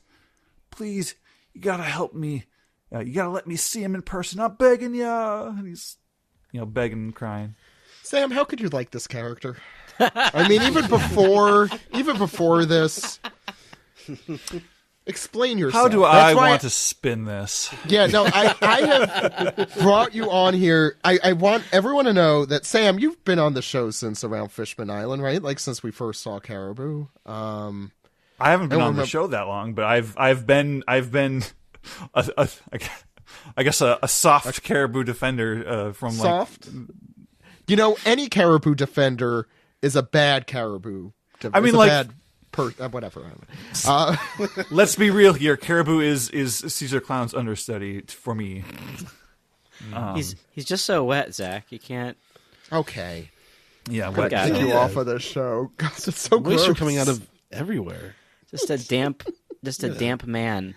Speaker 5: Please, you gotta help me. You gotta let me see him in person. I'm begging ya. And he's, begging and crying.
Speaker 1: Sam, how could you like this character? I mean, even before this, explain yourself.
Speaker 5: How do I want to spin this?
Speaker 1: Yeah, no, I have brought you on here. I want everyone to know that, Sam, you've been on the show since around Fishman Island, right? Like since we first saw Caribou.
Speaker 5: I haven't been on the show that long, but I've been I guess a soft Caribou defender from
Speaker 1: soft. Any Caribou defender is a bad Caribou.
Speaker 5: I mean, like
Speaker 1: whatever.
Speaker 5: Let's be real here. Caribou is Caesar Clown's understudy for me.
Speaker 3: He's just so wet, Zach. You can't.
Speaker 1: Okay.
Speaker 5: Yeah, wet.
Speaker 1: Take you off of this show. God, it's so gross.
Speaker 2: Moisture coming out of everywhere.
Speaker 3: Just a damp man.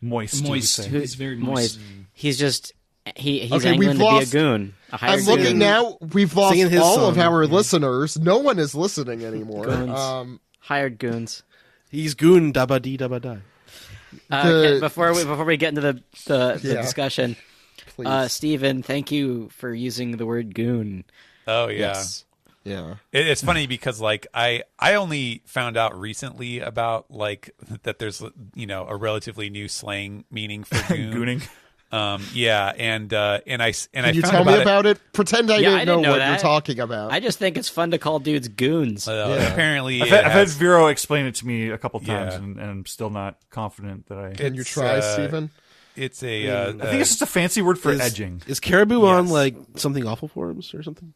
Speaker 5: Moist.
Speaker 6: He's very moist.
Speaker 3: He's just he's angling to be a goon.
Speaker 1: I'm looking now. We've lost all of our listeners. No one is listening anymore.
Speaker 3: Goons. Hired goons.
Speaker 2: He's goon dabba dee dabba die.
Speaker 3: Before we get into the discussion, Steven, thank you for using the word goon.
Speaker 4: Oh yeah.
Speaker 1: Yes. Yeah.
Speaker 4: It's funny because like I only found out recently about like that there's a relatively new slang meaning for goon.
Speaker 5: Gooning.
Speaker 4: Yeah, and I
Speaker 1: Can you tell me about it? Pretend I didn't know what you're talking about.
Speaker 3: I just think it's fun to call dudes goons.
Speaker 4: Apparently,
Speaker 5: I've had Vero explain it to me a couple times, and I'm still not confident that I.
Speaker 1: Can you try, Stephen?
Speaker 4: It's a.
Speaker 5: I think it's just a fancy word for edging.
Speaker 2: Is Caribou on like something awful forums or something?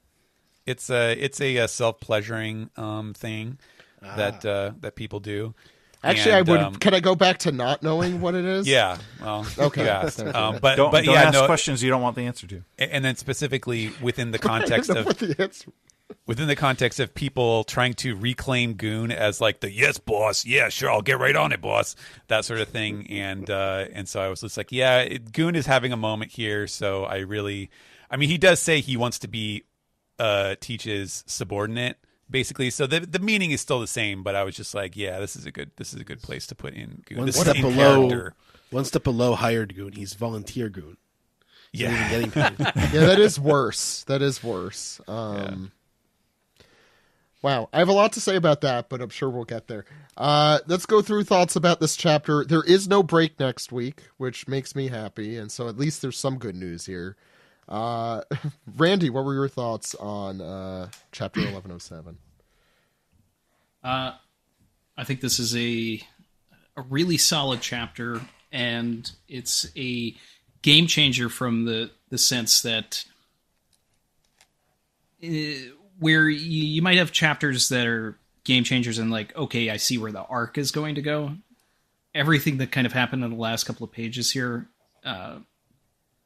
Speaker 4: It's a self-pleasuring thing that people do.
Speaker 1: Actually, I would. Can I go back to not knowing what it is?
Speaker 4: Yeah. Well,
Speaker 1: okay.
Speaker 4: Yeah.
Speaker 5: But don't ask questions you don't want the answer to.
Speaker 4: And then specifically within the context of people trying to reclaim goon as like the yes boss, yeah sure I'll get right on it boss, that sort of thing, and so I was just like goon is having a moment here. So I mean he does say he wants to be Teach's subordinate. Basically, so the meaning is still the same, but I was just like, this is a good place to put in goon.
Speaker 2: One step below hired goon. He's volunteer goon.
Speaker 4: Yeah,
Speaker 2: getting paid.
Speaker 1: Yeah, that is worse. Wow, I have a lot to say about that, but I'm sure we'll get there. Let's go through thoughts about this chapter. There is no break next week, which makes me happy, and so at least there's some good news here. Randy, what were your thoughts on chapter 1107?
Speaker 6: I think this is a really solid chapter, and it's a game changer from the sense that where you might have chapters that are game changers and like, okay, I see where the arc is going to go. Everything that kind of happened in the last couple of pages here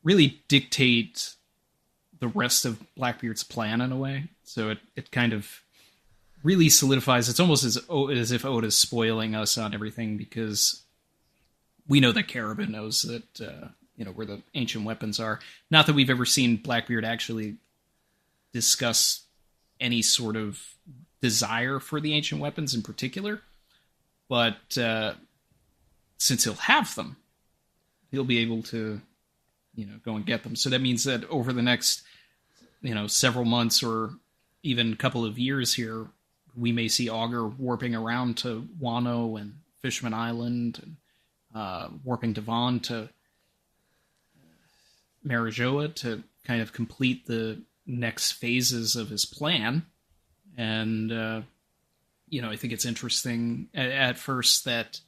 Speaker 6: really dictate the rest of Blackbeard's plan in a way. So it kind of really solidifies. It's almost as if Oda's spoiling us on everything, because we know that Caribou knows that where the ancient weapons are. Not that we've ever seen Blackbeard actually discuss any sort of desire for the ancient weapons in particular, but since he'll have them, he'll be able to go and get them. So that means that over the next several months or even a couple of years here, we may see Augur warping around to Wano and Fishman Island, and warping Devon to Marijoa to kind of complete the next phases of his plan. And, I think it's interesting at first that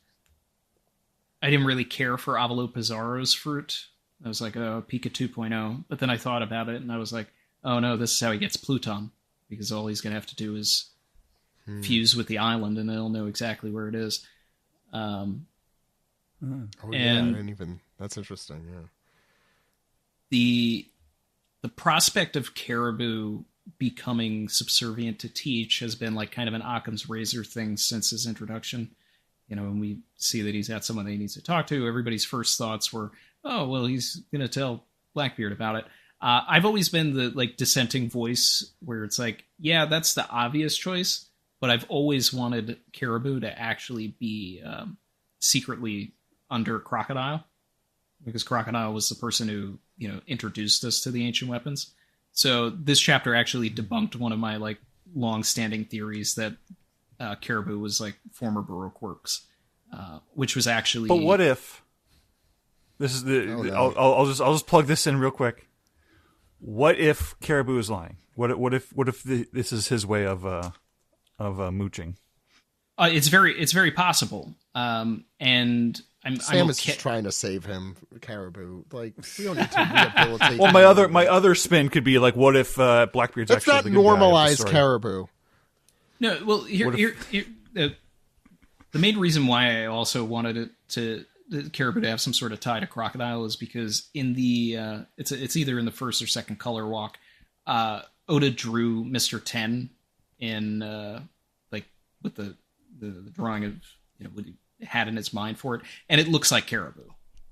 Speaker 6: I didn't really care for Avalo Pizarro's fruit. I was like, oh, Pika 2.0. But then I thought about it and I was like, oh no, this is how he gets Pluton, because all he's going to have to do is fuse with the island and they'll know exactly where it is.
Speaker 1: Oh, yeah, I didn't even... That's interesting, yeah.
Speaker 6: The prospect of Caribou becoming subservient to Teach has been like kind of an Occam's razor thing since his introduction. When we see that he's got someone that he needs to talk to, everybody's first thoughts were, oh, well, he's going to tell Blackbeard about it. I've always been the dissenting voice where it's like, yeah, that's the obvious choice, but I've always wanted Caribou to actually be secretly under Crocodile, because Crocodile was the person who introduced us to the ancient weapons. So this chapter actually debunked one of my long-standing theories that Caribou was former Baroque works, which was actually.
Speaker 5: But what if this is the? Oh, no. I'll just plug this in real quick. What if Caribou is lying? What if this is his way of mooching?
Speaker 6: It's very possible. And
Speaker 1: Sam is just trying to save him, Caribou. We don't need to rehabilitate.
Speaker 5: Well, my other spin could be what if Blackbeard's
Speaker 1: Let's
Speaker 5: actually
Speaker 1: not normalize Caribou.
Speaker 6: No, well, here the main reason why I also wanted the Caribou to have some sort of tie to Crocodile is because in the it's either in the first or second color walk, Oda drew Mr. 10 in with the drawing of what he had in his mind for it, and it looks like Caribou,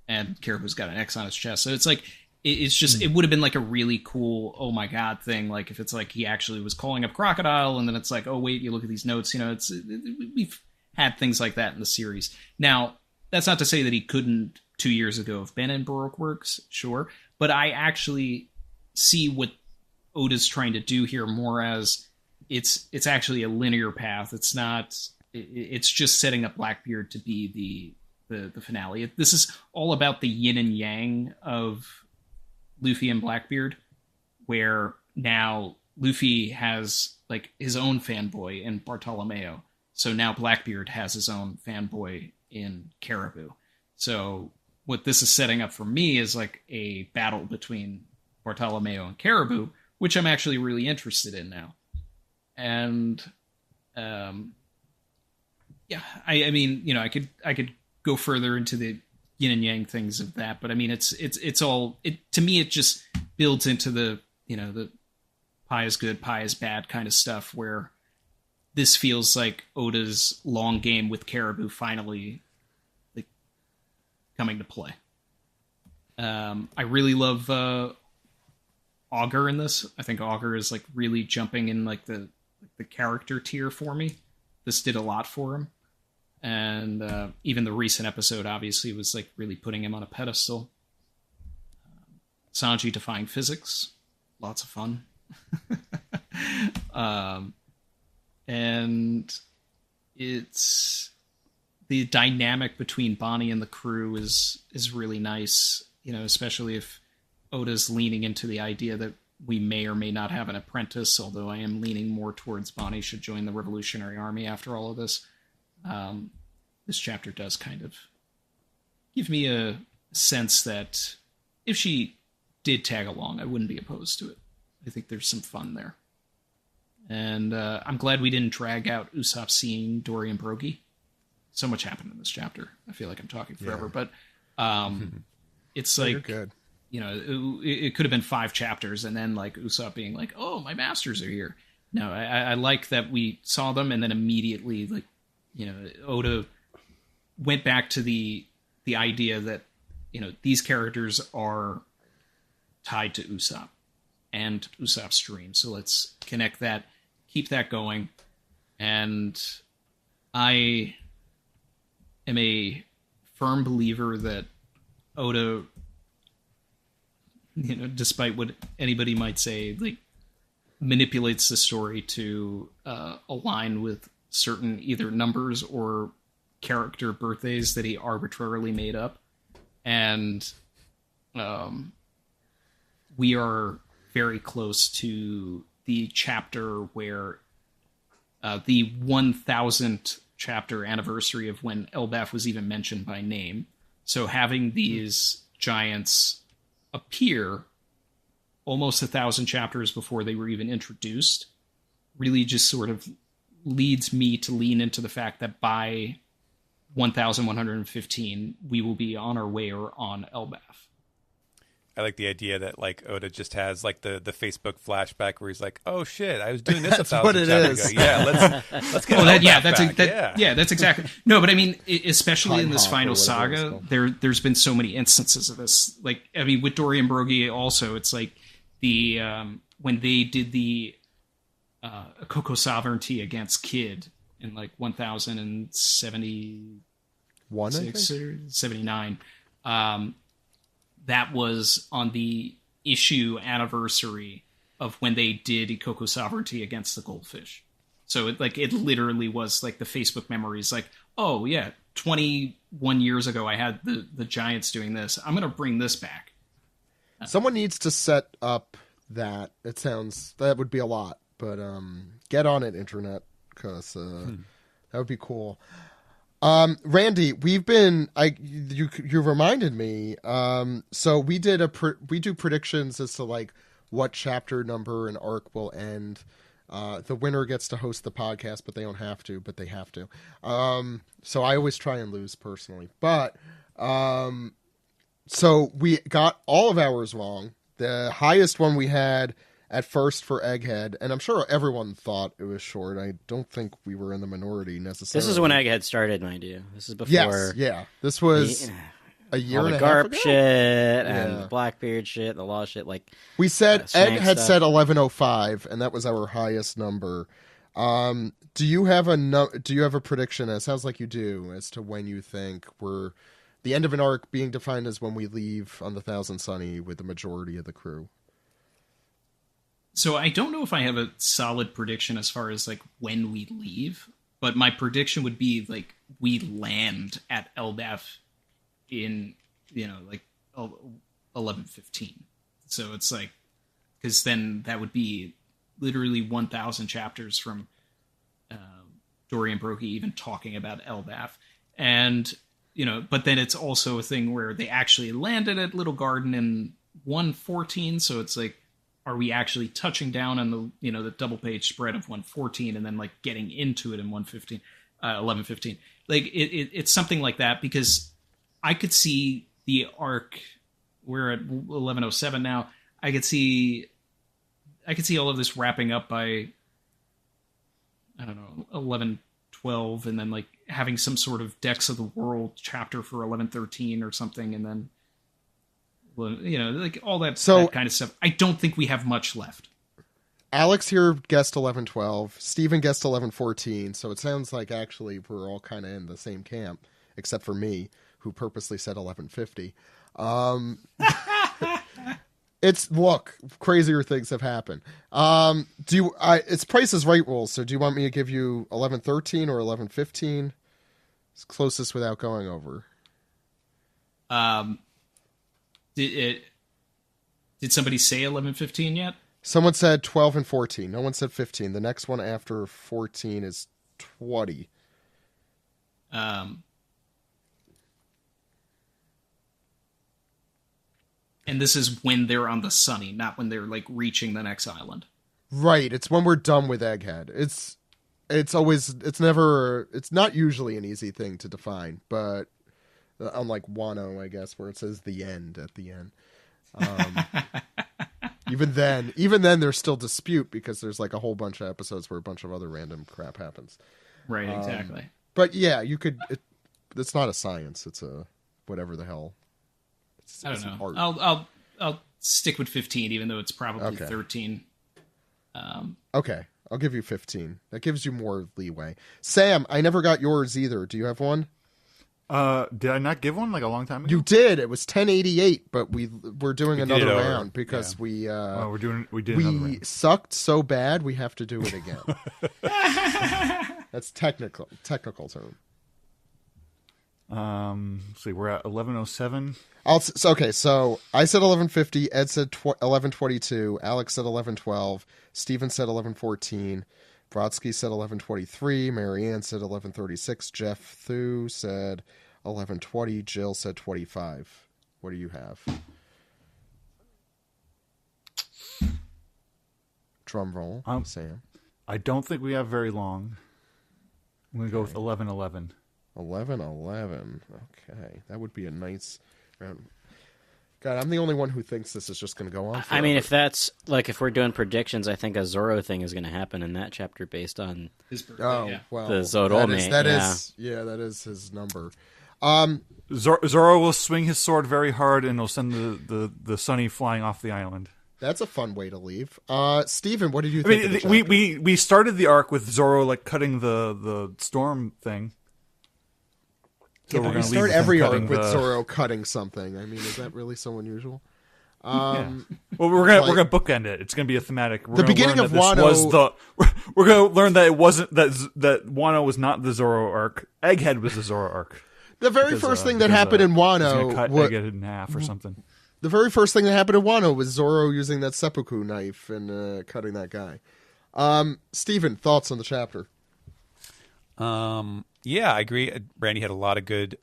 Speaker 6: and Caribou's got an X on his chest, so it's it's just it would have been a really cool oh my god thing, if it's he actually was calling up Crocodile, and then it's oh wait, you look at these notes, we've had things like that in the series. Now that's not to say that he couldn't 2 years ago have been in Baroque works, sure, but I actually see what Oda's trying to do here more as it's actually a linear path. It's not. It's just setting up Blackbeard to be the finale. This is all about the yin and yang of Luffy and Blackbeard, where now Luffy has his own fanboy in Bartolomeo. So now Blackbeard has his own fanboy in Caribou. So what this is setting up for me is a battle between Bartolomeo and Caribou, which I'm actually really interested in now. And yeah, I mean, I could go further into the yin and yang things of that, but I mean, it's all to me. It just builds into the the pie is good, pie is bad kind of stuff, where this feels like Oda's long game with Caribou finally coming to play. I really love Augur in this. I think Augur is really jumping in the character tier for me. This did a lot for him. And even the recent episode obviously was really putting him on a pedestal. Sanji defying physics. Lots of fun. And it's the dynamic between Bonnie and the crew is really nice, especially if Oda's leaning into the idea that we may or may not have an apprentice, although I am leaning more towards Bonnie should join the Revolutionary Army after all of this. This chapter does kind of give me a sense that if she did tag along, I wouldn't be opposed to it. I think there's some fun there. And I'm glad we didn't drag out Usopp seeing Dory and Brogy. So much happened in this chapter. I feel like I'm talking forever, but it's
Speaker 1: You're good.
Speaker 6: it could have been 5 chapters, and then like Usopp being like, "Oh, my masters are here." No, I like that we saw them, and then immediately, like, Oda went back to the idea that these characters are tied to Usopp and Usopp's dream. So let's connect that, keep that going, and I am a firm believer that Oda, despite what anybody might say, like, manipulates the story to align with certain either numbers or character birthdays that he arbitrarily made up. And we are very close to the chapter where the 1000th chapter anniversary of when Elbaf was even mentioned by name. So having these giants appear almost 1,000 chapters before they were even introduced really just sort of leads me to lean into the fact that by 1115 we will be on our way or on Elbaf.
Speaker 4: I like the idea that like Oda just has like the Facebook flashback where he's like, "Oh shit, I was doing this
Speaker 1: That's
Speaker 4: 1,000
Speaker 1: what it
Speaker 4: chapters
Speaker 1: is.
Speaker 4: ago. Yeah, let's get
Speaker 6: Well,
Speaker 4: back.
Speaker 6: that's exactly. No, but I mean, especially
Speaker 1: Time
Speaker 6: in this
Speaker 1: hop or
Speaker 6: final
Speaker 1: whatever it's
Speaker 6: saga,
Speaker 1: called.
Speaker 6: there's been so many instances of this. Like, I mean, with Dory and Brogy also, it's like the when they did the Coco sovereignty against Kid in like 1076
Speaker 1: One, I think?
Speaker 6: or 79. That was on the issue anniversary of when they did Ikoko sovereignty against the goldfish. So it literally was like the Facebook memories, like, oh yeah, 21 years ago I had the Giants doing this. I'm going to bring this back.
Speaker 1: Someone needs to set up that. That would be a lot, but get on it, internet, because that would be cool. Randy, you reminded me. So we do predictions as to like what chapter number an arc will end. The winner gets to host the podcast, but they don't have to, but they have to. So I always try and lose personally, but, so we got all of ours wrong. The highest one we had at first for Egghead, and I'm sure everyone thought it was short. I don't think we were in the minority necessarily.
Speaker 3: This is when Egghead started, mind you. This is before.
Speaker 1: Yes, yeah. This was a year
Speaker 3: all
Speaker 1: and
Speaker 3: the
Speaker 1: a half
Speaker 3: Garp
Speaker 1: ago.
Speaker 3: shit and the Blackbeard shit, the Law shit. Like
Speaker 1: We said
Speaker 3: Swank
Speaker 1: Egghead
Speaker 3: stuff.
Speaker 1: said 1105, and that was our highest number. Do you have a prediction? It sounds like you do, as to when you think the end of an arc being defined as when we leave on the Thousand Sunny with the majority of the crew.
Speaker 6: So I don't know if I have a solid prediction as far as like when we leave, but my prediction would be like we land at Elbaf in like 1115. So it's like, because then that would be literally 1,000 chapters from Dory and Brokey even talking about Elbaf, and but then it's also a thing where they actually landed at Little Garden in 114. So it's like, are we actually touching down on the the double page spread of 114 and then like getting into it in 1115? Like it's something like that, because I could see the arc. We're at 1107 now. I could see all of this wrapping up by, I don't know, 1112, and then like having some sort of Decks of the World chapter for 1113 or something, and then like all that kind of stuff. I don't think we have much left.
Speaker 1: Alex here guessed 1112. Steven guessed 1114. So it sounds like actually we're all kind of in the same camp, except for me, who purposely said 1150. Look, crazier things have happened. It's Price is Right rules. So do you want me to give you 1113 or 1115? It's closest without going over.
Speaker 6: Did somebody say 1115 yet?
Speaker 1: Someone said 12 and 14. No one said 15. The next one after 14 is 20.
Speaker 6: And this is when they're on the Sunny, not when they're like reaching the next island.
Speaker 1: Right. It's when we're done with Egghead. It's not usually an easy thing to define, but unlike Wano, I guess, where it says the end at the end. Even then, there's still dispute because there's like a whole bunch of episodes where a bunch of other random crap happens.
Speaker 6: Right, exactly.
Speaker 1: But yeah, you could. It's not a science. It's a whatever the hell.
Speaker 6: I don't know.
Speaker 1: Art.
Speaker 6: I'll stick with 15, even though it's probably
Speaker 1: Okay.
Speaker 6: 13.
Speaker 1: Okay, I'll give you 15. That gives you more leeway. Sam, I never got yours either. Do you have one?
Speaker 5: Did I not give one like a long time ago?
Speaker 1: You did. It was 1088, but we're doing another
Speaker 4: it over.
Speaker 1: round because we
Speaker 5: did another round.
Speaker 1: sucked so bad we have to do it again. That's technical term.
Speaker 5: Let's see, we're at 1107.
Speaker 1: So I said 1150. Ed said 1122. Alex said 1112. Steven said 1114. Brodsky said 1123. Marianne said 1136. Jeff Thu said 1120. Jill said 25. What do you have? Drum roll, Sam.
Speaker 5: I don't think we have very long. I'm going to go with 1111.
Speaker 1: 1111. Okay, that would be a nice round. God, I'm the only one who thinks this is just going to go on forever.
Speaker 3: I mean, if that's like if we're doing predictions, I think a Zoro thing is going to happen in that chapter based on
Speaker 6: His birthday,
Speaker 1: oh well,
Speaker 3: the Zodome.
Speaker 1: that is his number.
Speaker 5: Zoro will swing his sword very hard, and he'll send the Sunny flying off the island.
Speaker 1: That's a fun way to leave. Steven, what did you think?
Speaker 5: I
Speaker 1: of the
Speaker 5: mean,
Speaker 1: chapter?
Speaker 5: we started the arc with Zoro like cutting the storm thing. So
Speaker 1: Yeah,
Speaker 5: we're
Speaker 1: we
Speaker 5: gonna
Speaker 1: start
Speaker 5: leave with him
Speaker 1: every arc
Speaker 5: cutting
Speaker 1: with
Speaker 5: the-
Speaker 1: Zoro cutting something. I mean, is that really so unusual?
Speaker 5: Yeah. Well, we're gonna bookend it. It's gonna be a thematic. We're
Speaker 1: The
Speaker 5: gonna
Speaker 1: beginning
Speaker 5: learn
Speaker 1: of
Speaker 5: that this
Speaker 1: Wano-
Speaker 5: we're gonna learn that it wasn't that Wano was not the Zoro arc. Egghead was the Zoro arc.
Speaker 1: The very first thing that happened in
Speaker 5: He's gonna
Speaker 1: Wano,
Speaker 5: cut Egghead in half or something.
Speaker 1: the very first thing that happened in Wano was Zoro using that seppuku knife and cutting that guy. Steven, thoughts on the chapter?
Speaker 4: Yeah, I agree. Brandy had a lot of good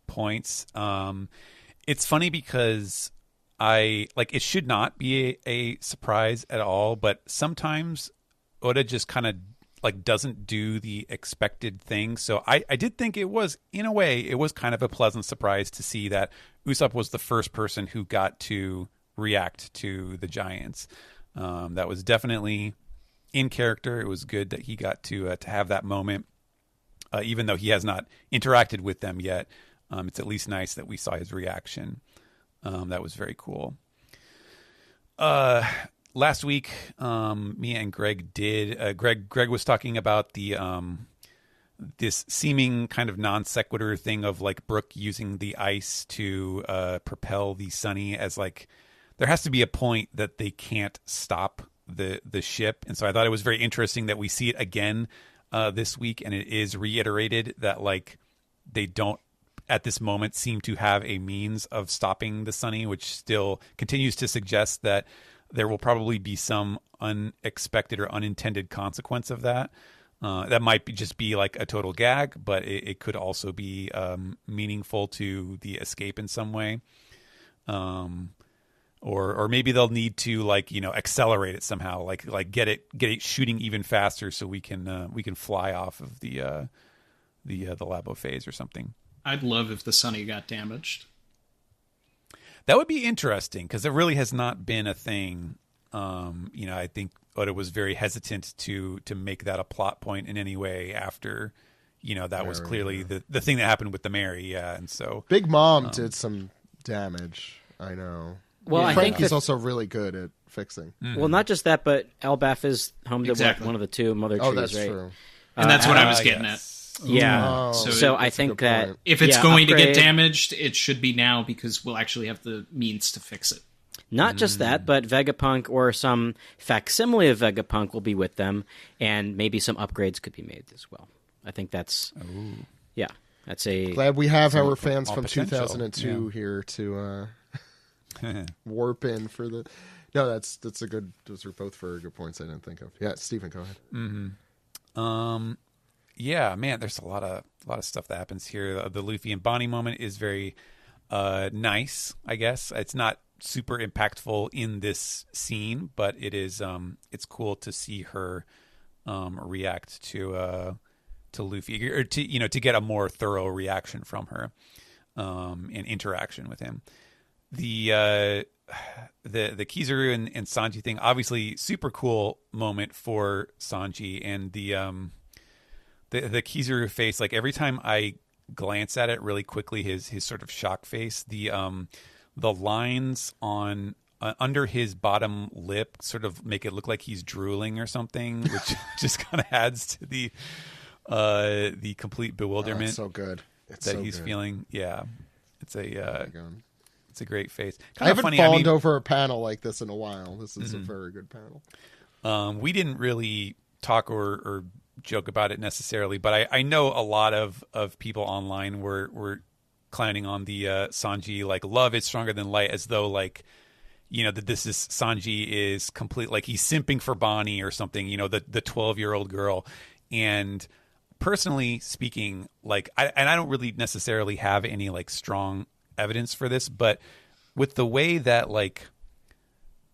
Speaker 4: points. It's funny because it should not be a surprise at all, but sometimes Oda just kind of doesn't do the expected thing. So I did think it was, in a way, it was kind of a pleasant surprise to see that Usopp was the first person who got to react to the giants. That was definitely in character. It was good that he got to have that moment. Even though he has not interacted with them yet, it's at least nice that we saw his reaction. That was very cool. Last week, me and Greg did. Greg was talking about the this seeming kind of non sequitur thing of Brook using the ice to propel the Sunny as there has to be a point that they can't stop the ship, and so I thought it was very interesting that we see it again this week, and it is reiterated that they don't at this moment seem to have a means of stopping the Sunny, which still continues to suggest that there will probably be some unexpected or unintended consequence of that. That might just be a total gag, but it could also be meaningful to the escape in some way. Or maybe they'll need to accelerate it somehow, get it shooting even faster so we can fly off of the Labophase or something.
Speaker 6: I'd love if the Sunny got damaged.
Speaker 4: That would be interesting because it really has not been a thing. I think Oda was very hesitant to make that a plot point in any way after, that was clearly the thing that happened with the Mary. Yeah, and so
Speaker 1: Big Mom did some damage. I know.
Speaker 3: Well, I think
Speaker 1: Frankie's also really good at fixing.
Speaker 3: Well, not just that, but Elbaf is home to
Speaker 6: Exactly.
Speaker 3: one of the two mother trees,
Speaker 1: Oh, that's
Speaker 3: right?
Speaker 1: true.
Speaker 6: And that's what I was getting
Speaker 4: yes.
Speaker 3: Yeah.
Speaker 1: Oh,
Speaker 3: so I
Speaker 1: that's a
Speaker 3: think
Speaker 1: good
Speaker 3: that
Speaker 1: point.
Speaker 6: at. If it's going to
Speaker 3: upgrade-
Speaker 6: get damaged, it should be now because we'll actually have the means to fix it.
Speaker 3: Not just that, but Vegapunk or some facsimile of Vegapunk will be with them, and maybe some upgrades could be made as well. I think that's that's a
Speaker 1: Glad we have our fans
Speaker 4: all
Speaker 1: from
Speaker 4: potential.
Speaker 1: 2002 here to warp in for the. No, that's a good. Those are both very good points I didn't think of. Yeah, Stephen, go ahead.
Speaker 4: Yeah, man, there's a lot of stuff that happens here. The Luffy and Bonnie moment is very nice, I guess. It's not super impactful in this scene, but it is it's cool to see her react to Luffy, or to get a more thorough reaction from her in interaction with him. The the Kizaru and Sanji thing, obviously super cool moment for Sanji, and the Kizaru face, like every time I glance at it really quickly, his sort of shock face, the lines on under his bottom lip sort of make it look like he's drooling or something, which just kind of adds to the complete bewilderment.
Speaker 1: It's so good. It's
Speaker 4: that
Speaker 1: so
Speaker 4: he's
Speaker 1: good.
Speaker 4: feeling. Yeah, it's a it's a great face.
Speaker 1: I
Speaker 4: Kind of
Speaker 1: haven't
Speaker 4: funny.
Speaker 1: fawned over a panel like this in a while. This is a very good panel.
Speaker 4: We didn't really talk or joke about it necessarily, but I know a lot of people online were clowning on the Sanji, like, love is stronger than light, as though, like, you know, that this is Sanji is complete, like he's simping for Bonnie or something, you know, the 12-year-old girl. And personally speaking, like, I don't really necessarily have any like strong evidence for this, but with the way that like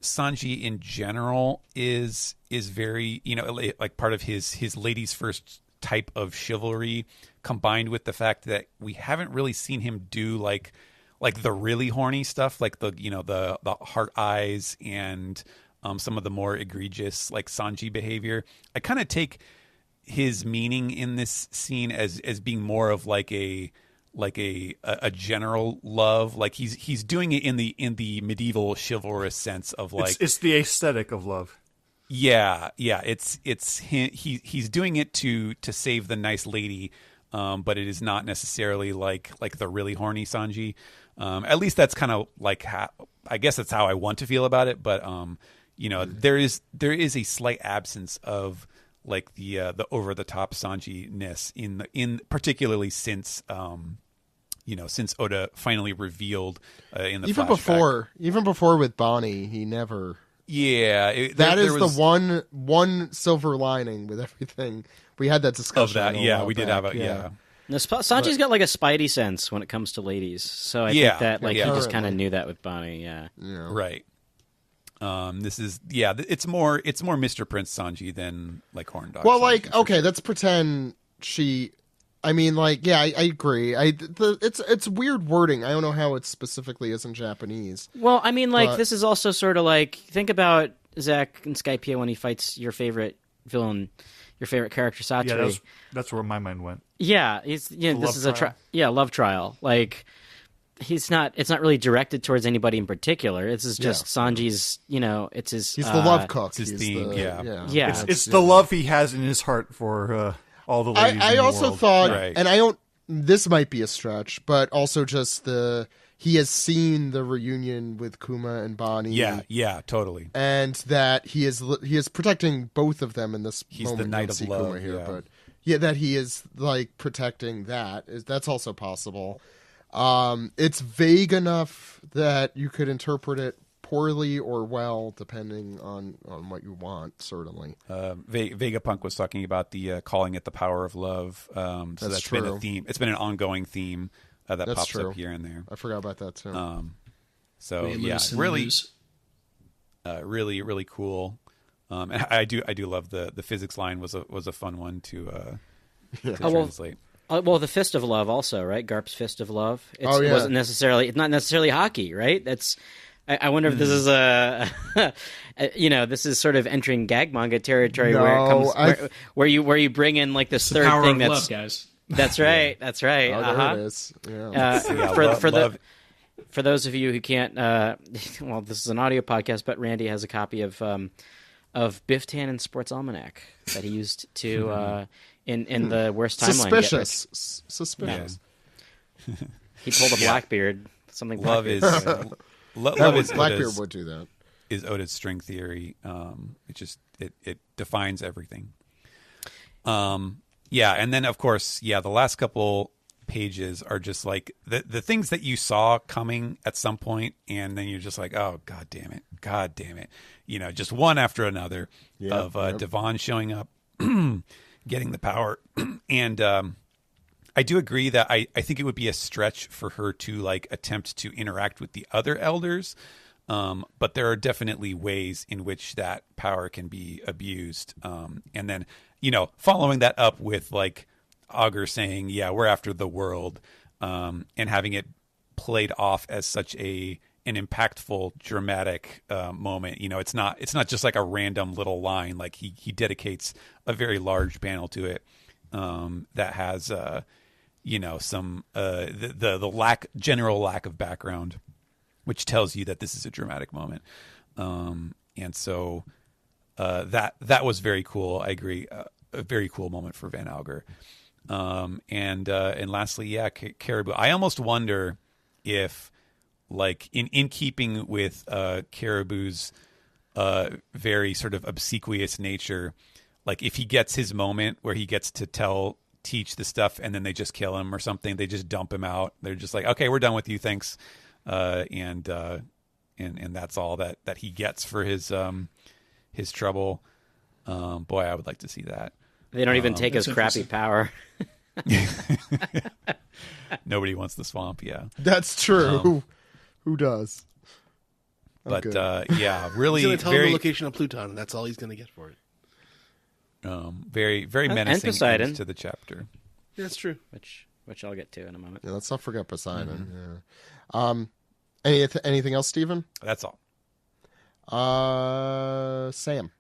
Speaker 4: Sanji in general is very, you know, like part of his ladies first type of chivalry, combined with the fact that we haven't really seen him do like the really horny stuff, like the, you know, the heart eyes and some of the more egregious like Sanji behavior. I kind of take his meaning in this scene as being more of like a general love, like he's doing it in the medieval chivalrous sense of like
Speaker 5: it's the aesthetic of love.
Speaker 4: Yeah, it's he's doing it to save the nice lady, but it is not necessarily like the really horny Sanji. At least that's kind of like how, I guess that's how I want to feel about it. But you know, there is a slight absence of like the over the top Sanji-ness in particularly since you know, since Oda finally revealed in the flashback.
Speaker 1: even before with Bonnie, he never.
Speaker 4: Yeah,
Speaker 1: that is the one silver lining with everything. We had that discussion
Speaker 4: of that. Yeah, we did have a yeah.
Speaker 3: Now, Sanji's got like a spidey sense when it comes to ladies, so I think that like he just kind of knew that with Bonnie. Yeah.
Speaker 4: Right. This is it's more Mr. Prince Sanji than like Horn Dog.
Speaker 1: Well,
Speaker 4: Sanji,
Speaker 1: like, okay, let's pretend she. I mean, like, yeah, I agree. It's weird wording. I don't know how it specifically is in Japanese.
Speaker 3: Well, I mean, like, this is also sort of like, think about Zack in Skypiea when he fights your favorite villain, your favorite character, Satori.
Speaker 5: Yeah, that's where my mind went.
Speaker 3: Yeah, this is a love trial. Like, it's not really directed towards anybody in particular. This is just Sanji's, you know, it's his.
Speaker 1: He's the love cook.
Speaker 4: It's his theme.
Speaker 3: Yeah.
Speaker 5: It's the love he has in his heart for all the ladies.
Speaker 1: I
Speaker 5: in the
Speaker 1: also
Speaker 5: world.
Speaker 1: thought,
Speaker 4: Right.
Speaker 1: and I don't. This might be a stretch, but also just he has seen the reunion with Kuma and Bonnie.
Speaker 4: Yeah, totally.
Speaker 1: And that he is protecting both of them in this
Speaker 4: He's
Speaker 1: moment.
Speaker 4: the knight
Speaker 1: We don't
Speaker 4: of
Speaker 1: see
Speaker 4: love,
Speaker 1: Kuma here,
Speaker 4: yeah.
Speaker 1: but that he is like protecting that's also possible. It's vague enough that you could interpret it poorly or well, depending on what you want, certainly.
Speaker 4: Vegapunk was talking about the calling it the power of love. So that's
Speaker 1: true.
Speaker 4: been a theme. It's been an ongoing theme that
Speaker 1: That's
Speaker 4: pops
Speaker 1: true.
Speaker 4: up here and there.
Speaker 1: I forgot about that too.
Speaker 4: So
Speaker 6: We
Speaker 4: yeah,
Speaker 6: lose and
Speaker 4: really,
Speaker 6: lose.
Speaker 4: really cool. And I do love the physics line was a fun one to translate.
Speaker 3: Well, the Fist of Love also, right? Garp's Fist of Love. It
Speaker 1: yeah.
Speaker 3: it's not necessarily hockey, right? That's. I wonder if this is this is sort of entering gag manga territory where it comes where you bring in like this third
Speaker 6: Power
Speaker 3: thing
Speaker 6: of
Speaker 3: that's
Speaker 6: love, guys.
Speaker 3: That's right. That's right.
Speaker 1: Oh, there it is. Yeah.
Speaker 3: For those of you who can't, well, this is an audio podcast, but Randy has a copy of Biff Tannen Sports Almanac that he used to in the worst timeline.
Speaker 1: Suspicious.
Speaker 3: He pulled a Blackbeard. Something
Speaker 4: Love is
Speaker 3: Blackbeard.
Speaker 4: love is
Speaker 1: Blackbeard would do that.
Speaker 4: Is Oda's string theory. It just it defines everything. Yeah, and then of course, the last couple pages are just like the things that you saw coming at some point, and then you're just like, oh god damn it, you know, just one after another of Devon showing up, getting the power, and I do agree that I think it would be a stretch for her to like attempt to interact with the other elders, but there are definitely ways in which that power can be abused, and then, you know, following that up with like Augur saying, "Yeah, we're after the world," and having it played off as such a an impactful, dramatic moment. You know, it's not just like a random little line. Like he dedicates a very large panel to it that has you know, some the general lack of background, which tells you that this is a dramatic moment. And so that was very cool. I agree, a very cool moment for Van Alger. And lastly, yeah, Caribou. I almost wonder if, like, in keeping with Caribou's very sort of obsequious nature, like if he gets his moment where he gets to teach the stuff and then they just kill him or something, they just dump him out. They're just like, okay, we're done with you, thanks. And that's all that he gets for his trouble. Boy, I would like to see that.
Speaker 3: They don't even take his crappy power.
Speaker 4: Nobody wants the swamp. Yeah,
Speaker 1: That's true. Who does?
Speaker 4: But
Speaker 1: Okay.
Speaker 4: yeah, really,
Speaker 2: He's going to tell him
Speaker 4: very,
Speaker 2: the location of Pluton, and that's all he's going to get for it.
Speaker 4: very, very menacing
Speaker 3: Poseidon.
Speaker 4: end to the chapter.
Speaker 2: Yeah, that's true.
Speaker 3: Which I'll get to in a moment.
Speaker 1: Yeah, let's not forget Poseidon. Yeah. Anything else, Steven?
Speaker 4: That's all.
Speaker 1: Sam.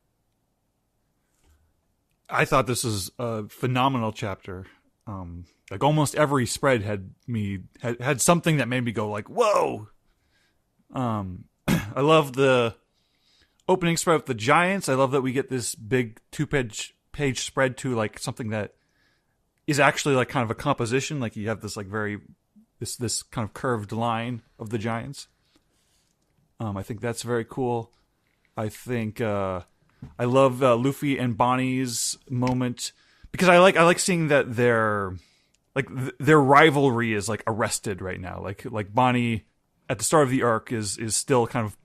Speaker 5: I thought this was a phenomenal chapter. Like almost every spread had something that made me go like, whoa. I love the opening spread with the giants. I love that we get this big 2-page spread to like something that is actually like kind of a composition. Like you have this like this kind of curved line of the giants. I think that's very cool. I think I love Luffy and Bonnie's moment because I like seeing that their rivalry is like arrested right now. Like Bonnie at the start of the arc is still kind of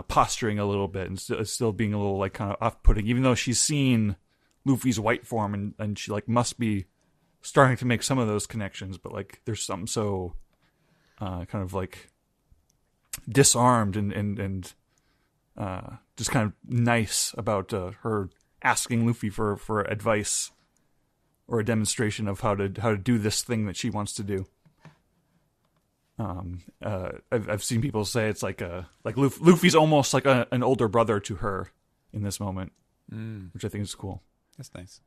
Speaker 5: posturing a little bit and still being a little like kind of off-putting, even though she's seen Luffy's white form and she like must be starting to make some of those connections, but like there's something so kind of like disarmed and just kind of nice about her asking Luffy for advice or a demonstration of how to do this thing that she wants to do. I've seen people say it's like Luffy's almost like an older brother to her in this moment, which I think is cool.
Speaker 4: That's nice.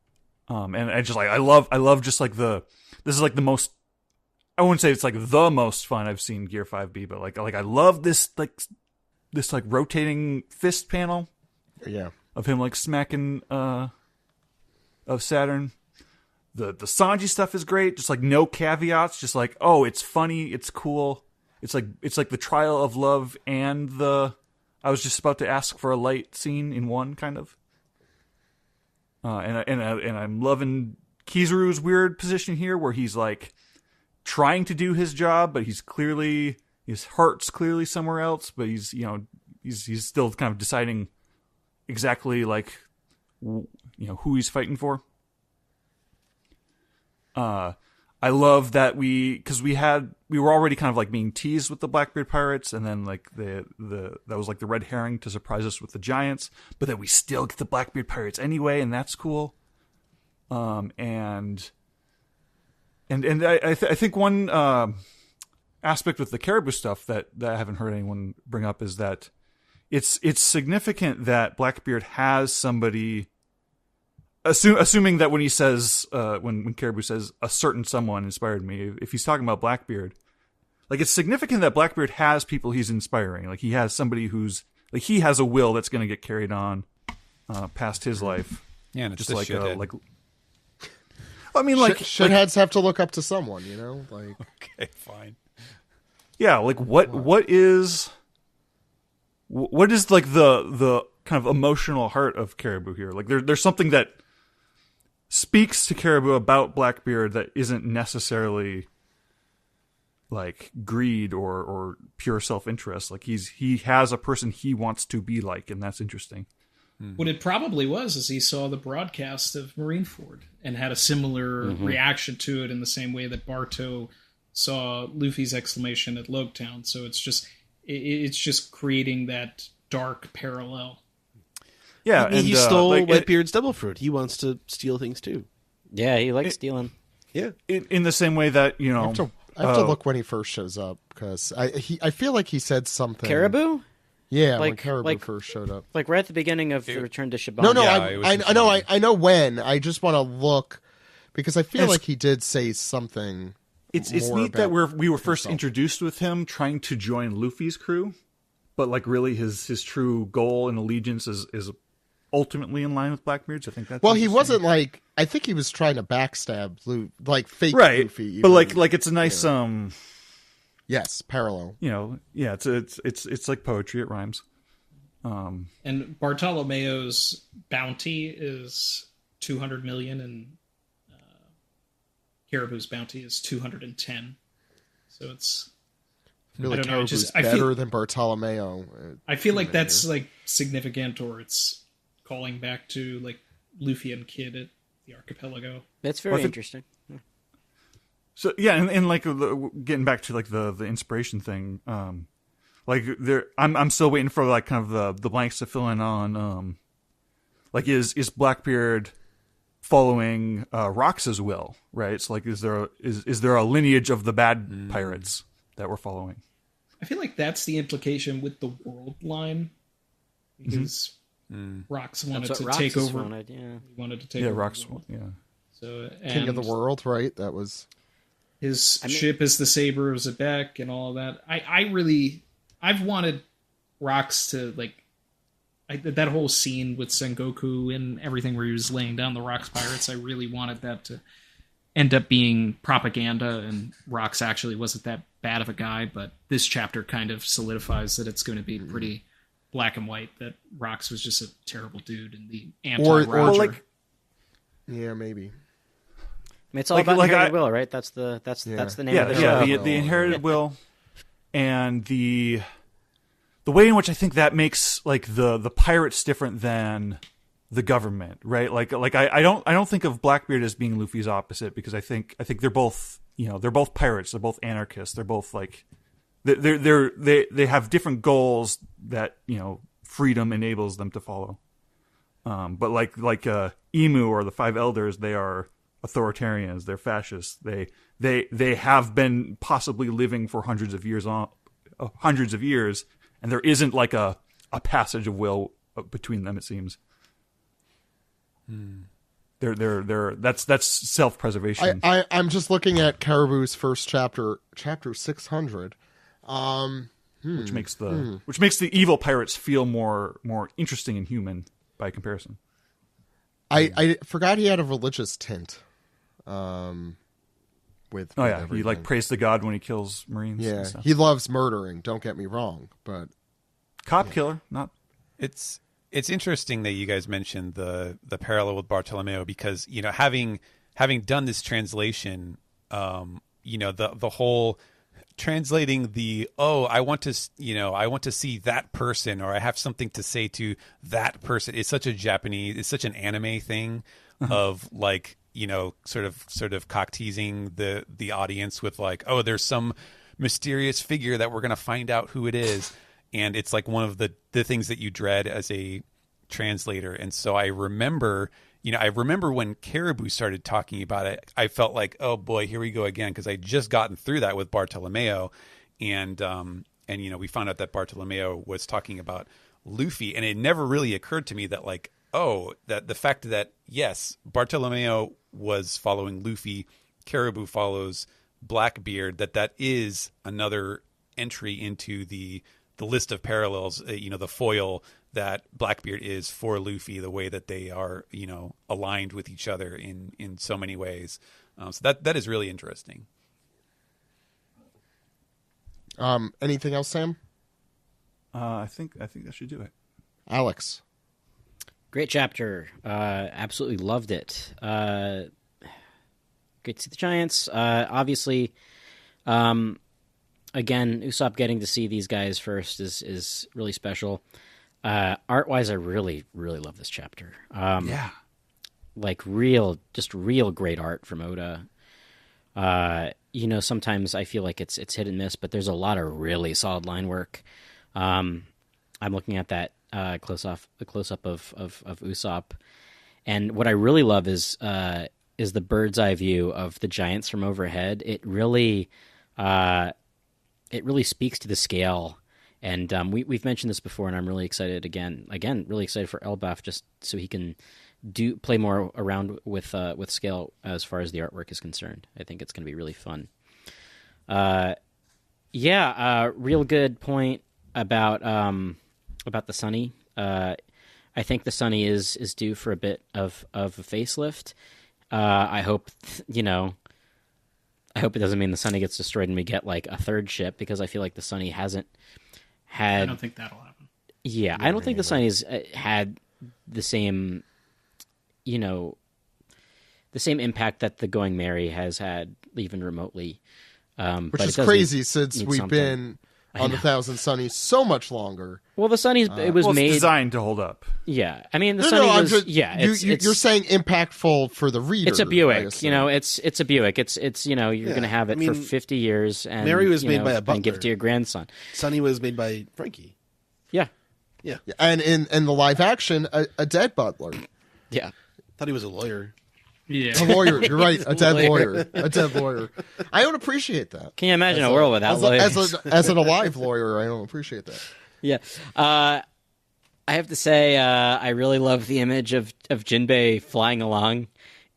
Speaker 5: And I just like I love just like this is like the most, I wouldn't say it's like the most fun I've seen Gear 5 be, but like I love this rotating fist panel.
Speaker 1: Yeah.
Speaker 5: Of him like smacking of Saturn. The Sanji stuff is great, just like no caveats, just like, oh, it's funny, it's cool. It's like the trial of love and the I was just about to ask for a light scene in one kind of. And I'm loving Kizaru's weird position here where he's like trying to do his job, but his heart's clearly somewhere else, but he's still kind of deciding exactly like who he's fighting for. I love that we were already kind of like being teased with the Blackbeard pirates, and then like that was like the red herring to surprise us with the giants, but then we still get the Blackbeard pirates anyway, and that's cool. And I think one aspect with the Caribou stuff that I haven't heard anyone bring up is that it's significant that Blackbeard has somebody. Assuming that when he says, when Caribou says a certain someone inspired me, if he's talking about Blackbeard, like it's significant that Blackbeard has people he's inspiring. Like he has somebody who's like he has a will that's going to get carried on past his life.
Speaker 4: Yeah, and it's
Speaker 5: just
Speaker 4: like
Speaker 5: I mean, like
Speaker 1: shitheads have to look up to someone, like.
Speaker 4: Okay, fine.
Speaker 5: Yeah, like what is like the kind of emotional heart of Caribou here? Like there's something that speaks to Caribou about Blackbeard that isn't necessarily like greed or pure self-interest. Like he has a person he wants to be like, and that's interesting.
Speaker 6: What it probably was is he saw the broadcast of Marineford and had a similar reaction to it in the same way that Barto saw Luffy's exclamation at Logtown. So it's just creating that dark parallel.
Speaker 5: Yeah,
Speaker 2: he stole Whitebeard's Double Fruit. He wants to steal things too.
Speaker 3: Yeah, he likes stealing.
Speaker 2: Yeah,
Speaker 5: in the same way that
Speaker 1: I have to look when he first shows up because I feel like he said something.
Speaker 3: Caribou?
Speaker 1: Yeah, when Caribou first showed up.
Speaker 3: Like right at the beginning of the Return to Shiban.
Speaker 1: No,
Speaker 4: Yeah,
Speaker 1: I know when. I just want to look because I feel like he did say something.
Speaker 5: It's neat that we were first introduced with him trying to join Luffy's crew, but like really his true goal and allegiance is ultimately in line with Blackbeard's. I think that's
Speaker 1: he wasn't like. I think he was trying to backstab like fake
Speaker 5: right,
Speaker 1: Luffy, even,
Speaker 5: but like it's a nice
Speaker 1: yes, parallel.
Speaker 5: It's like poetry. It rhymes.
Speaker 6: And Bartolomeo's bounty is 200 million, and Caribou's bounty is 210. So it's
Speaker 1: really Caribou's
Speaker 6: I
Speaker 1: better
Speaker 6: feel,
Speaker 1: than Bartolomeo.
Speaker 6: I feel like that's like significant, or it's calling back to like Luffy and Kid at the archipelago.
Speaker 3: That's very interesting.
Speaker 5: So yeah, and like getting back to like the inspiration thing, like there, I'm still waiting for like kind of the blanks to fill in on, like is Blackbeard following Rox's will, right? So like is there a lineage of the bad pirates that we're following?
Speaker 6: I feel like that's the implication with the world line, because Rox wanted to take over. Wanted to take over.
Speaker 5: Rox, yeah.
Speaker 6: So
Speaker 1: King of the World, right? That was.
Speaker 6: His ship is the Saber of Zebek and all of that. I've wanted Rox to, like, that whole scene with Sengoku and everything where he was laying down the Rox pirates, I really wanted that to end up being propaganda, and Rox actually wasn't that bad of a guy, but this chapter kind of solidifies that it's going to be pretty black and white, that Rox was just a terrible dude and the anti-Roger.
Speaker 1: Yeah, maybe.
Speaker 3: It's all about inherited will, right? That's the name of the show.
Speaker 5: Yeah, the inherited will, and the way in which I think that makes like the pirates different than the government, right? Like I don't think of Blackbeard as being Luffy's opposite, because I think they're both they're both pirates, they're both anarchists, they're both like they have different goals that freedom enables them to follow. But like Emu or the Five Elders, they are authoritarians, they're fascists, they have been possibly living for hundreds of years, and there isn't like a passage of will between them, it seems. That's self-preservation.
Speaker 1: I'm just looking at Caribou's first chapter 600,
Speaker 5: which makes the evil pirates feel more interesting and human by comparison.
Speaker 1: I forgot he had a religious tint. With
Speaker 5: he like prays to God when he kills Marines.
Speaker 1: Yeah, he loves murdering. Don't get me wrong, but
Speaker 5: cop killer, not.
Speaker 4: It's interesting that you guys mentioned the parallel with Bartolomeo, because having done this translation, the whole translating I want to see that person, or I have something to say to that person. It's such an anime thing of like, sort of cock teasing the audience with like, oh, there's some mysterious figure that we're going to find out who it is. And it's like one of the things that you dread as a translator. And so I remember when Caribou started talking about it, I felt like, oh boy, here we go again. Cause I just gotten through that with Bartolomeo, and we found out that Bartolomeo was talking about Luffy, and it never really occurred to me that like, that the fact that, yes, Bartolomeo was following Luffy, Caribou follows Blackbeard, that is another entry into the list of parallels, the foil that Blackbeard is for Luffy, the way that they are, aligned with each other in so many ways. So that is really interesting.
Speaker 1: Anything else, Sam?
Speaker 5: I think that should do it.
Speaker 1: Alex.
Speaker 3: Great chapter. Absolutely loved it. Great to see the Giants. Obviously, again, Usopp getting to see these guys first is really special. Art-wise, I really, really love this chapter. Like real great art from Oda. Sometimes I feel like it's hit and miss, but there's a lot of really solid line work. I'm looking at that close up of Usopp, and what I really love is the bird's eye view of the Giants from overhead. It really it really speaks to the scale. And we've mentioned this before, and I'm really excited again, really excited for Elbaf, just so he can play more around with scale as far as the artwork is concerned. I think it's going to be really fun. Real good point about the Sunny. I think the Sunny is due for a bit of a facelift. I hope it doesn't mean the Sunny gets destroyed and we get like a third ship, because I feel like the Sunny hasn't had.
Speaker 6: I don't think that'll happen.
Speaker 3: Yeah, I don't think the Sunny's had the same, the same impact that the Going Merry has had, even remotely.
Speaker 1: Which is crazy, since we've been on the Thousand Sunnies so much longer.
Speaker 3: Well, the Sunny's it was made
Speaker 5: designed to hold up.
Speaker 3: Yeah, I mean the Sunny was
Speaker 1: you're saying impactful for the reader.
Speaker 3: It's a Buick, it's a Buick. It's you're going to have it for 50 years, and
Speaker 2: Mary was made by a butler
Speaker 3: and give it to your grandson.
Speaker 2: Sunny was made by Frankie.
Speaker 3: Yeah,
Speaker 1: and in the live action, a dead butler.
Speaker 3: Yeah,
Speaker 2: thought he was a lawyer.
Speaker 6: Yeah,
Speaker 1: A lawyer. You're right. A dead lawyer. A dead lawyer. I don't appreciate that.
Speaker 3: Can you imagine a world without lawyers?
Speaker 1: As an alive lawyer, I don't appreciate that.
Speaker 3: Yeah. I have to say, I really love the image of Jinbei flying along.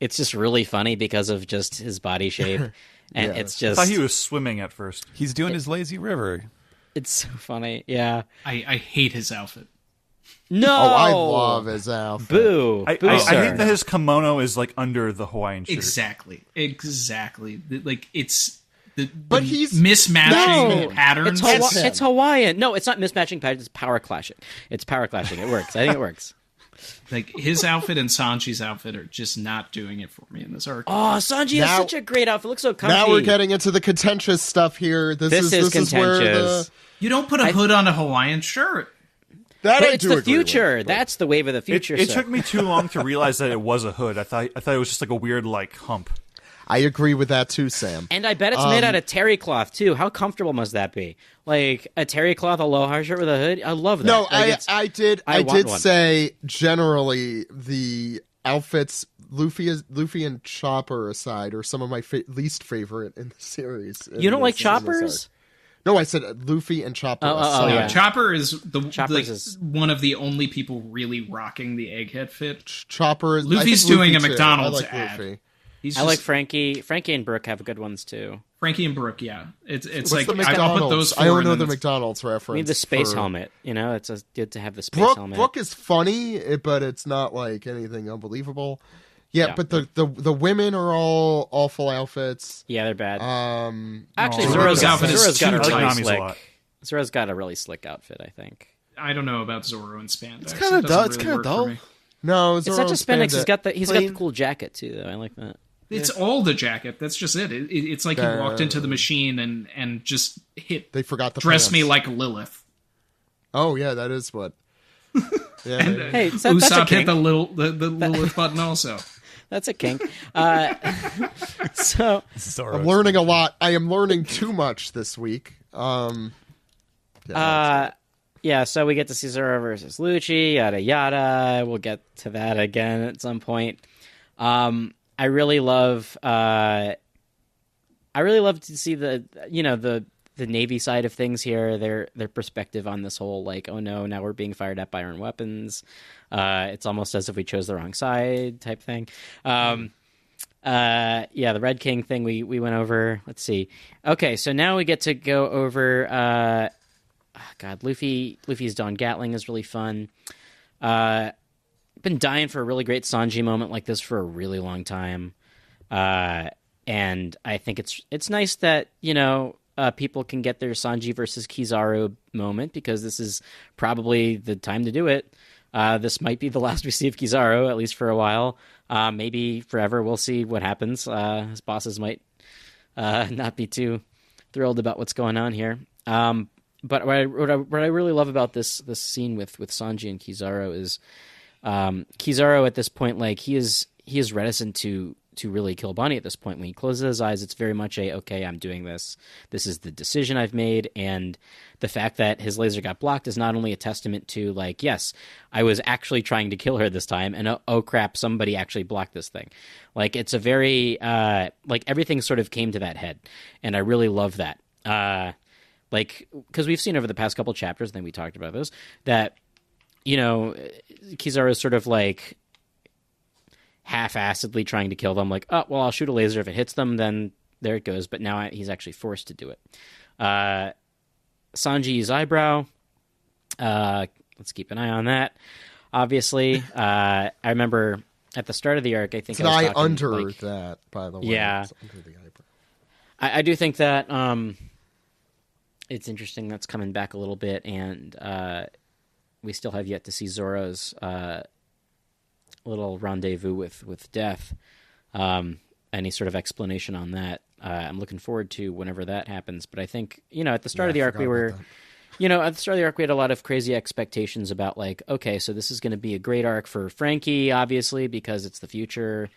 Speaker 3: It's just really funny because of just his body shape. And it's just...
Speaker 5: I thought he was swimming at first.
Speaker 4: He's doing his lazy river.
Speaker 3: It's so funny. Yeah.
Speaker 6: I hate his outfit.
Speaker 3: No!
Speaker 1: Oh, I love his outfit.
Speaker 3: Boo.
Speaker 5: I hate that his kimono is like under the Hawaiian shirt.
Speaker 6: Exactly. Like it's
Speaker 1: but he's
Speaker 6: mismatching patterns.
Speaker 3: It's Hawaiian. No, it's not mismatching patterns. It's power clashing. It's power clashing. It works. I think it works.
Speaker 6: Like his outfit and Sanji's outfit are just not doing it for me in this arc.
Speaker 3: Oh, Sanji has such a great outfit. It looks so comfy.
Speaker 1: Now we're getting into the contentious stuff here. This is
Speaker 3: contentious.
Speaker 6: You don't put a hood on a Hawaiian shirt.
Speaker 3: It's the future. That's the wave of the future.
Speaker 5: It took me too long to realize that it was a hood. I thought it was just like a weird hump.
Speaker 1: I agree with that too, Sam.
Speaker 3: And I bet it's made out of terry cloth too. How comfortable must that be? Like a terry cloth aloha shirt with a hood. I love that.
Speaker 1: No,
Speaker 3: like
Speaker 1: I did say generally the outfits, Luffy and Chopper aside, are some of my least favorite in the series.
Speaker 3: You don't like Choppers?
Speaker 1: No, I said Luffy and Chopper.
Speaker 3: Yeah.
Speaker 6: Chopper is one of the only people really rocking the egghead fit.
Speaker 1: Chopper is
Speaker 6: Luffy's doing a McDonald's ad.
Speaker 1: Luffy.
Speaker 3: I like Frankie. Frankie and Brooke have good ones too.
Speaker 6: Frankie and Brooke, yeah. It's
Speaker 1: like
Speaker 6: I'll put those four.
Speaker 1: I don't know the McDonald's reference.
Speaker 3: I mean the space helmet. It's good to have the space helmet.
Speaker 1: Brooke is funny, but it's not like anything unbelievable. Yeah, but the women are all awful outfits.
Speaker 3: Yeah, they're bad.
Speaker 6: Actually, Zoro's outfit is too
Speaker 3: tight. Zoro's got a really slick outfit, I think.
Speaker 6: I don't know about Zoro and spandex.
Speaker 2: It's kind of dull. It's kind of dull.
Speaker 1: No,
Speaker 3: Zoro, it's not just spandex. He's got the cool jacket too, though. I like that.
Speaker 6: It's all the jacket. That's just it. It's like he walked into the machine and just hit.
Speaker 1: They forgot the
Speaker 6: dress
Speaker 1: pants.
Speaker 6: me like Lilith.
Speaker 1: Oh yeah, that is what. Yeah,
Speaker 6: and
Speaker 3: hey,
Speaker 6: Usopp hit the Lilith button also.
Speaker 3: That's a kink. So
Speaker 1: I'm learning a lot. I am learning too much this week. So
Speaker 3: we get to see Zoro versus Lucci, yada yada. We'll get to that again at some point. I really love to see the Navy side of things here, their perspective on this whole like, oh no, now we're being fired at by iron weapons. It's almost as if we chose the wrong side type thing. The Red King thing we went over. Let's see. Okay, so now we get to go over. Luffy's Don Gatling is really fun. Been dying for a really great Sanji moment like this for a really long time, and I think it's nice that people can get their Sanji versus Kizaru moment, because this is probably the time to do it. This might be the last we see of Kizaru, at least for a while. Maybe forever. We'll see what happens. His bosses might not be too thrilled about what's going on here. But what I really love about this scene with Sanji and Kizaru is Kizaru at this point, like he is reticent to to really kill Bonnie at this point. When he closes his eyes, it's very much okay, I'm doing this. This is the decision I've made. And the fact that his laser got blocked is not only a testament to, like, yes, I was actually trying to kill her this time, and oh crap, somebody actually blocked this thing. Like, it's a very, like, everything sort of came to that head. And I really love that. Like, because we've seen over the past couple chapters, I think we talked about this, that, you know, Kizaru is sort of like half-assedly trying to kill them, like, oh, well, I'll shoot a laser. If it hits them, then there it goes. But now he's actually forced to do it. Sanji's eyebrow, let's keep an eye on that, obviously. I remember at the start of the arc, I think
Speaker 1: it's an eye under that, by the way.
Speaker 3: Yeah.
Speaker 1: It's under the eyebrow.
Speaker 3: I do think that it's interesting that's coming back a little bit, and we still have yet to see Zoro's little rendezvous with Death. Any sort of explanation on that? I'm looking forward to whenever that happens. But I think, you know, at the start of the arc, we were, you know, at the start of the arc, we had a lot of crazy expectations about, like, okay, so this is going to be a great arc for Frankie, obviously, because it's the future.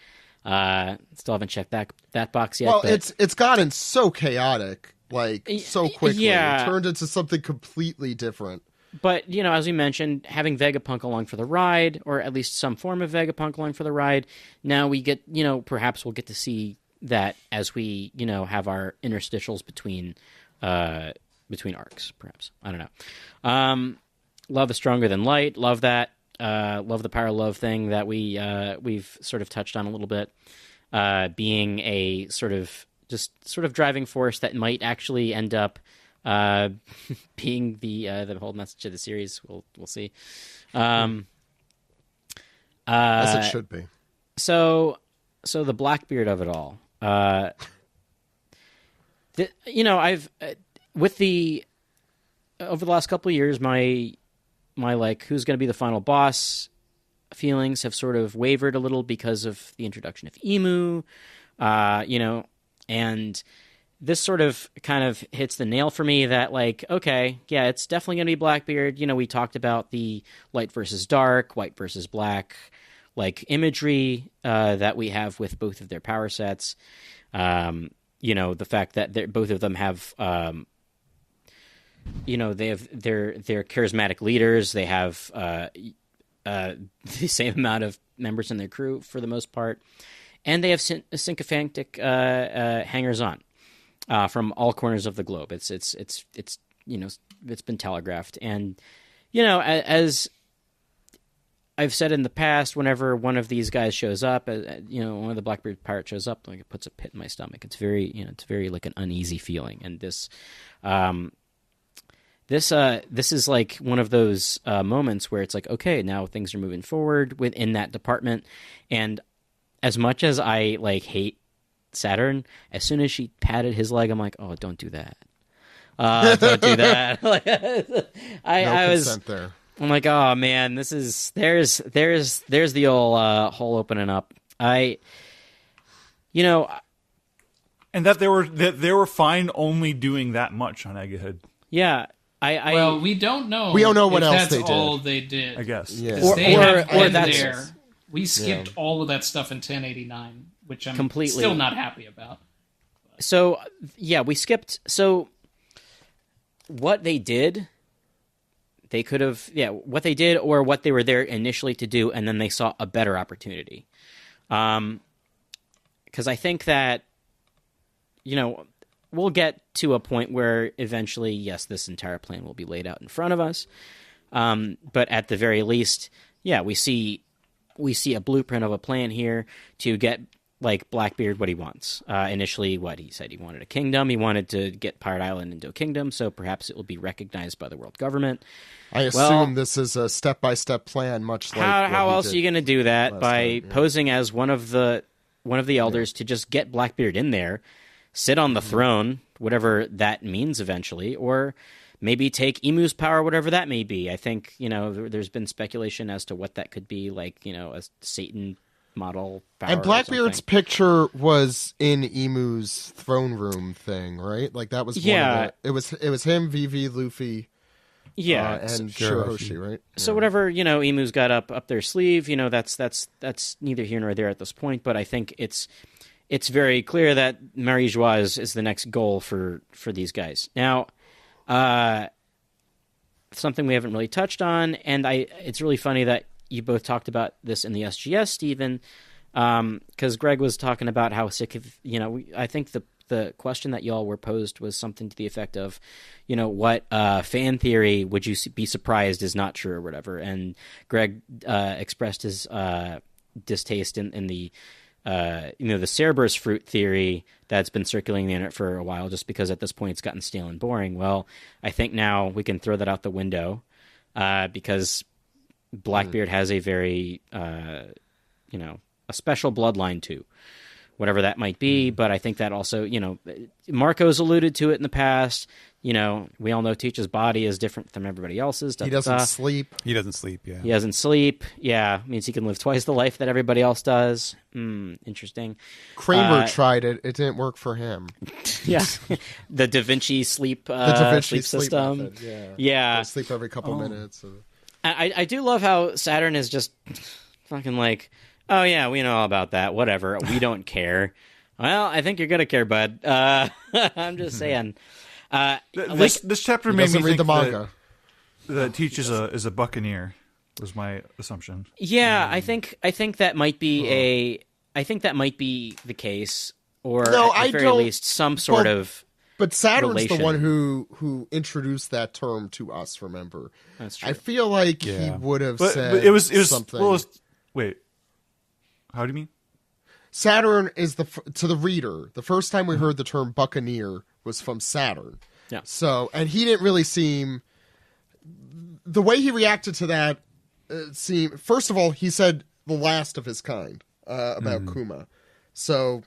Speaker 3: Still haven't checked that box yet.
Speaker 1: Well,
Speaker 3: but
Speaker 1: it's gotten so chaotic, like, so quickly.
Speaker 3: Yeah.
Speaker 1: It turned into something completely different.
Speaker 3: But, you know, as we mentioned, having Vegapunk along for the ride, or at least some form of Vegapunk along for the ride, now we get, you know, perhaps we'll get to see that as we, you know, have our interstitials between arcs, perhaps. I don't know. Love is stronger than light. Love that. Love the power of love thing that we've sort of touched on a little bit. Being a sort of driving force that might actually end up being the whole message of the series. We'll see.
Speaker 1: As it should be.
Speaker 3: So the Blackbeard of it all. You know, I've over the last couple of years, my like who's going to be the final boss feelings have sort of wavered a little because of the introduction of Emu. You know, and this sort of kind of hits the nail for me that, like, okay, yeah, it's definitely going to be Blackbeard. You know, we talked about the light versus dark, white versus black, like, imagery that we have with both of their power sets. You know, the fact that both of them have, you know, they're charismatic leaders. They have the same amount of members in their crew for the most part. And they have sycophantic hangers-on. From all corners of the globe. It's you know, it's been telegraphed. And, you know, as I've said in the past, whenever one of these guys shows up, you know, one of the Blackbeard pirates shows up, like, it puts a pit in my stomach. It's very, you know, it's very like an uneasy feeling. And this is like one of those moments where it's like, okay, now things are moving forward within that department. And as much as I, like, hate Saturn, as soon as she patted his leg, I'm like, oh, don't do that. Don't do that. I was there. I'm like, oh man, there's the old hole opening up. You know,
Speaker 5: and that they were fine only doing that much on Egghead.
Speaker 3: Yeah.
Speaker 6: Well, we don't know.
Speaker 1: We don't know what else
Speaker 6: that's
Speaker 1: they did.
Speaker 6: all they did.
Speaker 5: I guess.
Speaker 1: Yeah.
Speaker 6: Or there. We skipped all of that stuff in 1089. Which I'm
Speaker 3: completely
Speaker 6: still not happy about.
Speaker 3: So, yeah, we skipped. So, what they did, they could have, what they did or what they were there initially to do, and then they saw a better opportunity. Because I think that, you know, we'll get to a point where eventually, yes, this entire plan will be laid out in front of us. But at the very least, yeah, we see a blueprint of a plan here to get, like, Blackbeard what he wants. Initially, he said he wanted a kingdom. He wanted to get Pirate Island into a kingdom, so perhaps it will be recognized by the world government.
Speaker 1: I assume this is a step-by-step plan, much like
Speaker 3: how else are you going to do that? By posing as one of the elders to just get Blackbeard in there, sit on the throne, whatever that means eventually, or maybe take Emu's power, whatever that may be. I think, you know, there's been speculation as to what that could be, like, you know, a Satan model power.
Speaker 1: And Blackbeard's picture was in Emu's throne room thing, right? Like, that was one of it was him, Vivi, Luffy.
Speaker 3: Yeah,
Speaker 1: and Shirahoshi, right?
Speaker 3: So whatever Imu's got up their sleeve, that's neither here nor there at this point. But I think it's very clear that Marie Joie is the next goal for these guys. Now, something we haven't really touched on, and it's really funny that you both talked about this in the SGS, Stephen, because Greg was talking about how sick of I think the question that y'all were posed was something to the effect of, what fan theory would you be surprised is not true or whatever. And Greg expressed his distaste in the the Cerberus fruit theory that's been circulating the internet for a while, just because at this point it's gotten stale and boring. Well, I think now we can throw that out the window because Blackbeard has a very a special bloodline too. Whatever that might be, but I think that also, Marco's alluded to it in the past. We all know Teach's body is different from everybody else's.
Speaker 1: He doesn't sleep.
Speaker 4: He doesn't sleep, yeah.
Speaker 3: He doesn't sleep. Yeah, means he can live twice the life that everybody else does. Interesting.
Speaker 1: Kramer tried it. It didn't work for him.
Speaker 3: Yeah. The Da Vinci sleep sleep system.
Speaker 1: Method,
Speaker 3: yeah.
Speaker 1: He'll sleep every couple minutes.
Speaker 3: I do love how Saturn is just fucking like, oh, yeah, we know all about that. Whatever. We don't care. Well, I think you're going to care, bud. I'm just saying.
Speaker 5: This chapter made me
Speaker 1: read
Speaker 5: think
Speaker 1: the manga.
Speaker 5: that Teach is a buccaneer, was my assumption.
Speaker 3: Yeah, I think that might be the case, or
Speaker 1: No,
Speaker 3: at the very least some sort of.
Speaker 1: But Saturn's
Speaker 3: relation.
Speaker 1: the one who introduced that term to us, remember?
Speaker 3: That's true.
Speaker 1: I feel like he would have said
Speaker 5: but it was
Speaker 1: something.
Speaker 5: Well, wait. How do you mean?
Speaker 1: Saturn is to the reader. The first time we heard the term buccaneer was from Saturn.
Speaker 3: Yeah.
Speaker 1: So, and he didn't really seem. The way he reacted to that seemed. First of all, he said the last of his kind about Kuma. So,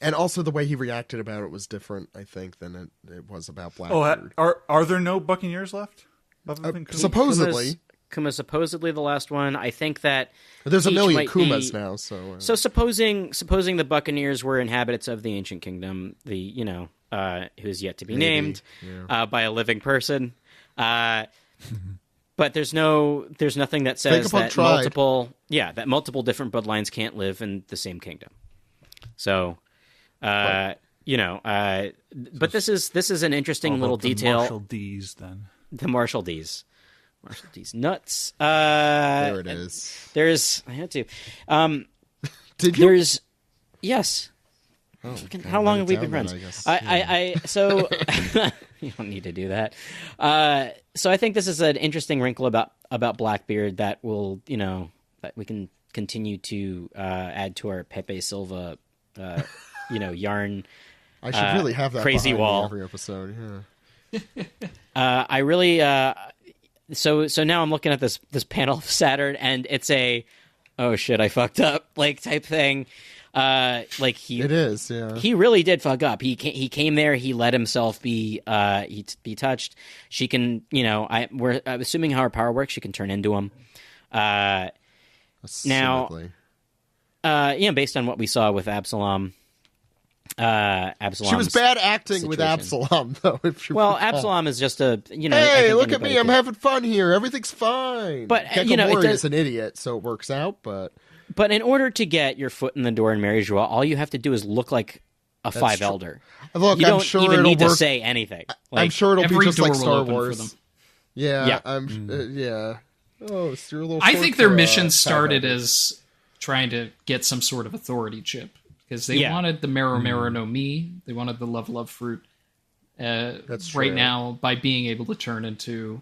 Speaker 1: and also the way he reacted about it was different, I think, than it was about Blackbeard.
Speaker 5: Are there no buccaneers left? Other than Kuma?
Speaker 1: Supposedly.
Speaker 3: Kuma's supposedly the last one. I think that
Speaker 1: There's a
Speaker 3: Teach
Speaker 1: million
Speaker 3: might
Speaker 1: Kumas
Speaker 3: be-
Speaker 1: now, so.
Speaker 3: So supposing the Buccaneers were inhabitants of the ancient kingdom, who's yet to be named by a living person, but there's nothing that says that multiple different bloodlines can't live in the same kingdom. So, but this is an interesting little detail.
Speaker 5: Marshall D's then.
Speaker 3: The Marshall D's. Marshall D's nuts.
Speaker 1: There it is.
Speaker 3: I had to.
Speaker 1: Did you?
Speaker 3: There's yes.
Speaker 1: Oh,
Speaker 3: How long have we been friends? So you don't need to do that. So I think this is an interesting wrinkle about Blackbeard that will, that we can continue to add to our Pepe Silva, yarn.
Speaker 1: I should really have that
Speaker 3: crazy
Speaker 1: behind me
Speaker 3: wall
Speaker 1: every episode. Yeah.
Speaker 3: I really. So now I'm looking at this panel of Saturn, and it's a, oh shit, I fucked up type thing. It is, yeah. He really did fuck up. He came there. He let himself be touched. She can, I'm assuming how her power works. She can turn into him. Now, based on what we saw with Absalom.
Speaker 1: She was bad acting with Absalom, though.
Speaker 3: Absalom is just a,
Speaker 1: hey, look at me, I'm having fun here. Everything's fine.
Speaker 3: But
Speaker 1: Kekamori is an idiot, so it works out. But
Speaker 3: in order to get your foot in the door in Mary Joie, all you have to do is look like a Five Elder.
Speaker 1: Look,
Speaker 3: you don't
Speaker 1: sure
Speaker 3: even need
Speaker 1: to
Speaker 3: say anything.
Speaker 1: I'm sure it'll be just like Star Wars.
Speaker 6: For them.
Speaker 1: Yeah. Yeah. Oh, so you're a little.
Speaker 6: I think their mission started as trying to get some sort of authority chip. Because they wanted the Mero no Mi, they wanted the Love fruit.
Speaker 1: That's true.
Speaker 6: Right now, by being able to turn into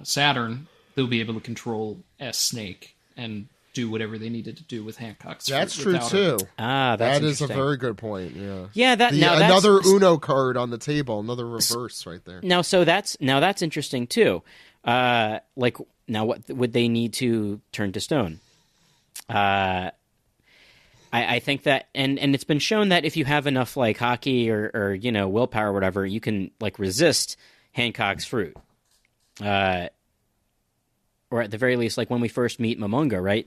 Speaker 6: Saturn, they'll be able to control S Snake and do whatever they needed to do with Hancock's fruit.
Speaker 1: That's true too.
Speaker 3: That
Speaker 1: is a very good point. Yeah.
Speaker 3: Yeah.
Speaker 1: Another Uno card on the table, another reverse right there.
Speaker 3: Now that's interesting too. Now, what would they need to turn to stone? I think that, and it's been shown that if you have enough hockey or willpower or whatever, you can resist Hancock's fruit, or at the very least, when we first meet Momonga, right?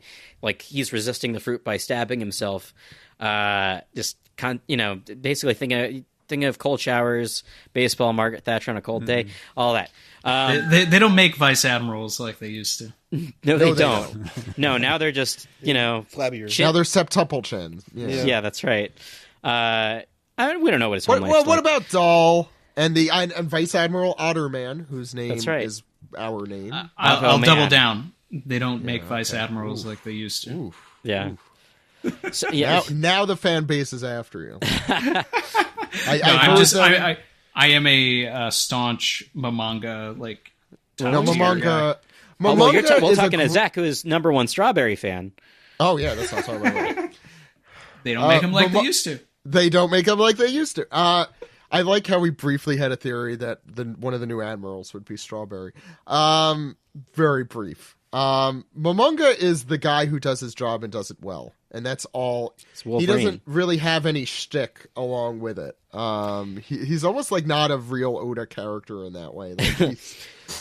Speaker 3: He's resisting the fruit by stabbing himself, basically thinking thinking of cold showers, baseball, Margaret Thatcher on a cold day, all that.
Speaker 6: They don't make vice admirals like they used to.
Speaker 3: No, they don't. No, now they're just,
Speaker 2: flabbier.
Speaker 1: Now they're septuple chins.
Speaker 3: Yeah, that's right. We don't know what his home life's
Speaker 1: What
Speaker 3: like.
Speaker 1: about Dahl and Vice Admiral Otterman, whose name is our name?
Speaker 6: I'll double down. They don't make vice admirals like they used to.
Speaker 1: Oof.
Speaker 3: Yeah.
Speaker 1: Oof.
Speaker 3: So, yeah.
Speaker 1: Now the fan base is after you.
Speaker 6: I am a staunch Manga
Speaker 1: Manga.
Speaker 3: Well, we're talking to Zach, who is #1 Strawberry fan.
Speaker 1: Oh yeah, that's what I'm talking about.
Speaker 6: They don't make them like they used to.
Speaker 1: They don't make them like they used to. I like how we briefly had a theory that one of the new admirals would be Strawberry. Very brief. Momonga is the guy who does his job and does it well, and that's all. He doesn't really have any shtick along with it. He's almost like not a real Oda character in that way. Like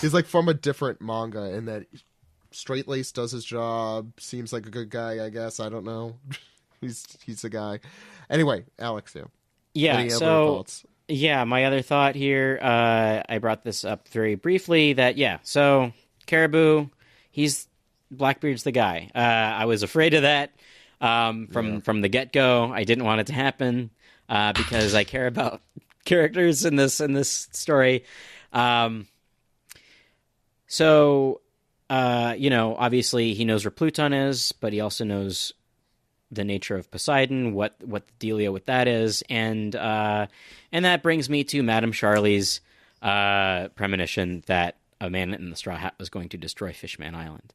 Speaker 1: he's like from a different manga in that straight lace does his job. Seems like a good guy, I guess. I don't know. He's a guy. Anyway, Alex,
Speaker 3: any other thoughts? Yeah, my other thought here. I brought this up very briefly. So Caribou. Blackbeard's the guy. I was afraid of that from the get-go. I didn't want it to happen because I care about characters in this story. Obviously he knows where Pluton is, but he also knows the nature of Poseidon, what the dealio with that is, and that brings me to Madame Charlie's premonition that a man in the straw hat was going to destroy Fishman Island.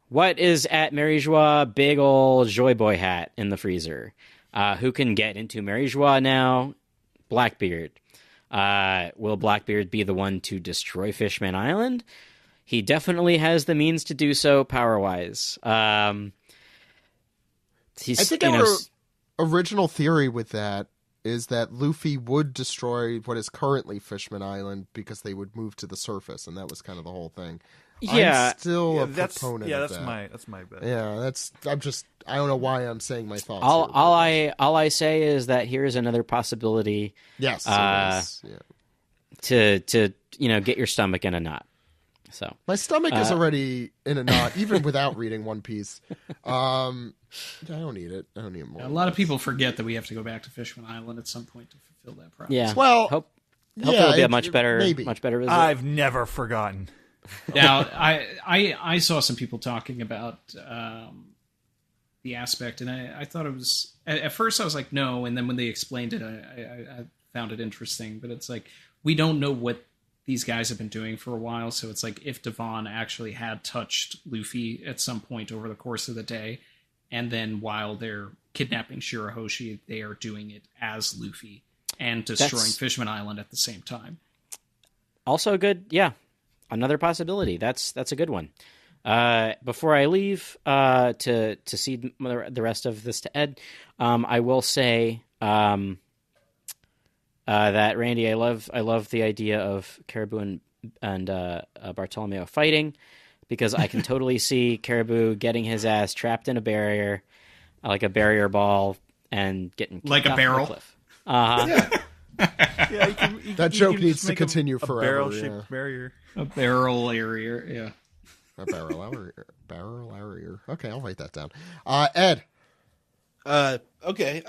Speaker 3: What is at Mary Joie? Big old Joy Boy hat in the freezer. Who can get into Mary Joie now? Blackbeard. Will Blackbeard be the one to destroy Fishman Island? He definitely has the means to do so power-wise. I
Speaker 1: think our original theory with that is that Luffy would destroy what is currently Fishman Island because they would move to the surface, and that was kind of the whole thing.
Speaker 3: Yeah,
Speaker 1: I'm still a proponent of that.
Speaker 5: That's my bet.
Speaker 1: Yeah, I don't know why I'm saying my thoughts.
Speaker 3: All I say is that here's another possibility.
Speaker 1: Yes.
Speaker 3: To get your stomach in a knot. So
Speaker 1: my stomach is already in a knot, even without reading One Piece. I don't need it. I don't need more.
Speaker 6: A lot of people forget that we have to go back to Fishman Island at some point to fulfill that promise.
Speaker 3: Yeah.
Speaker 1: Well,
Speaker 3: hope it'll be a much better visit.
Speaker 5: I've never forgotten.
Speaker 6: Now, I saw some people talking about the aspect, and I thought it was at first I was like no, and then when they explained it, I found it interesting. But it's like we don't know what these guys have been doing for a while, so it's like if Devon actually had touched Luffy at some point over the course of the day, and then while they're kidnapping Shirahoshi, they are doing it as Luffy and destroying Fishman Island at the same time.
Speaker 3: Also good, yeah. Another possibility. That's a good one. Before I leave to cede the rest of this to Ed, I will say that Randy, I love the idea of Caribou and Bartolomeo fighting, because I can totally see Caribou getting his ass trapped in a barrier, like a barrier ball, and getting kicked
Speaker 6: like a
Speaker 3: off
Speaker 6: barrel.
Speaker 3: the cliff. Yeah.
Speaker 1: That joke needs to continue forever.
Speaker 5: Barrel-shaped barrier.
Speaker 6: A barrel area, yeah.
Speaker 1: A barrel area. Okay, I'll write that down. Ed.
Speaker 2: Okay.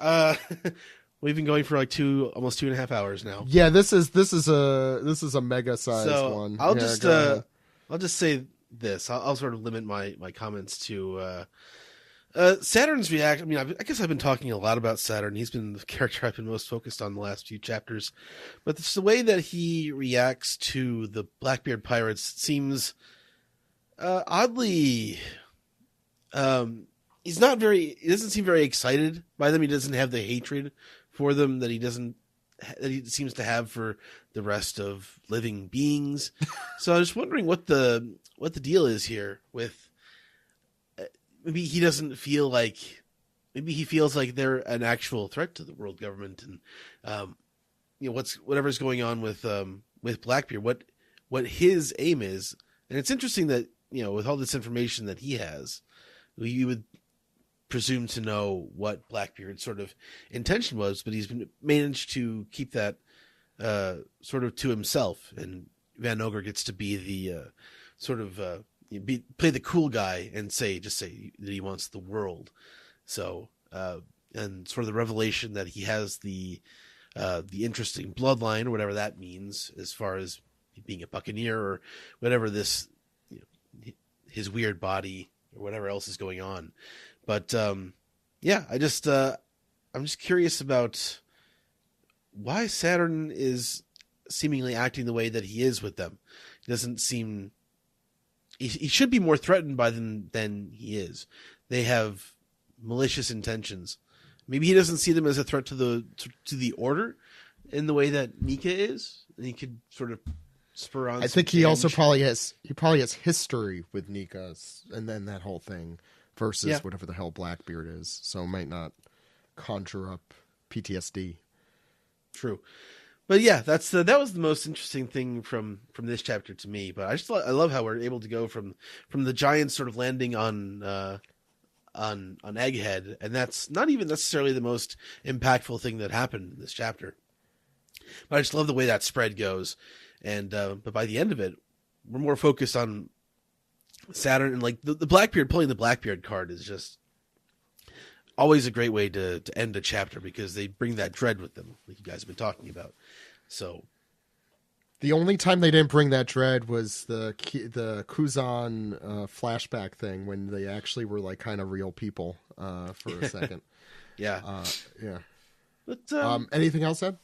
Speaker 2: We've been going for like almost 2.5 hours now.
Speaker 1: Yeah, this is a mega sized one.
Speaker 2: I'll just say this. I'll sort of limit my comments to Saturn's reaction. I mean, I guess I've been talking a lot about Saturn. He's been the character I've been most focused on the last few chapters. But it's the way that he reacts to the Blackbeard pirates seems oddly. He doesn't seem very excited by them. He doesn't have the hatred for them that he seems to have for the rest of living beings. So I was wondering what the deal is here with. Maybe he doesn't feel like. Maybe he feels like they're an actual threat to the world government, and whatever's going on with Blackbeard. What his aim is, and it's interesting that with all this information that he has, you would presume to know what Blackbeard's sort of intention was, but he's managed to keep that sort of to himself, and Van Ogre gets to be the sort of play the cool guy and say that he wants the world. So and sort of the revelation that he has the interesting bloodline or whatever that means, as far as being a buccaneer or whatever this, his weird body or whatever else is going on. But yeah, I'm just curious about why Saturn is seemingly acting the way that he is with them. He doesn't seem, he should be more threatened by them than he is. They have malicious intentions. Maybe he doesn't see them as a threat to the order in the way that Nika is, and he could sort of spur on.
Speaker 1: I think he also probably has history with Nika's, and then that whole thing versus whatever the hell Blackbeard is, so it might not conjure up PTSD.
Speaker 2: True, but yeah, that was the most interesting thing from this chapter to me. But I love how we're able to go from the giants sort of landing on Egghead, and that's not even necessarily the most impactful thing that happened in this chapter. But I just love the way that spread goes, and but by the end of it, we're more focused on Saturn, and like the Blackbeard, pulling the Blackbeard card is just always a great way to end a chapter, because they bring that dread with them, like you guys have been talking about. So
Speaker 1: the only time they didn't bring that dread was the Kuzan flashback thing, when they actually were like kind of real people for a second.
Speaker 2: Yeah.
Speaker 1: Yeah.
Speaker 2: But
Speaker 1: anything else, Ed?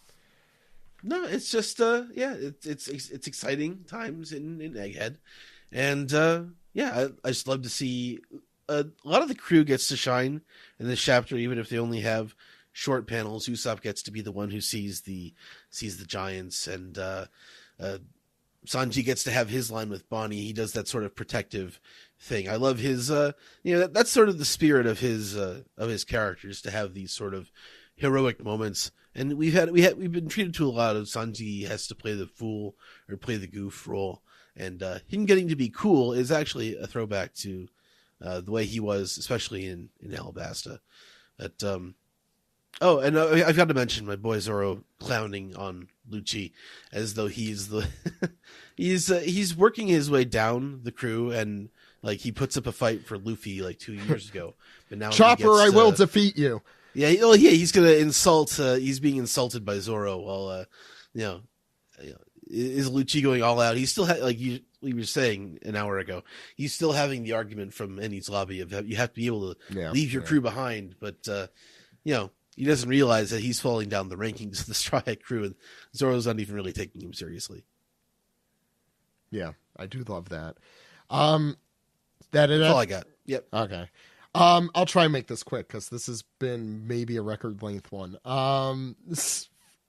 Speaker 2: No, it's just it's exciting times in Egghead, and I just love to see a lot of the crew gets to shine in this chapter, even if they only have short panels. Usopp gets to be the one who sees the giants, and Sanji gets to have his line with Bonnie. He does that sort of protective thing. I love his that's sort of the spirit of his characters, to have these sort of heroic moments. And we've been treated to a lot of Sanji has to play the fool or play the goof role, and him getting to be cool is actually a throwback to the way he was, especially in Alabasta. But and I've got to mention my boy Zoro clowning on Lucci as though he's he's working his way down the crew, and like he puts up a fight for Luffy like 2 years ago, but now
Speaker 1: Chopper, I will defeat you.
Speaker 2: Yeah, he's gonna insult. He's being insulted by Zoro while is Lucci going all out? He's still like you were saying an hour ago. He's still having the argument from Eni's lobby of you have to be able to leave your crew behind, but he doesn't realize that he's falling down the rankings of the Straw Hat crew, and Zoro's not even really taking him seriously.
Speaker 1: Yeah, I do love that.
Speaker 2: That's all I got. Yep.
Speaker 1: Okay. I'll try and make this quick, because this has been maybe a record length one.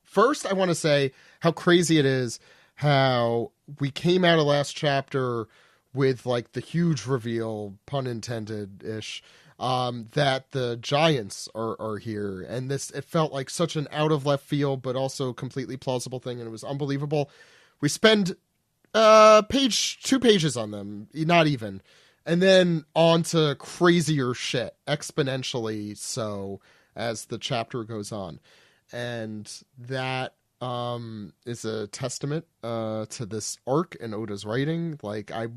Speaker 1: First, I want to say how crazy it is how we came out of last chapter with like the huge reveal, pun intended ish, that the giants are here, and it felt like such an out of left field, but also completely plausible thing, and it was unbelievable. We spend 2 pages on them, not even. And then on to crazier shit, exponentially so, as the chapter goes on. And that is a testament to this arc and Oda's writing. Like, I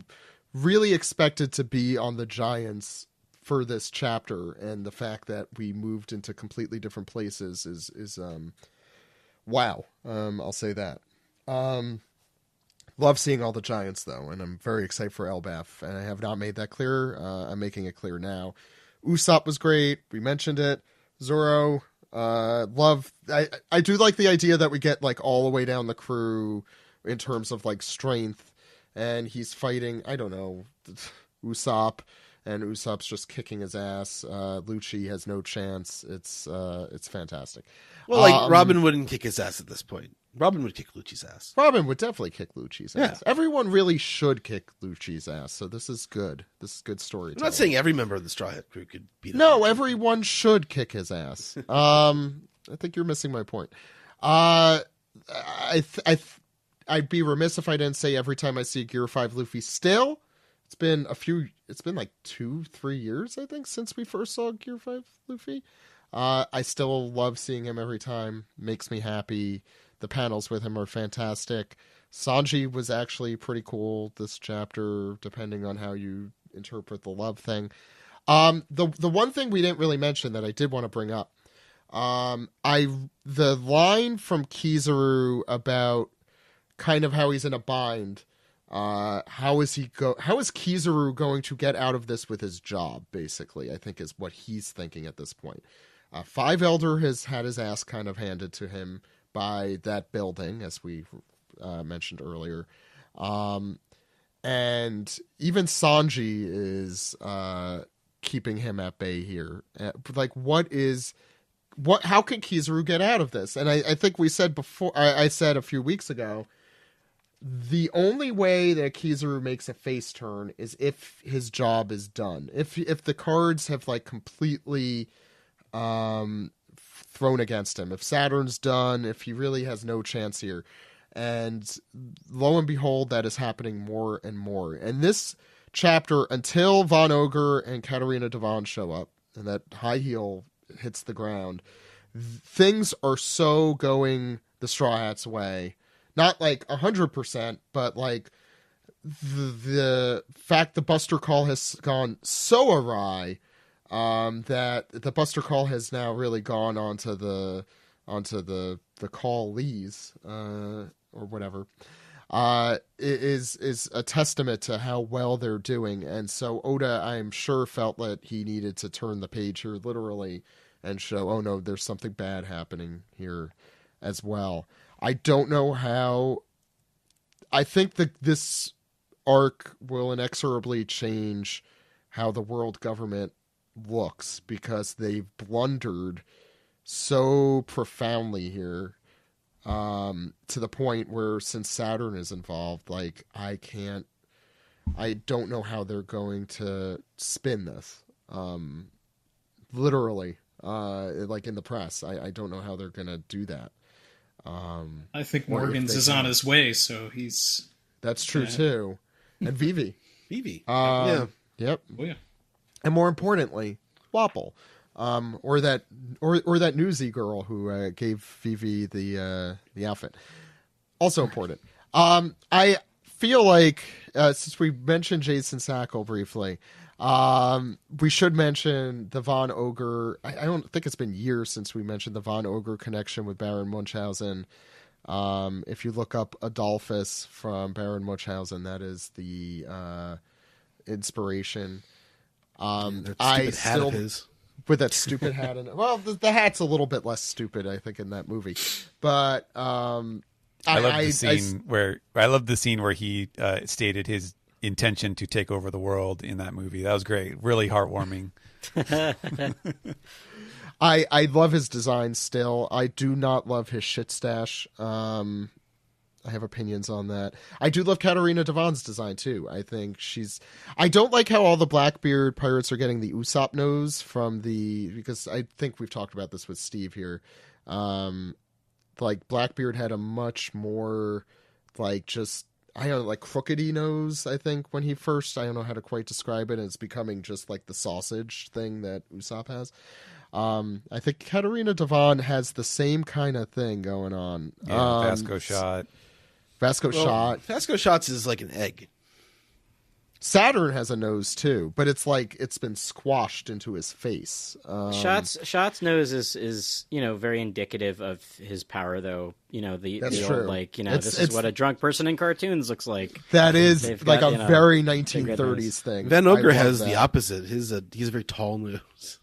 Speaker 1: really expected to be on the Giants for this chapter, and the fact that we moved into completely different places is wow. I'll say that. Love seeing all the giants, though, and I'm very excited for Elbaf, and I have not made that clear. I'm making it clear now. Usopp was great. We mentioned it. Zoro, love. I do like the idea that we get like all the way down the crew in terms of like strength, and he's fighting, I don't know, Usopp, and Usopp's just kicking his ass. Lucci has no chance. It's fantastic.
Speaker 2: Well, like Robin wouldn't kick his ass at this point. Robin would kick Lucci's ass.
Speaker 1: Robin would definitely kick Lucci's ass. Everyone really should kick Lucci's ass, so this is good. This is good storytelling.
Speaker 2: I'm not saying every member of the Straw Hat crew could beat him.
Speaker 1: No, everyone should kick his ass. I think you're missing my point. I'd be remiss if I didn't say every time I see a Gear 5 Luffy still, It's been like 2-3 years, I think, since we first saw Gear 5 Luffy. I still love seeing him every time. Makes me happy. The panels with him are fantastic. Sanji was actually pretty cool this chapter, depending on how you interpret the love thing. The one thing we didn't really mention that I did want to bring up, the line from Kizaru about kind of how he's in a bind. How is Kizaru going to get out of this with his job? Basically, I think is what he's thinking at this point. Five Elder has had his ass kind of handed to him by that building, as we mentioned earlier. And even Sanji is keeping him at bay here. Like, how can Kizaru get out of this? And I think we said before, I said a few weeks ago, the only way that Kizaru makes a face turn is if his job is done. If the cards have like completely thrown against him. If Saturn's done, if he really has no chance here. And lo and behold, that is happening more and more. And this chapter, until Von Ogre and Katarina Devon show up, and that high heel hits the ground, things are so going the Straw Hats' way. Not like 100%, but like the fact the Buster Call has gone so awry that the Buster Call has now really gone onto the Call Lees or whatever. Is a testament to how well they're doing. And so Oda, I'm sure, felt that he needed to turn the page here literally and show, oh no, there's something bad happening here as well. I don't know how. I think that this arc will inexorably change how the world government looks, because they've blundered so profoundly here, to the point where, since Saturn is involved, like I don't know how they're going to spin this. Literally, like in the press, I don't know how they're going to do that.
Speaker 6: I think Morgan's is on his way, so he's...
Speaker 1: That's true, too. And Vivi.
Speaker 2: Yeah.
Speaker 1: Yep.
Speaker 6: Oh, yeah.
Speaker 1: And more importantly, Wapple. Or that newsy girl who gave Vivi the outfit. Also important. I feel like, since we mentioned Jason Sackle briefly, we should mention the Von Ogre. I don't think it's been years since we mentioned the Von Ogre connection with Baron Munchausen. If you look up Adolphus from Baron Munchausen, that is the inspiration.
Speaker 2: That stupid hat of his.
Speaker 1: With that stupid hat in it. Well, the hat's a little bit less stupid, I think, in that movie. But
Speaker 4: I love the scene where he stated his intention to take over the world in that movie. That was great. Really heartwarming.
Speaker 1: I love his design still. I do not love his shit stash. I have opinions on that. I do love Katarina Devon's design too. I think I don't like how all the Blackbeard pirates are getting the Usopp nose because I think we've talked about this with Steve here. Like Blackbeard had a much more like just, I don't know, like crookedy nose, I think, when he first, I don't know how to quite describe it, and it's becoming just like the sausage thing that Usopp has. I think Katarina Devon has the same kind of thing going on.
Speaker 4: Yeah, Vasco Shot.
Speaker 2: Vasco Shots is like an egg.
Speaker 1: Saturn has a nose too, but it's like it's been squashed into his face.
Speaker 3: Shot's nose is very indicative of his power, though.
Speaker 1: That's
Speaker 3: the
Speaker 1: true.
Speaker 3: old, like this is what a drunk person in cartoons looks like.
Speaker 1: That is like a very 1930s thing.
Speaker 2: Van Ogre has the opposite. He's a very tall nose.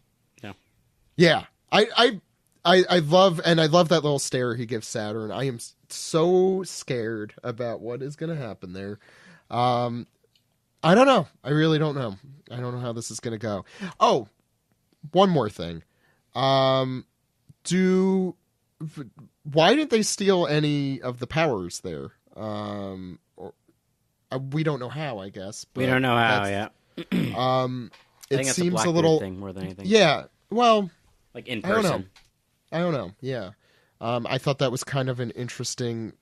Speaker 1: Yeah, I love that little stare he gives Saturn. I am so scared about what is going to happen there. I don't know. I really don't know. I don't know how this is going to go. Oh, one more thing. Why didn't they steal any of the powers there? We don't know how, I guess.
Speaker 3: We don't know how, yeah.
Speaker 1: It seems a little
Speaker 3: thing more than anything.
Speaker 1: Yeah. Well,
Speaker 3: like in person.
Speaker 1: I don't know. Yeah. I thought that was kind of an interesting,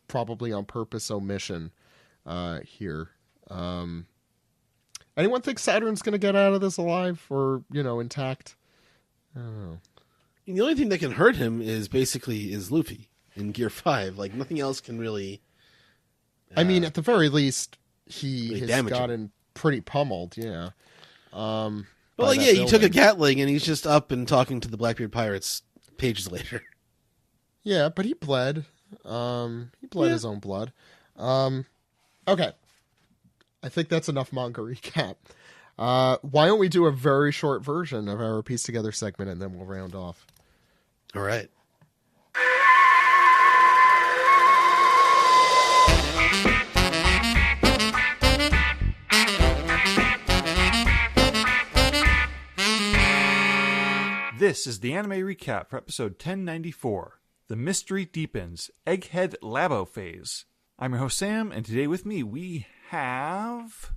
Speaker 1: probably on purpose, omission here. Anyone think Saturn's going to get out of this alive or, intact? I don't know.
Speaker 2: The only thing that can hurt him is Luffy in Gear 5. Like, nothing else can really...
Speaker 1: I mean, at the very least, he
Speaker 2: really
Speaker 1: has gotten pretty pummeled, yeah.
Speaker 2: Well, yeah, you took a Gatling and he's just up and talking to the Blackbeard pirates pages later.
Speaker 1: Yeah, but he bled. He bled his own blood. Okay. I think that's enough manga recap. Why don't we do a very short version of our Piece Together segment and then we'll round off.
Speaker 2: All right.
Speaker 5: This is the anime recap for episode 1094, The Mystery Deepens, Egghead Labophase. I'm your host Sam, and today with me we have...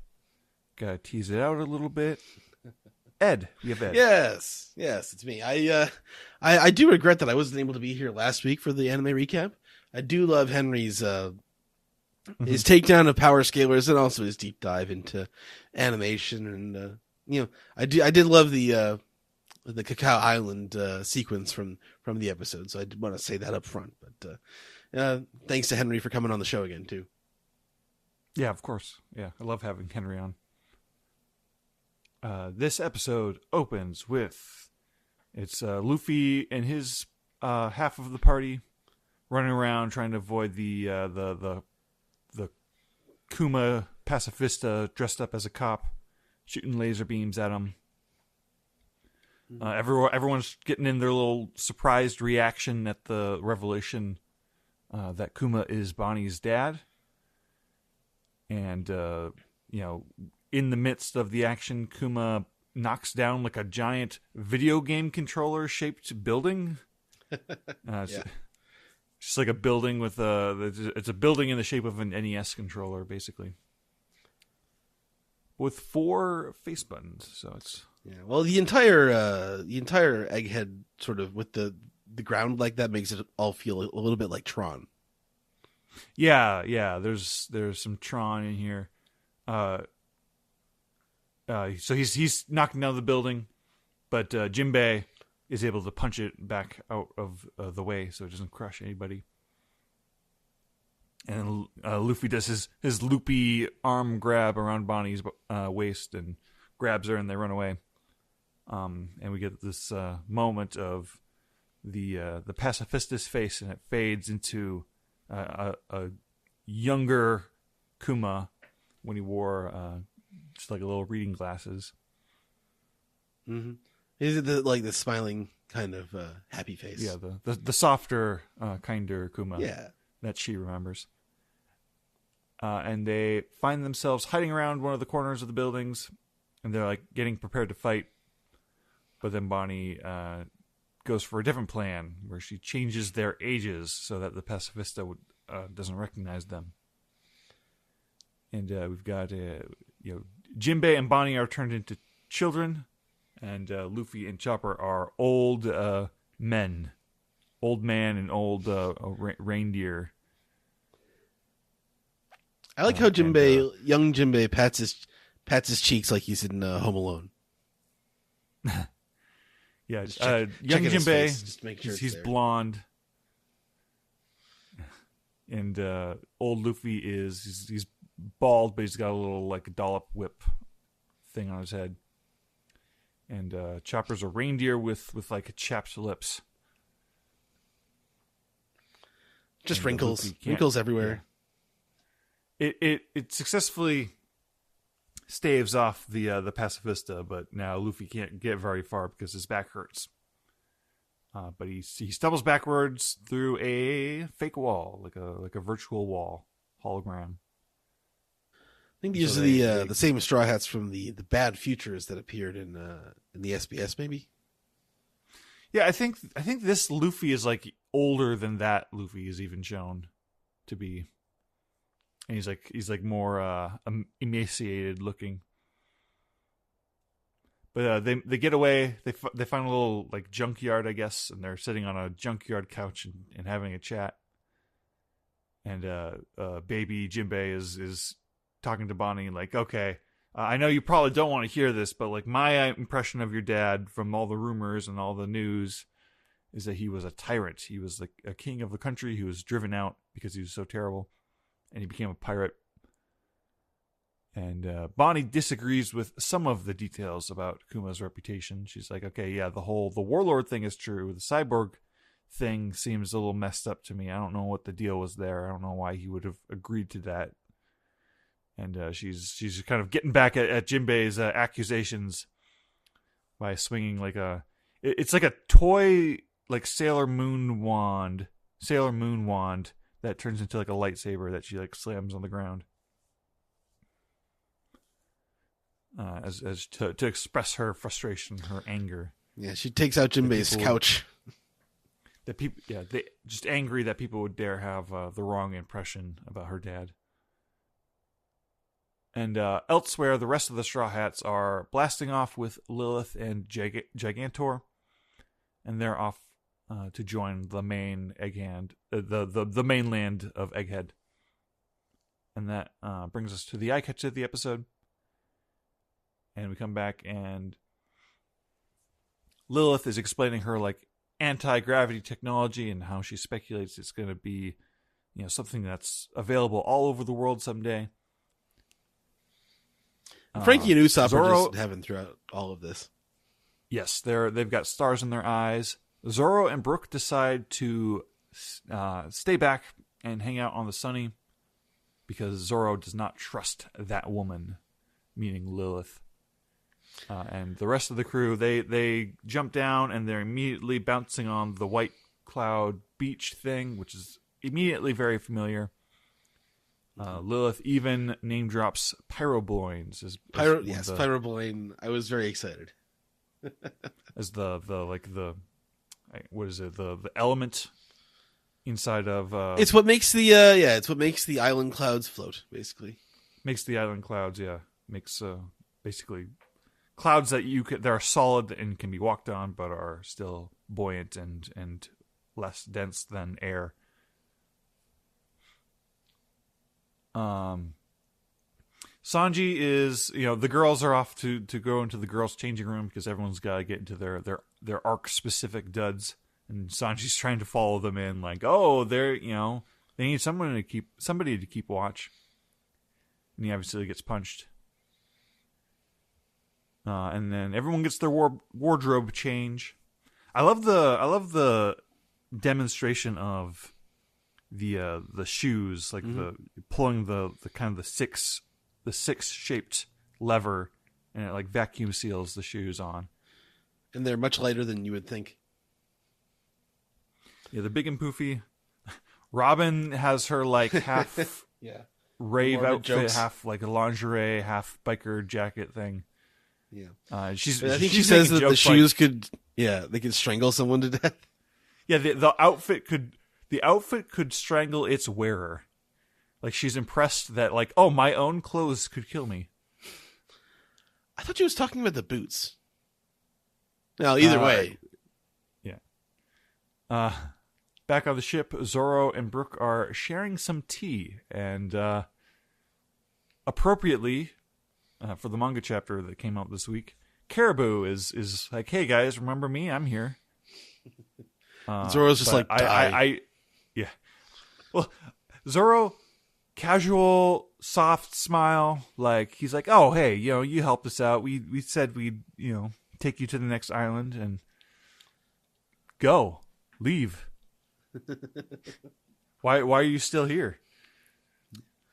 Speaker 5: Gotta tease it out a little bit. Ed. We have Ed.
Speaker 2: Yes, it's me. I do regret that I wasn't able to be here last week for the anime recap. I do love Henry's his takedown of power scalers and also his deep dive into animation, and I did love the Cacao Island sequence from the episode, so I did want to say that up front. But thanks to Henry for coming on the show again too.
Speaker 5: Yeah, of course. Yeah, I love having Henry on. This episode opens with it's Luffy and his half of the party running around trying to avoid the Kuma pacifista dressed up as a cop, shooting laser beams at him. Everyone's getting in their little surprised reaction at the revelation that Kuma is Bonnie's dad. And, in the midst of the action, Kuma knocks down like a giant video game controller-shaped building. Just like a building with it's a building in the shape of an NES controller, basically. With 4 face buttons, so it's...
Speaker 2: Yeah, well, the entire Egghead sort of with the ground like that makes it all feel a little bit like Tron.
Speaker 5: Yeah. There's some Tron in here. So he's knocking down the building, but Jinbei is able to punch it back out of the way so it doesn't crush anybody. And Luffy does his loopy arm grab around Bonnie's waist and grabs her, and they run away. And we get this moment of the pacifista's face, and it fades into a younger Kuma when he wore just like a little reading glasses.
Speaker 2: Mm-hmm. Is it the smiling kind of happy face?
Speaker 5: Yeah, the softer, kinder Kuma.
Speaker 2: Yeah,
Speaker 5: that she remembers. And they find themselves hiding around one of the corners of the buildings, and they're like getting prepared to fight. But then Bonnie goes for a different plan, where she changes their ages so that the pacifista doesn't recognize them. And we've got Jinbei and Bonnie are turned into children, and Luffy and Chopper are old men, old man and old reindeer.
Speaker 2: I like how young Jinbei pats his cheeks like he's in Home Alone.
Speaker 5: Yeah, young Jinbei,
Speaker 2: sure
Speaker 5: he's blonde, and old Luffy he's bald, but he's got a little like dollop whip thing on his head. And Chopper's a reindeer with like chapped lips,
Speaker 2: just wrinkles everywhere.
Speaker 5: Yeah. It successfully staves off the pacifista, but now Luffy can't get very far because his back hurts. But he stumbles backwards through a fake wall, like a virtual wall, hologram.
Speaker 2: I think these are the same straw hats from the bad futures that appeared in the SBS, maybe.
Speaker 5: Yeah, I think this Luffy is like older than that Luffy is even shown to be. And he's like more emaciated looking. But they get away. They find a little like junkyard, I guess, and they're sitting on a junkyard couch and having a chat. And baby Jinbei is talking to Bonnie like, okay, I know you probably don't want to hear this, but like my impression of your dad from all the rumors and all the news is that he was a tyrant. He was like a king of the country. He was driven out because he was so terrible, and he became a pirate. And Bonnie disagrees with some of the details about Kuma's reputation. She's like, okay, yeah, the warlord thing is true. The cyborg thing seems a little messed up to me. I don't know what the deal was there. I don't know why he would have agreed to that. And she's kind of getting back at Jinbei's accusations by swinging like it's like a toy like Sailor Moon wand that turns into like a lightsaber that she like slams on the ground. As to express her frustration, her anger.
Speaker 2: Yeah, she takes out Jinbei's couch.
Speaker 5: They just angry that people would dare have the wrong impression about her dad. And elsewhere, the rest of the Straw Hats are blasting off with Lilith and Gigantor, and they're off to join the main Egghead, the mainland of Egghead. And that brings us to the eye catch of the episode. And we come back, and Lilith is explaining her like anti-gravity technology and how she speculates it's going to be, something that's available all over the world someday.
Speaker 2: Frankie and Usopp are just having throughout all of this.
Speaker 5: Yes, they've got stars in their eyes. Zoro and Brook decide to stay back and hang out on the Sunny because Zoro does not trust that woman, meaning Lilith. And the rest of the crew, they jump down and they're immediately bouncing on the White Cloud Beach thing, which is immediately very familiar. Lilith even name drops pyrobloins.
Speaker 2: Pyrobloin. I was very excited.
Speaker 5: As the element inside of
Speaker 2: it's what makes the island clouds float, basically.
Speaker 5: Makes the island clouds, makes basically clouds that that are solid and can be walked on, but are still buoyant and less dense than air. Sanji is, the girls are off to go into the girls' changing room because everyone's got to get into their arc specific duds, and Sanji's trying to follow them in, like, oh, they're they need somebody to keep watch, and he obviously gets punched. And then everyone gets their wardrobe change. I love the demonstration of the shoes, like the pulling the kind of the six shaped lever, and it like vacuum seals the shoes on.
Speaker 2: And they're much lighter than you would think.
Speaker 5: Yeah, they're big and poofy. Robin has her like half rave outfit,
Speaker 2: jokes.
Speaker 5: Half like a lingerie, half biker jacket thing.
Speaker 2: Yeah,
Speaker 5: I think
Speaker 2: she says that the shoes could strangle someone to death.
Speaker 5: Yeah, the outfit could strangle its wearer. Like she's impressed that like, oh, my own clothes could kill me.
Speaker 2: I thought she was talking about the boots. Now, either way,
Speaker 5: yeah. Back on the ship, Zoro and Brook are sharing some tea, and appropriately. For the manga chapter that came out this week, Caribou is like, hey guys, remember me? I'm here.
Speaker 2: Zoro's just like,
Speaker 5: yeah. Well, Zoro, casual, soft smile, like he's like, oh hey, you helped us out. We said we'd take you to the next island and leave. Why are you still here?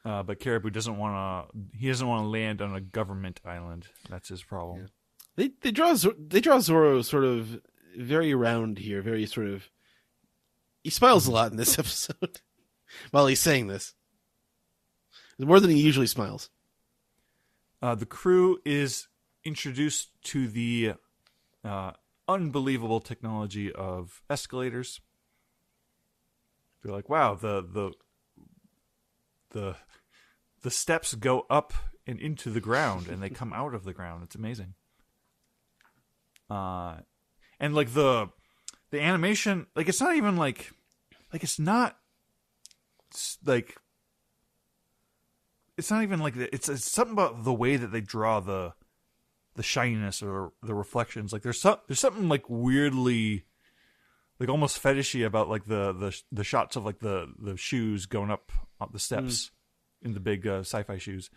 Speaker 5: But Caribou doesn't want to land on a government island. That's his problem.
Speaker 2: Yeah. They draw Zoro sort of very round here, very sort of. He smiles a lot in this episode while he's saying this. More than he usually smiles.
Speaker 5: The crew is introduced to the unbelievable technology of escalators. They're like, wow, the steps go up and into the ground, and they come out of the ground. It's amazing. And like the animation, like it's not even like it's not like it's not even like it's something about the way that they draw the shininess or the reflections. Like there's something like weirdly, like almost fetishy about like the shots of like the shoes going up the steps in the big sci-fi shoes.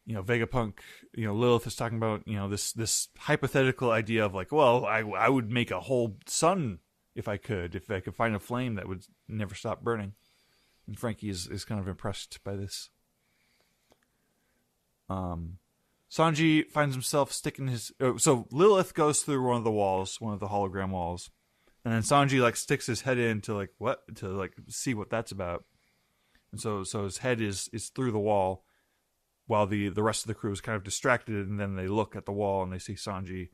Speaker 5: Vegapunk, Lilith is talking about, this hypothetical idea of like, well, I would make a whole sun if I could find a flame that would never stop burning. And Frankie is kind of impressed by this. Sanji finds himself sticking his... so Lilith goes through one of the walls, one of the hologram walls. And then Sanji like sticks his head in to like, what? To like see what that's about. And so his head is through the wall, while the rest of the crew is kind of distracted, and then they look at the wall and they see Sanji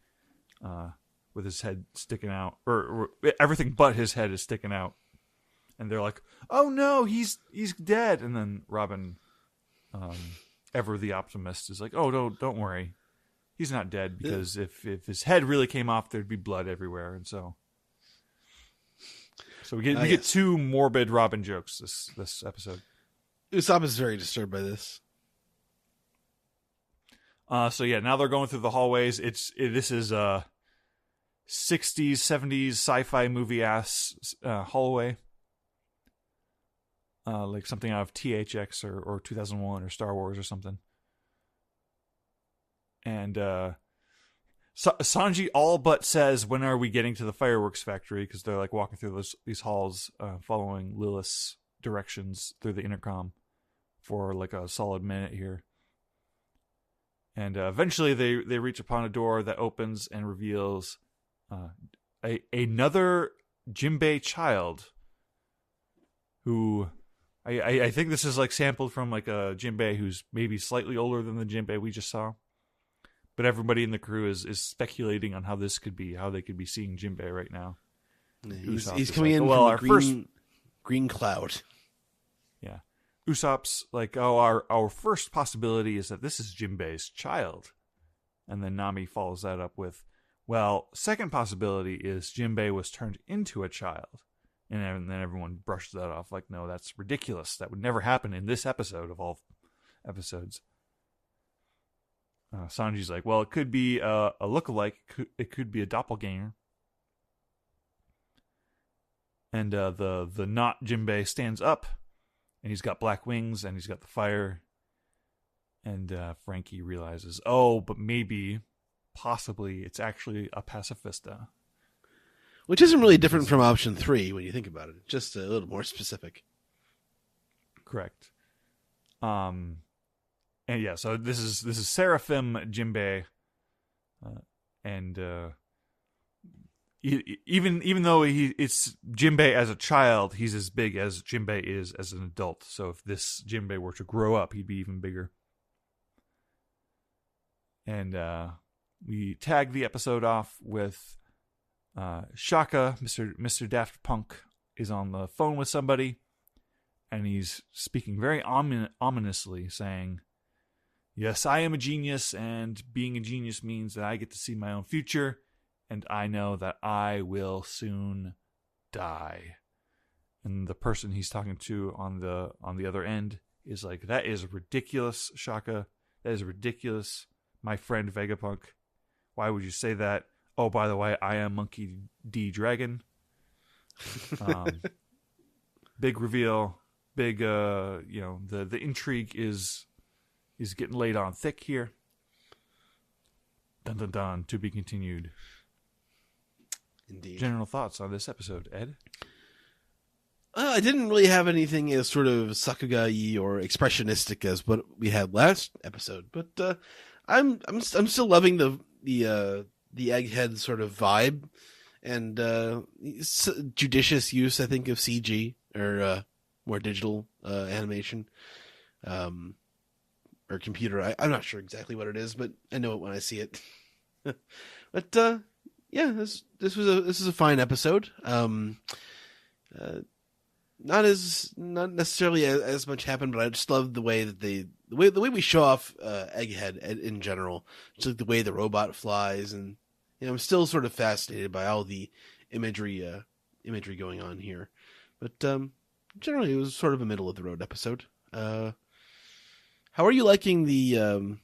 Speaker 5: with his head sticking out, or everything but his head is sticking out, and they're like, "Oh no, he's dead!" And then Robin, ever the optimist, is like, "Oh no, don't worry, he's not dead, because if his head really came off, there'd be blood everywhere." And so we get two morbid Robin jokes this episode.
Speaker 2: Usopp is very disturbed by this.
Speaker 5: So yeah, now they're going through the hallways. This is a 60s, 70s sci-fi movie ass hallway, like something out of THX or 2001 or Star Wars or something. And Sanji all but says, "When are we getting to the fireworks factory?" Because they're like walking through these halls, following Lilith's directions through the intercom for like a solid minute here. And eventually they reach upon a door that opens and reveals another Jinbei child, who I think this is like sampled from like a Jinbei who's maybe slightly older than the Jinbei we just saw. But everybody in the crew is speculating on how this could be, how they could be seeing Jinbei right now.
Speaker 2: He's coming in from the green cloud.
Speaker 5: Yeah. Usopp's like, "Oh, our first possibility is that this is Jinbei's child." And then Nami follows that up with, "Well, second possibility is Jinbei was turned into a child." And then everyone brushed that off like, "No, that's ridiculous. That would never happen in this episode of all episodes." Sanji's like, "Well, it could be a lookalike. It could be a doppelganger." And the not Jinbei stands up. And he's got black wings, and he's got the fire. And Frankie realizes, but possibly, it's actually a pacifista.
Speaker 2: Which isn't really different from option 3 when you think about it. Just a little more specific.
Speaker 5: Correct. And yeah, so this is Seraphim Jinbei, and even though it's Jinbei as a child, he's as big as Jinbei is as an adult. So if this Jinbei were to grow up, he'd be even bigger. And we tag the episode off with Shaka, Mr. Daft Punk, is on the phone with somebody, and he's speaking very ominously, saying, "Yes, I am a genius, and being a genius means that I get to see my own future. And I know that I will soon die." And the person he's talking to on the other end is like, "That is ridiculous, Shaka. That is ridiculous, my friend Vegapunk. Why would you say that? Oh, by the way, I am Monkey D. Dragon." Big reveal. Big, the intrigue is getting laid on thick here. Dun dun dun. To be continued.
Speaker 2: Indeed.
Speaker 5: General thoughts on this episode, Ed?
Speaker 2: I didn't really have anything as sort of Sakuga-y or expressionistic as what we had last episode, but I'm still loving the Egghead sort of vibe and judicious use, I think, of CG or more digital animation or computer. I'm not sure exactly what it is, but I know it when I see it. But yeah, this is a fine episode. Not necessarily as much happened, but I just love the way that the way we show off Egghead in general. Just like the way the robot flies, and I'm still sort of fascinated by all the imagery going on here. But generally it was sort of a middle of the road episode. How are you liking the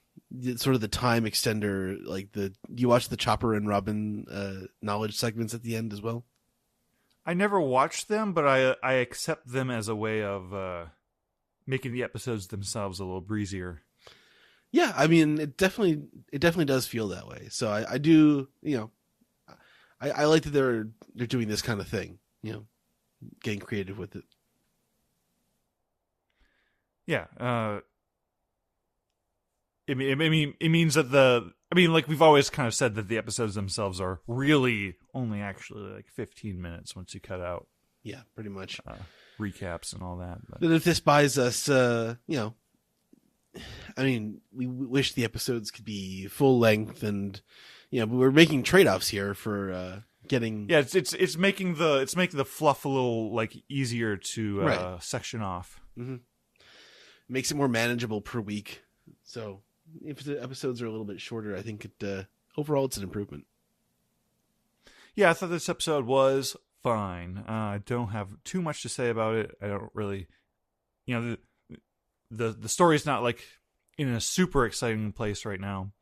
Speaker 2: sort of the time extender? Like do you watch the Chopper and Robin knowledge segments at the end as well?
Speaker 5: I never watched them, but I accept them as a way of making the episodes themselves a little breezier.
Speaker 2: Yeah, I mean, it definitely does feel that way. So I do, I like that they're doing this kind of thing, getting creative with it.
Speaker 5: Yeah, it means that like we've always kind of said that the episodes themselves are really only actually like 15 minutes once you cut out.
Speaker 2: Yeah, pretty much.
Speaker 5: Recaps and all that.
Speaker 2: But if this buys us, I mean, we wish the episodes could be full length, and but we're making trade-offs here for getting.
Speaker 5: Yeah, it's making the fluff a little like easier to section off.
Speaker 2: Mm-hmm. Makes it more manageable per week. So if the episodes are a little bit shorter, I think overall it's an improvement.
Speaker 5: Yeah, I thought this episode was fine. I don't have too much to say about it. I don't really, the story's not like in a super exciting place right now.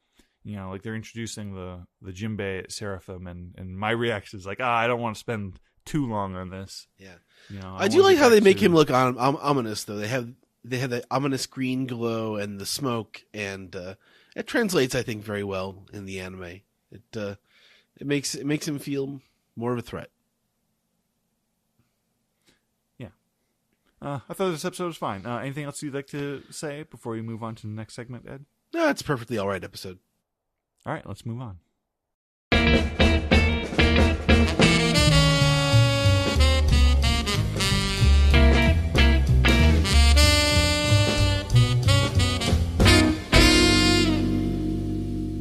Speaker 5: Like they're introducing the Jinbei at Seraphim, and my reaction is like, I don't want to spend too long on this.
Speaker 2: Yeah, I do like how they make him look ominous though. They have the ominous green glow and the smoke, and it translates, I think, very well in the anime. It makes him feel more of a threat.
Speaker 5: I thought this episode was fine. Anything else you'd like to say before we move on to the next segment, Ed?
Speaker 2: No, it's a perfectly all right episode.
Speaker 5: All right, let's move on.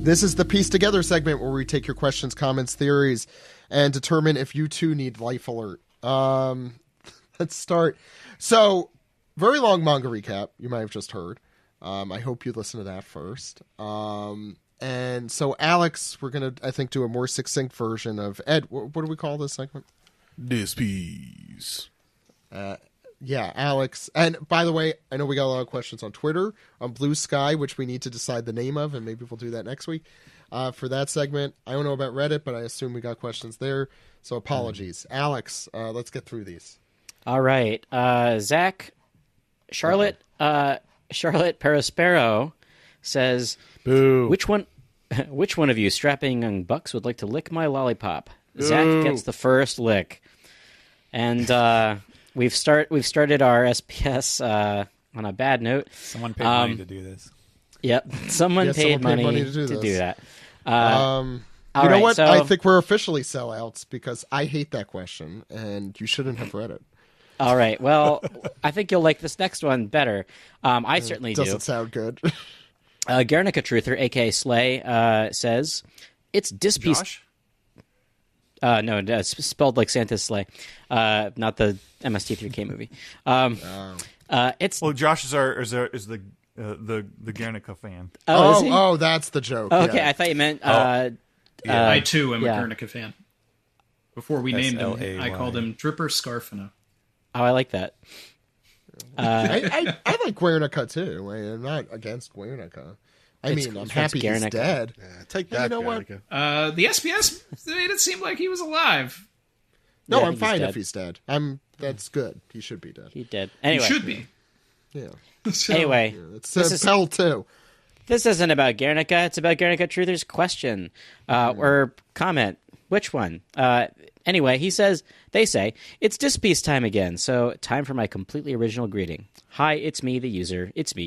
Speaker 1: This is the Piece Together segment where we take your questions, comments, theories, and determine if you too need Life Alert. Let's start. So, very long manga recap, you might have just heard. I hope you listen to that first. And so, Alex, we're going to, I think, do a more succinct version of... Ed, what do we call this segment?
Speaker 2: This piece.
Speaker 1: Yeah, Alex. And by the way, I know we got a lot of questions on Twitter, on Blue Sky, which we need to decide the name of, and maybe we'll do that next week for that segment. I don't know about Reddit, but I assume we got questions there. So apologies. Alex, let's get through these.
Speaker 3: All right. Zach, Charlotte Perospero says,
Speaker 2: Boo.
Speaker 3: Which one of you strapping young bucks would like to lick my lollipop? Zach gets the first lick. And we've started our SPS on a bad note.
Speaker 4: Someone paid money to do this.
Speaker 3: Yep, someone paid money to do that.
Speaker 1: You know what? So, I think we're officially sellouts because I hate that question, and you shouldn't have read it.
Speaker 3: All right. Well, I think you'll like this next one better. I certainly do.
Speaker 1: Doesn't sound good.
Speaker 3: Guernica Truther, a.k.a. Slay, says, it's Dispiece...
Speaker 5: Josh?
Speaker 3: No, it's spelled like Santa's sleigh, not the MST3K movie. It's
Speaker 5: Josh is the Guernica fan.
Speaker 1: Oh, that's the joke.
Speaker 3: Oh, okay,
Speaker 1: yeah.
Speaker 3: I thought you meant.
Speaker 6: I too am a
Speaker 3: yeah.
Speaker 6: Guernica fan. Before we named him,
Speaker 4: SLAY.
Speaker 6: I called him Dripper Scarfino.
Speaker 3: Oh, I like that.
Speaker 1: I like Guernica too. I'm not against Guernica. I'm happy he's
Speaker 3: Guernica.
Speaker 1: dead.
Speaker 2: Yeah, take that,
Speaker 1: you know
Speaker 2: Guernica.
Speaker 6: The SPS made it seem like he was alive.
Speaker 1: No,
Speaker 3: Yeah,
Speaker 1: I'm
Speaker 3: he's
Speaker 1: fine
Speaker 3: dead.
Speaker 1: if he's dead. That's good. He should be dead.
Speaker 3: He did. Anyway,
Speaker 6: He should be.
Speaker 1: Yeah.
Speaker 6: So,
Speaker 3: Anyway,
Speaker 1: It's
Speaker 3: This is-
Speaker 1: Pell too.
Speaker 3: this isn't about Guernica. It's about Guernica Truther's question or comment. Which one? Anyway, they say, it's Dispiece time again, so time for my completely original greeting. Hi, it's me, the user. It's me,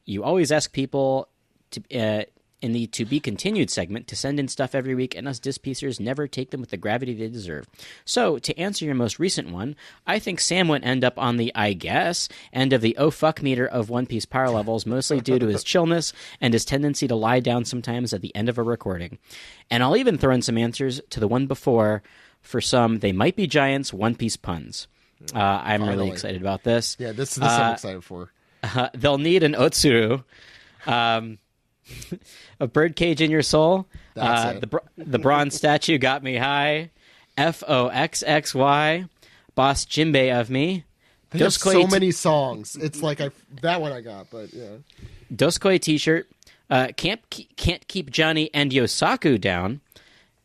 Speaker 3: You always ask people to in the To Be Continued segment to send in stuff every week, and us Dispiecers never take them with the gravity they deserve. So, to answer your most recent one, I think Sam would end up on the I guess end of the oh fuck meter of One Piece power levels, mostly due to his chillness and his tendency to lie down sometimes at the end of a recording. And I'll even throw in some answers to the one before for some They Might Be Giants One Piece puns. I'm really
Speaker 1: Finally.
Speaker 3: excited about this.
Speaker 1: Yeah, this I'm excited for.
Speaker 3: They'll need an Otsuru. A birdcage in your soul.
Speaker 1: That's it.
Speaker 3: The bronze statue got me high. FOXXY. Boss Jinbei of me.
Speaker 1: They have
Speaker 3: Doskoi
Speaker 1: so many songs. It's like that one I got, but yeah.
Speaker 3: Doskoi T-shirt. Can't keep Johnny and Yosaku down.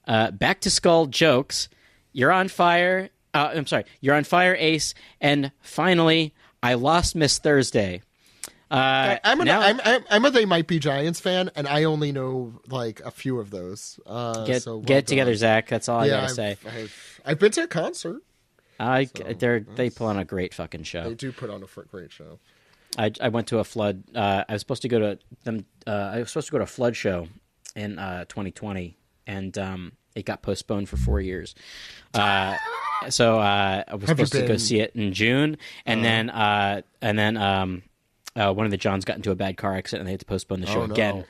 Speaker 3: Back to Skull jokes. You're on fire. I'm sorry. You're on fire, Ace. And finally, I lost Miss Thursday.
Speaker 1: I'm a They Might Be Giants fan, and I only know like a few of those.
Speaker 3: Get
Speaker 1: so well
Speaker 3: it together,
Speaker 1: done.
Speaker 3: Zach. That's all I gotta say.
Speaker 1: I've been to a concert.
Speaker 3: They put on a great fucking show.
Speaker 1: They do put on a great show.
Speaker 3: I went to a Flood. I was supposed to go to them. I was supposed to go to a Flood show in 2020, and it got postponed for 4 years. So I was supposed to go see it in June, and then one of the Johns got into a bad car accident, and they had to postpone the show again.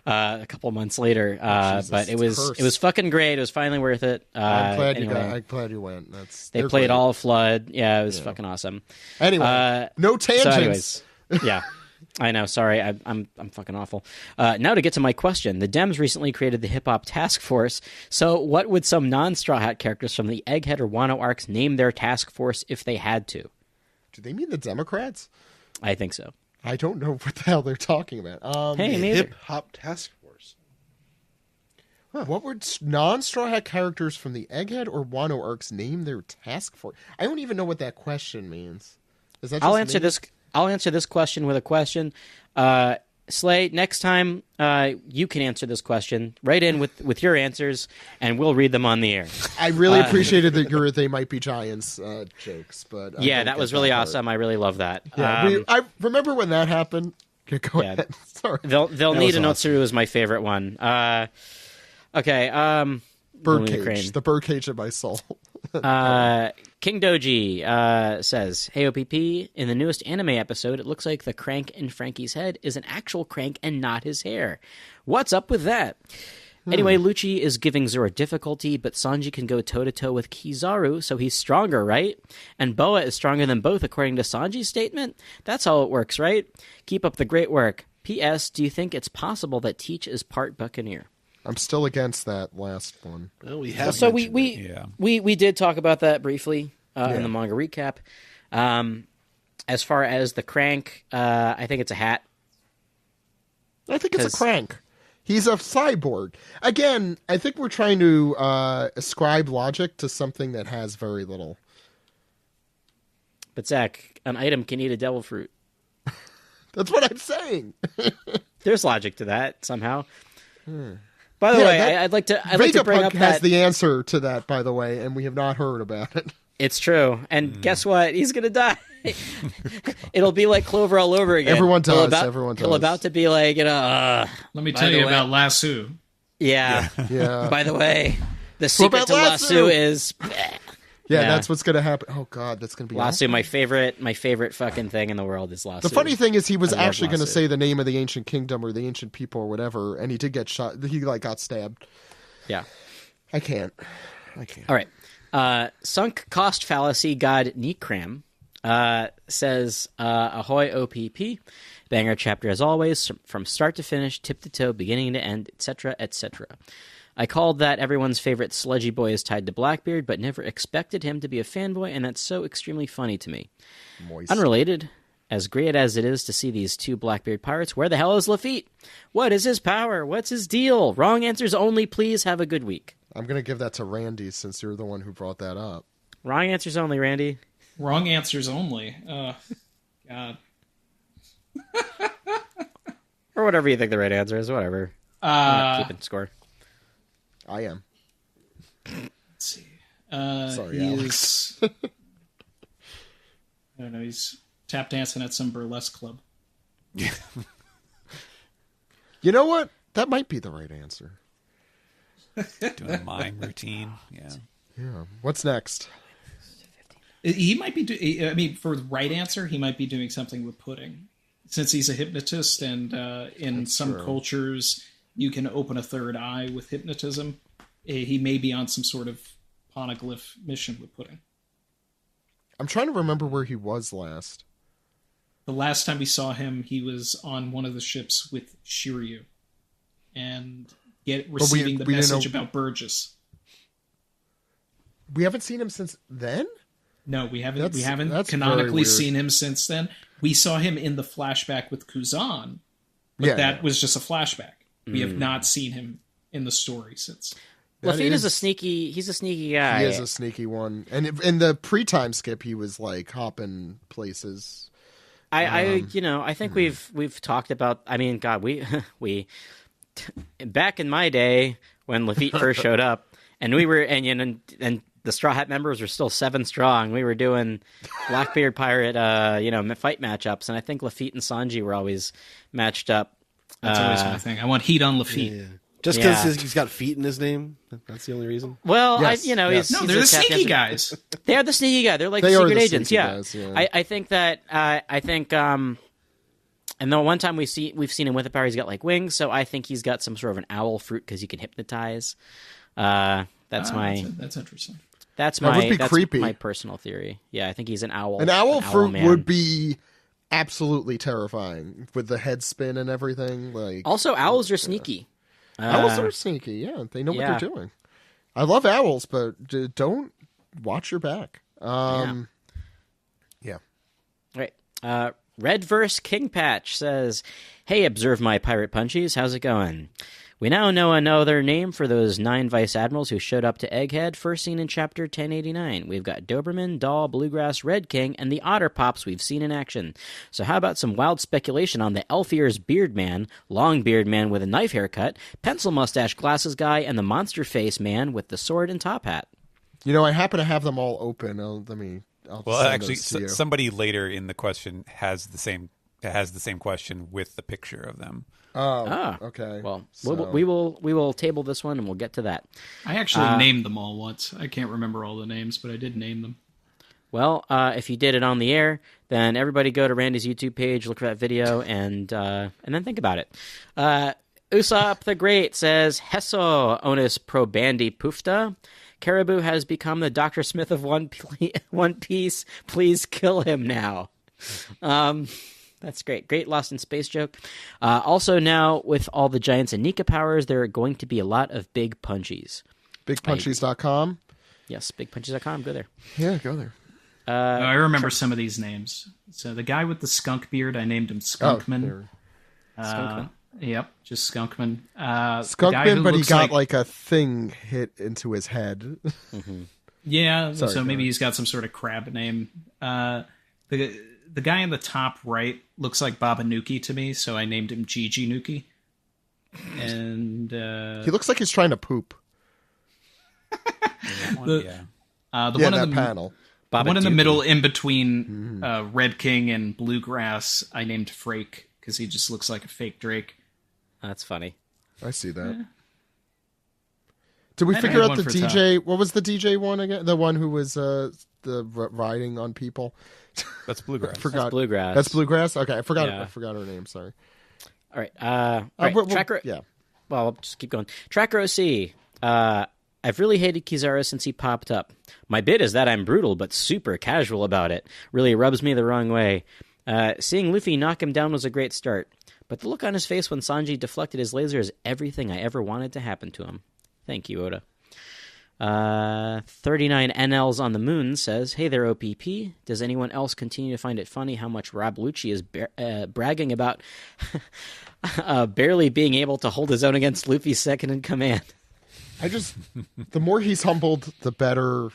Speaker 3: A couple months later, but it was fucking great. It was finally worth it.
Speaker 1: I'm glad
Speaker 3: anyway,
Speaker 1: you went.
Speaker 3: They played
Speaker 1: great.
Speaker 3: all of Flood. Yeah, it was fucking awesome.
Speaker 1: Anyway, no tangents.
Speaker 3: So anyways, yeah, I know. Sorry, I'm fucking awful. Now to get to my question. The Dems recently created the Hip Hop Task Force. So what would some non-Straw Hat characters from the Egghead or Wano arcs name their task force if they had to?
Speaker 1: Do they mean the Democrats?
Speaker 3: I think so.
Speaker 1: I don't know what the hell they're talking about.
Speaker 3: Hey, neither.
Speaker 2: Hip Hop Task Force.
Speaker 1: What would non-Straw Hat characters from the Egghead or Wano arcs name their task force? I don't even know what that question means. Is that?
Speaker 3: I'll answer this question with a question. Slay, next time you can answer this question. Write in with your answers, and we'll read them on the air.
Speaker 1: I really appreciated that your They Might Be Giants jokes, but
Speaker 3: yeah, that was really awesome. I really love that.
Speaker 1: Yeah, I remember when that happened. Okay, go ahead. Sorry.
Speaker 3: They'll need a Notsuru is my favorite one. Okay.
Speaker 1: Birdcage. The birdcage of my soul.
Speaker 3: King Doji says, "Hey OPP, in the newest anime episode, it looks like the crank in Frankie's head is an actual crank and not his hair. What's up with that?" Anyway, Lucci is giving Zoro difficulty, but Sanji can go toe-to-toe with Kizaru, so he's stronger, right? And Boa is stronger than both, according to Sanji's statement? That's how it works, right? Keep up the great work. P.S. Do you think it's possible that Teach is part Buccaneer?
Speaker 1: I'm still against that last one.
Speaker 2: Well, we have.
Speaker 3: So we did talk about that briefly in the manga recap. As far as the crank, I think it's a hat.
Speaker 1: I think it's a crank. He's a cyborg. Again, I think we're trying to ascribe logic to something that has very little.
Speaker 3: But Zach, an item can eat a devil fruit.
Speaker 1: That's what I'm saying.
Speaker 3: There's logic to that somehow. By the way, I'd like to bring up
Speaker 1: has
Speaker 3: that
Speaker 1: the answer to that, by the way, and we have not heard about it.
Speaker 3: It's true. And guess what? He's going to die. It'll be like Clover all over again.
Speaker 1: Everyone does. Everyone does.
Speaker 3: He'll about to be like,
Speaker 6: let me tell you about Lasso.
Speaker 3: Yeah.
Speaker 1: Yeah.
Speaker 3: By the way, the secret to Lasso is...
Speaker 1: Yeah, that's what's going to happen. Oh, God, that's going to be
Speaker 3: Lasso,
Speaker 1: awesome.
Speaker 3: my favorite fucking thing in the world is Lasso.
Speaker 1: The funny thing is he was actually going to say the name of the ancient kingdom or the ancient people or whatever, and he did get shot. He, got stabbed.
Speaker 3: Yeah.
Speaker 1: I can't.
Speaker 3: All right. Sunk cost fallacy god Nikram says, ahoy OPP. Banger chapter as always, from start to finish, tip to toe, beginning to end, etc., etc. I called that everyone's favorite sludgy boy is tied to Blackbeard, but never expected him to be a fanboy, and that's so extremely funny to me.
Speaker 1: Moist.
Speaker 3: Unrelated, as great as it is to see these two Blackbeard pirates, where the hell is Lafitte? What is his power? What's his deal? Wrong answers only, please. Have a good week.
Speaker 1: I'm going to give that to Randy since you're the one who brought that up.
Speaker 3: Wrong answers only, Randy.
Speaker 6: Wrong answers only. God.
Speaker 3: Or whatever you think the right answer is, whatever. I'm not keeping score.
Speaker 1: I am.
Speaker 6: Let's see.
Speaker 1: Sorry, Alex.
Speaker 6: I don't know. He's tap dancing at some burlesque club.
Speaker 1: You know what? That might be the right answer.
Speaker 4: Doing a mime routine. Yeah.
Speaker 1: Yeah. What's next?
Speaker 6: He might be. For the right answer, he might be doing something with pudding, since he's a hypnotist, and in some cultures, you can open a third eye with hypnotism. He may be on some sort of poneglyph mission with pudding.
Speaker 1: I'm trying to remember where he was last.
Speaker 6: The last time we saw him, he was on one of the ships with Shiryu, and receiving the message about Burgess.
Speaker 1: We haven't seen him since then?
Speaker 6: No, we haven't.
Speaker 1: That's
Speaker 6: We haven't
Speaker 1: very
Speaker 6: canonically
Speaker 1: weird.
Speaker 6: seen him since then. We saw him in the flashback with Kuzan, but that was just a flashback. We have not seen him in the story since.
Speaker 3: Lafitte is a sneaky. He's a sneaky guy.
Speaker 1: He is a sneaky one. And in the pre-time skip, he was like hopping places.
Speaker 3: I think we've talked about. I mean, God, we back in my day when Lafitte first showed up, and we were and the Straw Hat members were still 7 strong. We were doing Blackbeard Pirate, fight matchups, and I think Lafitte and Sanji were always matched up.
Speaker 6: That's always my thing. I want heat on Lafitte.
Speaker 2: Yeah. Just because he's got feet in his name? That's the only reason?
Speaker 3: Well,
Speaker 1: Yes,
Speaker 3: he's
Speaker 6: No,
Speaker 3: he's
Speaker 6: they're the sneaky guys.
Speaker 3: They are the sneaky guy. They're like
Speaker 1: They are
Speaker 3: secret
Speaker 1: the
Speaker 3: agents.
Speaker 1: sneaky
Speaker 3: Yeah.
Speaker 1: guys, yeah.
Speaker 3: I think that and the one time we've seen him with a power, he's got like wings. So I think he's got some sort of an owl fruit because he can hypnotize. That's
Speaker 6: interesting.
Speaker 3: That's
Speaker 1: That would be
Speaker 3: that's
Speaker 1: creepy.
Speaker 3: my personal theory. Yeah, I think he's an owl.
Speaker 1: An owl fruit
Speaker 3: man.
Speaker 1: would be absolutely terrifying with the head spin and everything. Like
Speaker 3: Also, owls are sneaky.
Speaker 1: owls are sneaky. Yeah, they know what they're doing. I love owls, but don't watch your back. Yeah.
Speaker 3: Right. Redverse King Patch says, "Hey, observe my pirate punchies. How's it going? We now know another name for those 9 vice admirals who showed up to Egghead, first seen in chapter 1089. We've got Doberman, Doll, Bluegrass, Red King, and the Otter Pops we've seen in action. So how about some wild speculation on the Elf Ears Beard Man, Long Beard Man with a knife haircut, Pencil Mustache Glasses Guy, and the Monster Face Man with the sword and top hat?"
Speaker 1: I happen to have them all open. I'll
Speaker 4: Well,
Speaker 1: send
Speaker 4: actually,
Speaker 1: those to you.
Speaker 4: somebody later in the question has the same question with the picture of them.
Speaker 1: Oh, okay.
Speaker 3: Well,
Speaker 1: So-
Speaker 3: we will table this one and we'll get to that.
Speaker 6: I actually named them all once. I can't remember all the names, but I did name them.
Speaker 3: Well, if you did it on the air, then everybody go to Randy's YouTube page, look for that video, and then think about it. Usopp the Great says, "Hesso onus probandi pufta. Caribou has become the Dr. Smith of One Piece. Please kill him now." That's great. Great Lost in Space joke. Also now, with all the Giants and Nika powers, there are going to be a lot of big punchies.
Speaker 1: BigPunchies.com.
Speaker 3: Yes, bigpunchies.com. Go there.
Speaker 1: Yeah, go there.
Speaker 6: I remember some of these names. So the guy with the skunk beard, I named him Skunkman.
Speaker 3: Skunkman.
Speaker 6: Yep, just Skunkman. The guy
Speaker 1: Skunkman,
Speaker 6: who
Speaker 1: but he
Speaker 6: looks
Speaker 1: got like a thing hit into his head.
Speaker 6: Yeah,
Speaker 1: Sorry,
Speaker 6: so
Speaker 1: go
Speaker 6: maybe
Speaker 1: ahead.
Speaker 6: he's got some sort of crab name. The guy in the top right looks like Baba Nuki to me, so I named him Gigi Nuki. And
Speaker 1: He looks like he's trying to poop.
Speaker 6: the one
Speaker 1: Yeah,
Speaker 6: in
Speaker 1: that
Speaker 6: the
Speaker 1: panel.
Speaker 6: the one in the middle, in between Red King and Bluegrass, I named Frake because he just looks like a fake Drake.
Speaker 3: That's funny.
Speaker 1: I see that. Did we
Speaker 6: I
Speaker 1: figure
Speaker 6: had
Speaker 1: out the
Speaker 6: one for
Speaker 1: DJ? What was the DJ one again? The one who was riding on people?
Speaker 4: That's Bluegrass.
Speaker 1: Forgot.
Speaker 3: That's Bluegrass.
Speaker 1: That's Bluegrass? Okay, I forgot.
Speaker 3: Yeah.
Speaker 1: I forgot her name. Sorry.
Speaker 3: All right. All right. Tracker.
Speaker 1: Yeah.
Speaker 3: Well, I'll just keep going. Tracker OC. I've really hated Kizaru since he popped up. My bit is that I'm brutal but super casual about it. Really rubs me the wrong way. Seeing Luffy knock him down was a great start, but the look on his face when Sanji deflected his laser is everything I ever wanted to happen to him. Thank you, Oda. 39 NLs on the moon says, "Hey there, OPP. Does anyone else continue to find it funny how much Rob Lucci is bragging about barely being able to hold his own against Luffy's second in command?"
Speaker 1: The more he's humbled, the better.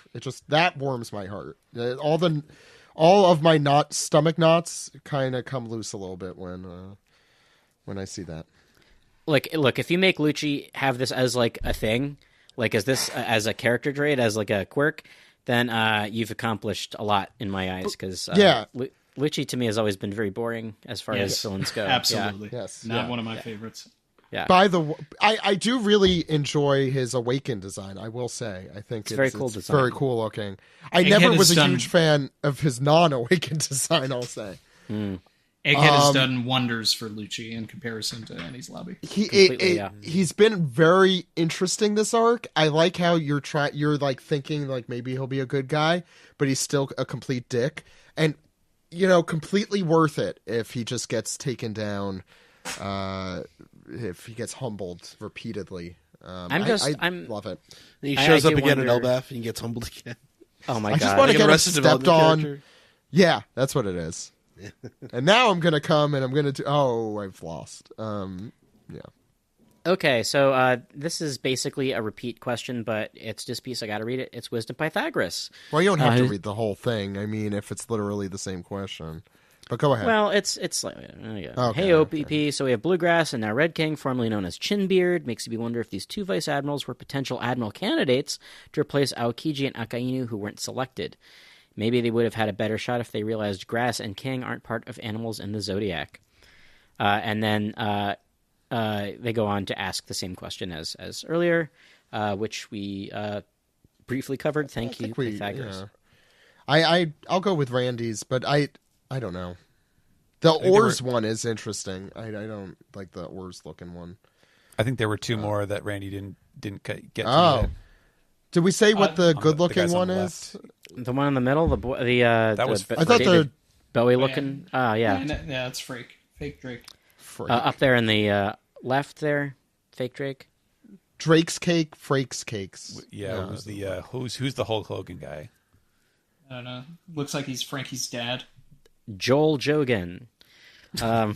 Speaker 1: That warms my heart. All of my stomach knots kind of come loose a little bit when I see that.
Speaker 3: Look, if you make Lucci have this as like a thing, like as a character trait, as like a quirk, then you've accomplished a lot in my eyes. Because Lucci to me has always been very boring as far as villains go.
Speaker 6: Absolutely.
Speaker 3: Yeah.
Speaker 1: Yes.
Speaker 6: Not
Speaker 1: Yeah.
Speaker 6: one of my favorites.
Speaker 3: Yeah.
Speaker 1: By the way, I do really enjoy his Awakened design. I will say, I think it's
Speaker 3: very cool
Speaker 1: it's
Speaker 3: design.
Speaker 1: very cool looking. I
Speaker 6: Egghead
Speaker 1: never
Speaker 6: has
Speaker 1: was a
Speaker 6: done-
Speaker 1: huge fan of his non-Awakened design. I'll say
Speaker 6: Egghead has done wonders for Lucci in comparison to Annie's Lobby.
Speaker 1: he's been very interesting this arc. I like how you're like thinking like maybe he'll be a good guy, but he's still a complete dick, and completely worth it if he just gets taken down. If he gets humbled repeatedly, I love it.
Speaker 2: And he
Speaker 3: I
Speaker 2: shows up
Speaker 3: do
Speaker 2: again in
Speaker 3: wonder-
Speaker 2: Elbaf and he gets humbled again.
Speaker 3: Oh my
Speaker 1: I just
Speaker 3: god!
Speaker 1: want to
Speaker 2: Like an
Speaker 1: get him
Speaker 2: Arrested
Speaker 1: stepped
Speaker 2: Development
Speaker 1: on.
Speaker 2: character?
Speaker 1: Yeah, that's what it is. And now I'm gonna come and I'm gonna do. Oh, I've lost. Yeah.
Speaker 3: Okay, so this is basically a repeat question, but it's just piece. I got to read it. It's Wisdom Pythagoras.
Speaker 1: Well, you don't have to read the whole thing. I mean, if it's literally the same question. But go ahead.
Speaker 3: Well, it's slightly.
Speaker 1: Okay,
Speaker 3: Hey, OPP. So we have Bluegrass and now Red King, formerly known as Chinbeard. Makes me wonder if these two vice admirals were potential admiral candidates to replace Aokiji and Akainu, who weren't selected. Maybe they would have had a better shot if they realized Grass and King aren't part of animals in the zodiac. And then they go on to ask the same question as earlier, which we briefly covered. Thank you, Pythagoras.
Speaker 1: Yeah. I'll go with Randy's, but I don't know. The oars one is interesting. I don't like the oars looking one.
Speaker 4: I think there were two more that Randy didn't get to.
Speaker 1: Oh,
Speaker 4: yet.
Speaker 1: did we say what the good looking
Speaker 4: guys on
Speaker 1: one
Speaker 4: the
Speaker 1: is?
Speaker 3: The one in the middle,
Speaker 4: That was-
Speaker 3: the
Speaker 1: I thought the
Speaker 3: Bowie looking. Yeah,
Speaker 6: Yeah, it's fake Drake.
Speaker 3: up there in the left there, fake Drake.
Speaker 1: Drake's cake, Frake's cakes.
Speaker 4: Yeah, who's the Hulk Hogan guy?
Speaker 6: I don't know. Looks like he's Frankie's dad.
Speaker 3: Joel Jogan. Yeah.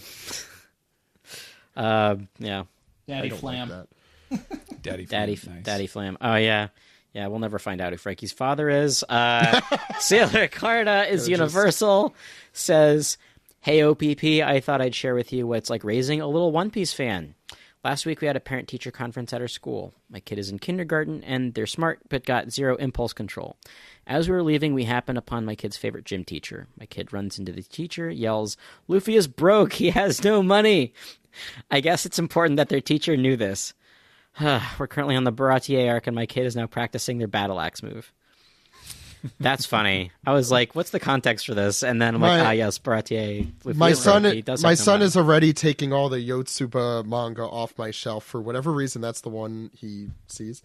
Speaker 6: Daddy Flam.
Speaker 1: Like
Speaker 4: Daddy Flam, nice.
Speaker 3: Daddy Flam. Oh yeah. Yeah, we'll never find out who Frankie's father is. Sailor Carta is Universal. Says, hey, OPP, I thought I'd share with you what it's like raising a little One Piece fan. Last week we had a parent-teacher conference at our school. My kid is in kindergarten, and they're smart, but got zero impulse control. As we were leaving, we happened upon my kid's favorite gym teacher. My kid runs into the teacher, yells, Luffy is broke, he has no money. I guess it's important that their teacher knew this. We're currently on the Baratier arc, and my kid is now practicing their battle axe move. That's funny. I was like, what's the context for this? And then I'm like, yes, Baratier.
Speaker 1: My son is already taking all the Yotsuba manga off my shelf for whatever reason. That's the one he sees.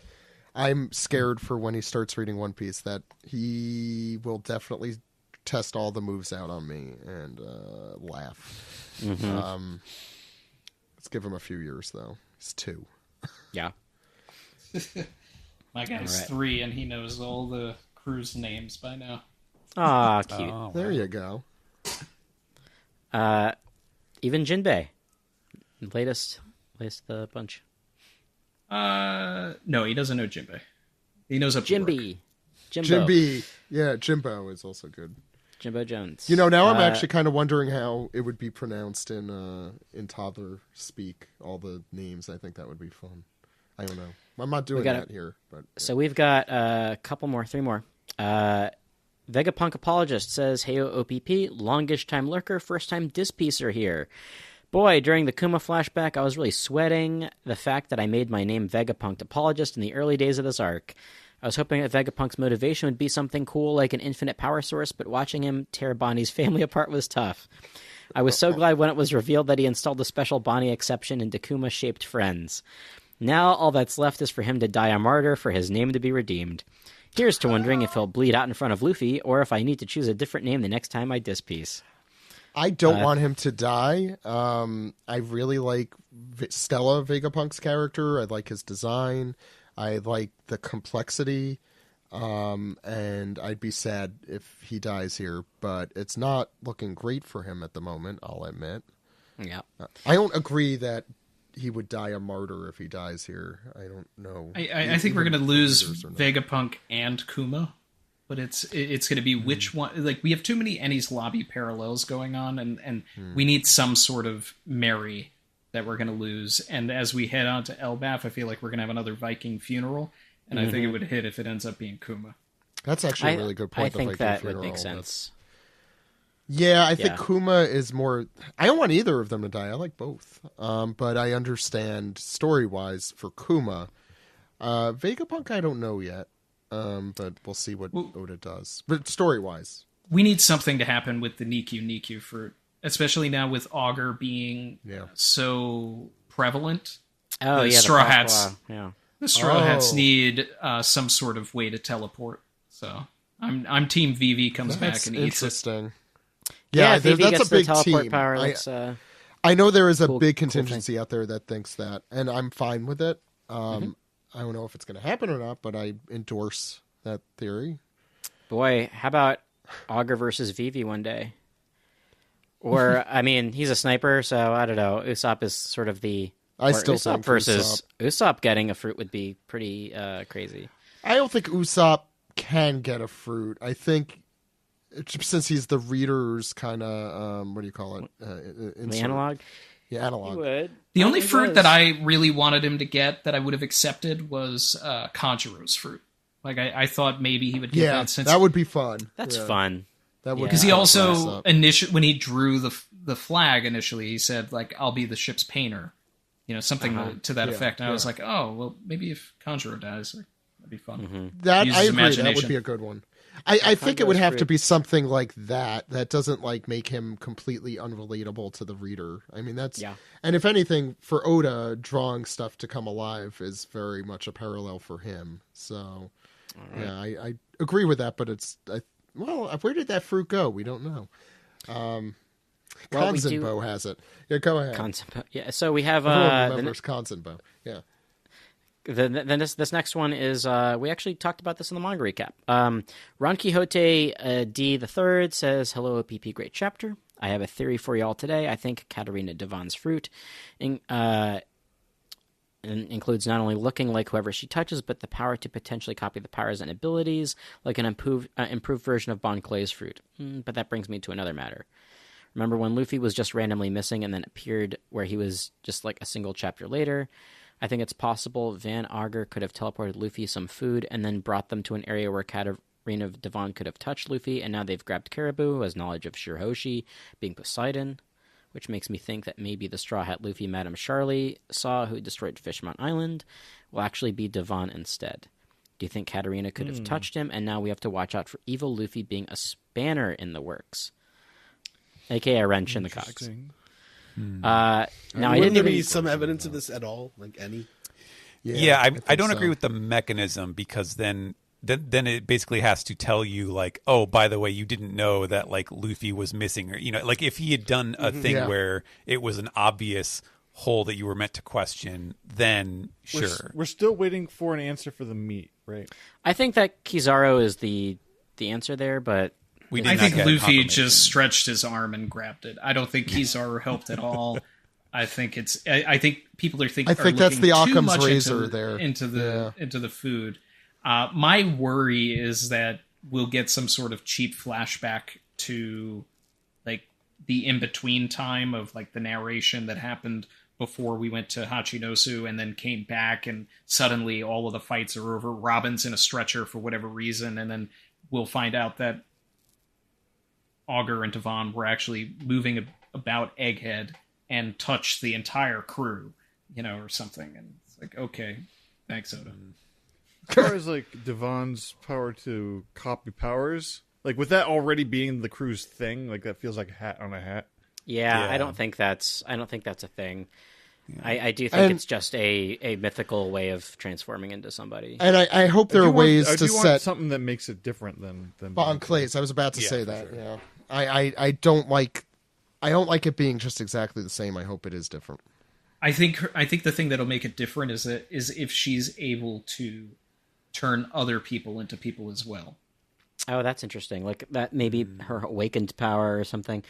Speaker 1: I'm scared for when he starts reading One Piece that he will definitely test all the moves out on me and laugh.
Speaker 3: Mm-hmm.
Speaker 1: Let's give him a few years, though. He's 2.
Speaker 3: Yeah.
Speaker 6: My guy's 3, and he knows all the crew's names by now.
Speaker 3: Aw, cute.
Speaker 4: Oh,
Speaker 1: There you go.
Speaker 3: Even Jinbei. Latest the bunch.
Speaker 6: No, he doesn't know Jinbei. He knows up to Rook.
Speaker 3: Jimbo.
Speaker 1: Jimby. Yeah, Jimbo is also good.
Speaker 3: Jimbo Jones.
Speaker 1: You know, now I'm actually kind of wondering how it would be pronounced in toddler speak, all the names. I think that would be fun. I don't know. I'm not doing that here. But yeah.
Speaker 3: So we've got a couple more, 3 more. Vegapunk Apologist says, hey, OPP, longish time lurker, first time dispiecer here. Boy, during the Kuma flashback, I was really sweating the fact that I made my name Vegapunk Apologist in the early days of this arc. I was hoping that Vegapunk's motivation would be something cool like an infinite power source, but watching him tear Bonnie's family apart was tough. I was so glad when it was revealed that he installed a special Bonnie exception into Kuma-shaped friends. Now all that's left is for him to die a martyr for his name to be redeemed. Here's to wondering if he'll bleed out in front of Luffy, or if I need to choose a different name the next time I dispiece.
Speaker 1: I don't want him to die. I really like Stella Vegapunk's character. I like his design. I like the complexity. And I'd be sad if he dies here, but it's not looking great for him at the moment, I'll admit.
Speaker 3: Yeah.
Speaker 1: I don't agree that he would die a martyr if he dies here. I don't know.
Speaker 6: I think we're going to lose Vegapunk and Kuma, but it's going to be which one. Like, we have too many Enies Lobby parallels going on, and we need some sort of Mary that we're going to lose. And as we head on to Elbaf, I feel like we're going to have another Viking funeral, and I think it would hit if it ends up being Kuma.
Speaker 1: That's actually a really good point.
Speaker 3: I think that would make sense.
Speaker 1: Yeah, I think Kuma is more... I don't want either of them to die. I like both. But I understand story-wise for Kuma. Vegapunk, I don't know yet. But we'll see what Oda does. But story-wise.
Speaker 6: We need something to happen with the Nikyu for... Especially now with Augur being so prevalent.
Speaker 3: Oh,
Speaker 6: the
Speaker 3: yeah.
Speaker 6: Straw Hats.
Speaker 3: Yeah.
Speaker 6: The Straw Hats need some sort of way to teleport. So I'm Team VV comes back and eats it.
Speaker 1: Interesting.
Speaker 3: Yeah,
Speaker 1: that's
Speaker 3: gets
Speaker 1: a big
Speaker 3: the teleport
Speaker 1: team.
Speaker 3: power.
Speaker 1: I know there is a
Speaker 3: cool
Speaker 1: big contingency out there that thinks that, and I'm fine with it. I don't know if it's going to happen or not, but I endorse that theory.
Speaker 3: Boy, how about Augur versus Vivi one day? Or, I mean, he's a sniper, so I don't know. Usopp is sort of the...
Speaker 1: I still
Speaker 3: Usopp
Speaker 1: think
Speaker 3: versus Usopp getting a fruit would be pretty crazy.
Speaker 1: I don't think Usopp can get a fruit. I think since he's the reader's kind of what do you call it?
Speaker 3: The analog?
Speaker 1: Yeah, analog.
Speaker 3: He would.
Speaker 6: The only fruit that I really wanted him to get that I would have accepted was Kanjuro's fruit. Like, I thought maybe he would get that. Since
Speaker 1: that would be fun.
Speaker 3: That's fun.
Speaker 1: That would
Speaker 6: because he also when he drew the flag initially, he said like, "I'll be the ship's painter," something to that effect. And I was like, "Oh, well, maybe if Kanjuro dies, like, that'd be fun."
Speaker 3: Mm-hmm.
Speaker 1: That I agree. That would be a good one. I think it would have to be something like that doesn't like make him completely unrelatable to the reader. I mean, that's and if anything, for Oda, drawing stuff to come alive is very much a parallel for him. So, yeah, I agree with that. But well, where did that fruit go? We don't know. Kanzenbo has it. Yeah, go ahead.
Speaker 3: Kanzenbo. Yeah, so we have
Speaker 1: everyone remembers Kanzenbo. Yeah.
Speaker 3: Then this next one is we actually talked about this in the manga recap. Ron Quixote D the Third says, "Hello OPP, great chapter. I have a theory for y'all today. I think Katarina Devon's fruit includes not only looking like whoever she touches, but the power to potentially copy the powers and abilities, like an improved version of Bon Clay's fruit. But that brings me to another matter. Remember when Luffy was just randomly missing and then appeared where he was just like a single chapter later? I think it's possible Van Augur could have teleported Luffy some food and then brought them to an area where Katarina Devon could have touched Luffy, and now they've grabbed Caribou, who has knowledge of Shirahoshi being Poseidon, which makes me think that maybe the Straw Hat Luffy Madame Charlie saw, who destroyed Fishmount Island, will actually be Devon instead. Do you think Katarina could have touched him, and now we have to watch out for evil Luffy being a spanner in the works? A.k.a. a wrench in the cogs. Now,
Speaker 2: wouldn't there be some evidence of this at all? Like any?
Speaker 4: Yeah, I don't agree with the mechanism, because then it basically has to tell you like, oh, by the way, you didn't know that like Luffy was missing, or like if he had done a thing where it was an obvious hole that you were meant to question, then sure.
Speaker 5: We're still waiting for an answer for the meat, right?
Speaker 3: I think that Kizaru is the answer there, but
Speaker 6: I think Luffy just stretched his arm and grabbed it. I don't think Kizaru helped at all. I think people are thinking.
Speaker 1: I think that's the Occam's razor
Speaker 6: into the food. My worry is that we'll get some sort of cheap flashback to like the in-between time of like the narration that happened before we went to Hachinosu and then came back, and suddenly all of the fights are over. Robin's in a stretcher for whatever reason, and then we'll find out that Augur and Devon were actually moving about Egghead and touched the entire crew, or something. And it's like, okay, thanks, Oda.
Speaker 5: As far as like Devon's power to copy powers, like with that already being the crew's thing, like that feels like a hat on a hat.
Speaker 3: Yeah. I don't think that's a thing. Yeah. I do think it's just a mythical way of transforming into somebody.
Speaker 1: And I hope there are ways to set
Speaker 5: something that makes it different than
Speaker 1: Bon Clay's. I was about to say that. Sure. Yeah. I don't like it being just exactly the same. I hope it is different.
Speaker 6: I think the thing that'll make it different is if she's able to turn other people into people as well.
Speaker 3: Oh, that's interesting. Like that, maybe her awakened power or something.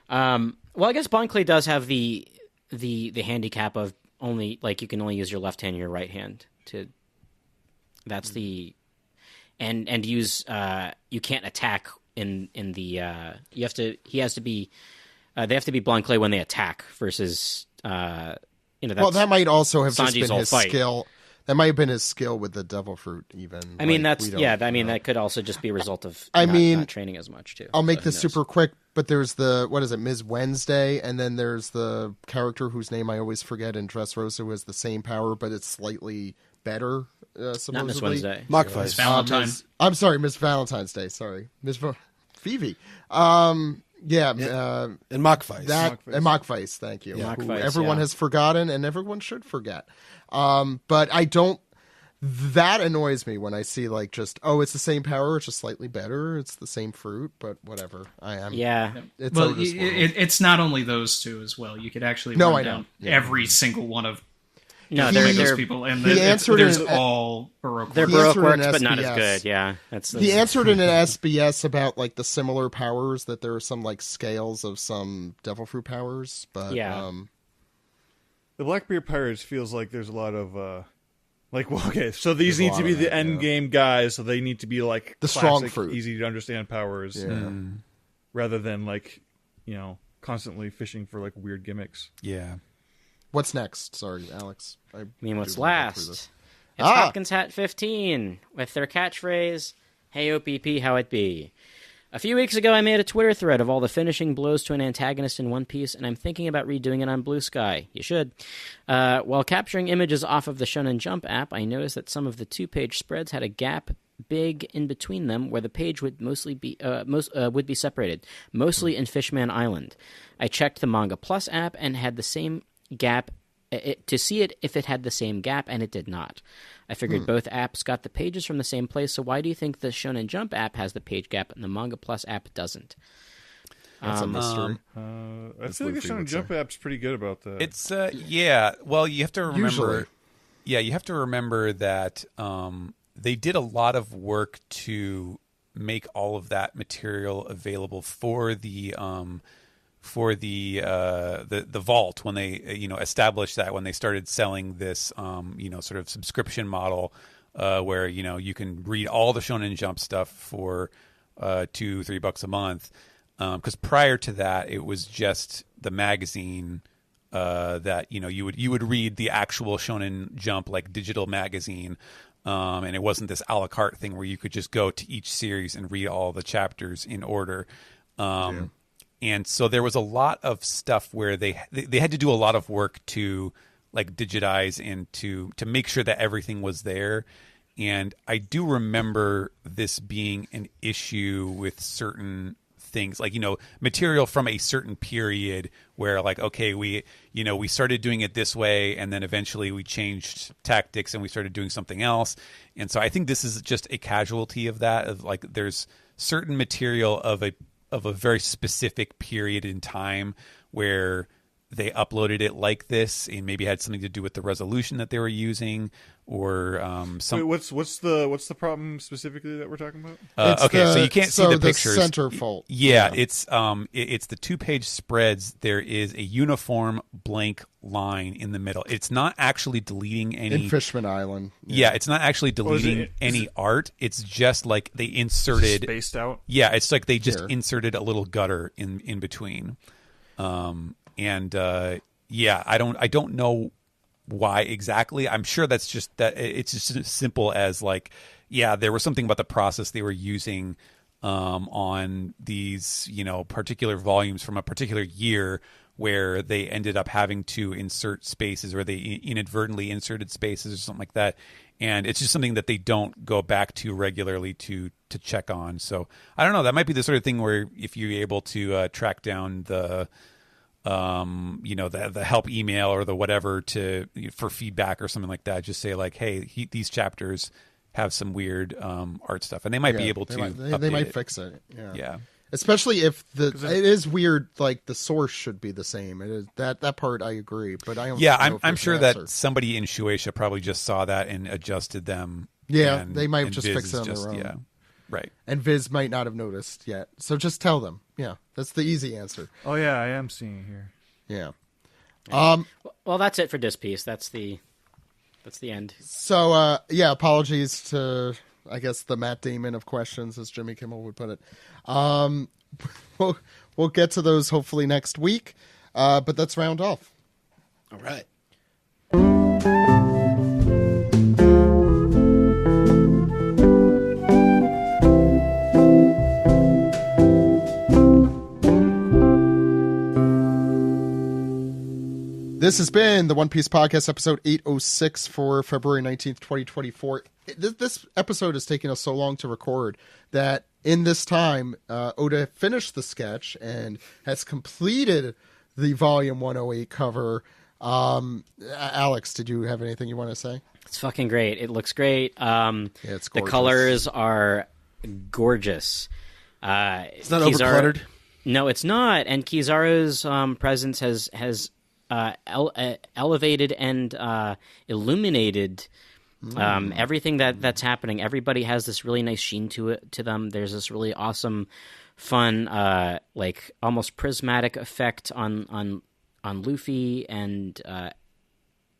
Speaker 3: Well, I guess Bon Clay does have the handicap of only like you can only use your left hand and your right hand to. That's the, and use you can't attack in the they have to be Blanc Clay when they attack versus that's
Speaker 1: well, that might also have
Speaker 3: Sanji's
Speaker 1: just been his
Speaker 3: fight.
Speaker 1: skill. That might have been his skill with the devil fruit even.
Speaker 3: I mean that could also just be a result of not training as much too.
Speaker 1: I'll make this super quick, but there's Ms. Wednesday, and then there's the character whose name I always forget in Dressrosa, who has the same power but it's slightly better. Supposedly.
Speaker 3: Not Miss Wednesday.
Speaker 2: Miss
Speaker 6: Valentine.
Speaker 1: I'm sorry, Miss Valentine's Day. Sorry, Phoebe. And Mockface. And Mockface, thank you.
Speaker 3: Yeah.
Speaker 1: Who everyone has forgotten, and everyone should forget. But I don't. That annoys me when I see like just it's the same power, it's just slightly better. It's the same fruit, but whatever.
Speaker 6: It's not only those two as well. You could actually run down every single one of
Speaker 3: No,
Speaker 6: those
Speaker 3: they're
Speaker 6: people, and
Speaker 1: he answered
Speaker 6: there's
Speaker 1: in-
Speaker 6: all Baroque.
Speaker 3: they're
Speaker 1: He
Speaker 3: Baroque
Speaker 1: answered in
Speaker 3: works, but not as
Speaker 1: SBS.
Speaker 3: good. Yeah, that's
Speaker 1: He answered in an SBS about like the similar powers, that there are some like scales of some devil fruit powers, but
Speaker 3: Yeah.
Speaker 5: The Blackbeard Pirates feels like there's a lot of like, well, okay, so these
Speaker 1: There's a
Speaker 5: need to
Speaker 1: lot
Speaker 5: be
Speaker 1: of
Speaker 5: the
Speaker 1: that,
Speaker 5: end
Speaker 1: yeah.
Speaker 5: game guys, so they need to be like
Speaker 1: The strong
Speaker 5: classic,
Speaker 1: fruit.
Speaker 5: easy to understand powers,
Speaker 1: Yeah.
Speaker 5: rather than like, constantly fishing for like weird gimmicks.
Speaker 4: Yeah.
Speaker 1: What's next? Sorry, Alex.
Speaker 3: I mean, what's
Speaker 1: do wanna go through this.
Speaker 3: last? It's
Speaker 1: Ah!
Speaker 3: Hopkins Hat 15 with their catchphrase, "Hey OPP, how it be?" A few weeks ago, I made a Twitter thread of all the finishing blows to an antagonist in One Piece, and I'm thinking about redoing it on Blue Sky. You should. While capturing images off of the Shonen Jump app, I noticed that some of the two-page spreads had a gap big in between them, where the page would mostly be would be separated, mostly in Fishman Island. I checked the Manga Plus app and had the same gap to see it if it had the same gap, and it did not. I figured both apps got the pages from the same place, so why do you think the Shonen Jump app has the page gap and the Manga Plus app doesn't?
Speaker 1: That's a mystery.
Speaker 5: I
Speaker 1: As
Speaker 5: feel like the
Speaker 1: Luffy
Speaker 5: Shonen
Speaker 1: would
Speaker 5: Jump
Speaker 1: say.
Speaker 5: app's pretty good about that.
Speaker 4: It's yeah. Well, you have to remember.
Speaker 1: Usually.
Speaker 4: Yeah, you have to remember that they did a lot of work to make all of that material available for the vault when they established that, when they started selling this sort of subscription model where you can read all the Shonen Jump stuff for $2-3 a month, because prior to that it was just the magazine that you would read the actual Shonen Jump like digital magazine, and it wasn't this a la carte thing where you could just go to each series and read all the chapters in order. And so there was a lot of stuff where they had to do a lot of work to like digitize and to make sure that everything was there. And I do remember this being an issue with certain things, like material from a certain period where like, okay, we started doing it this way, and then eventually we changed tactics and we started doing something else. And so I think this is just a casualty of that, of like there's certain material of a very specific period in time where they uploaded it like this, and maybe had something to do with the resolution that they were using, or some.
Speaker 5: Wait, what's the problem specifically that we're talking about?
Speaker 1: It's
Speaker 4: okay, so you can't see the pictures.
Speaker 1: Center fault.
Speaker 4: Yeah, it's the 2-page spreads. There is a uniform blank line in the middle. It's not actually deleting any
Speaker 1: In Fishman Island.
Speaker 4: Yeah, it's not actually deleting any art. It's just like they inserted
Speaker 5: Spaced out.
Speaker 4: Yeah, it's like they just
Speaker 1: Here.
Speaker 4: inserted a little gutter in between. Yeah, I don't know why exactly. I'm sure that's just that it's just as simple as like, yeah, there was something about the process they were using on these particular volumes from a particular year where they ended up having to insert spaces, or they inadvertently inserted spaces or something like that. And it's just something that they don't go back to regularly to check on. So I don't know. That might be the sort of thing where if you're able to track down the the help email or the whatever for feedback or something like that, just say like, hey, these chapters have some weird art stuff, and they might be able to.
Speaker 1: They might
Speaker 4: it.
Speaker 1: fix it.
Speaker 4: Yeah.
Speaker 1: Especially if it is weird, like the source should be the same. It is that part I agree, but I don't.
Speaker 4: Yeah,
Speaker 1: know if
Speaker 4: I'm
Speaker 1: there's
Speaker 4: sure
Speaker 1: an
Speaker 4: that
Speaker 1: answer.
Speaker 4: somebody in Shueisha probably just saw that and adjusted them.
Speaker 1: Yeah,
Speaker 4: and,
Speaker 1: they might have
Speaker 4: and
Speaker 1: just
Speaker 4: Viz
Speaker 1: fixed it on
Speaker 4: is
Speaker 1: their own.
Speaker 4: Yeah, right.
Speaker 1: And Viz might not have noticed yet, so just tell them. Yeah, that's the easy answer.
Speaker 5: Oh yeah, I am seeing it here.
Speaker 1: Yeah.
Speaker 3: Well, that's it for this piece. That's the end.
Speaker 1: So yeah, apologies to I guess the Matt Damon of questions, as Jimmy Kimmel would put it. We'll get to those hopefully next week, but let's round off.
Speaker 2: All right.
Speaker 1: This has been the One Piece Podcast, episode 806 for February 19th, 2024. This episode has taken us so long to record that in this time, Oda finished the sketch and has completed the Volume 108 cover. Alex, did you have anything you want to say?
Speaker 3: It's fucking great. It looks great.
Speaker 1: It's
Speaker 3: the
Speaker 1: gorgeous.
Speaker 3: colors are gorgeous.
Speaker 2: It's not overcluttered.
Speaker 3: No, it's not. And Kizaru's presence has elevated and illuminated. Everything that's happening. Everybody has this really nice sheen to them. There's this really awesome, fun, like almost prismatic effect on Luffy, and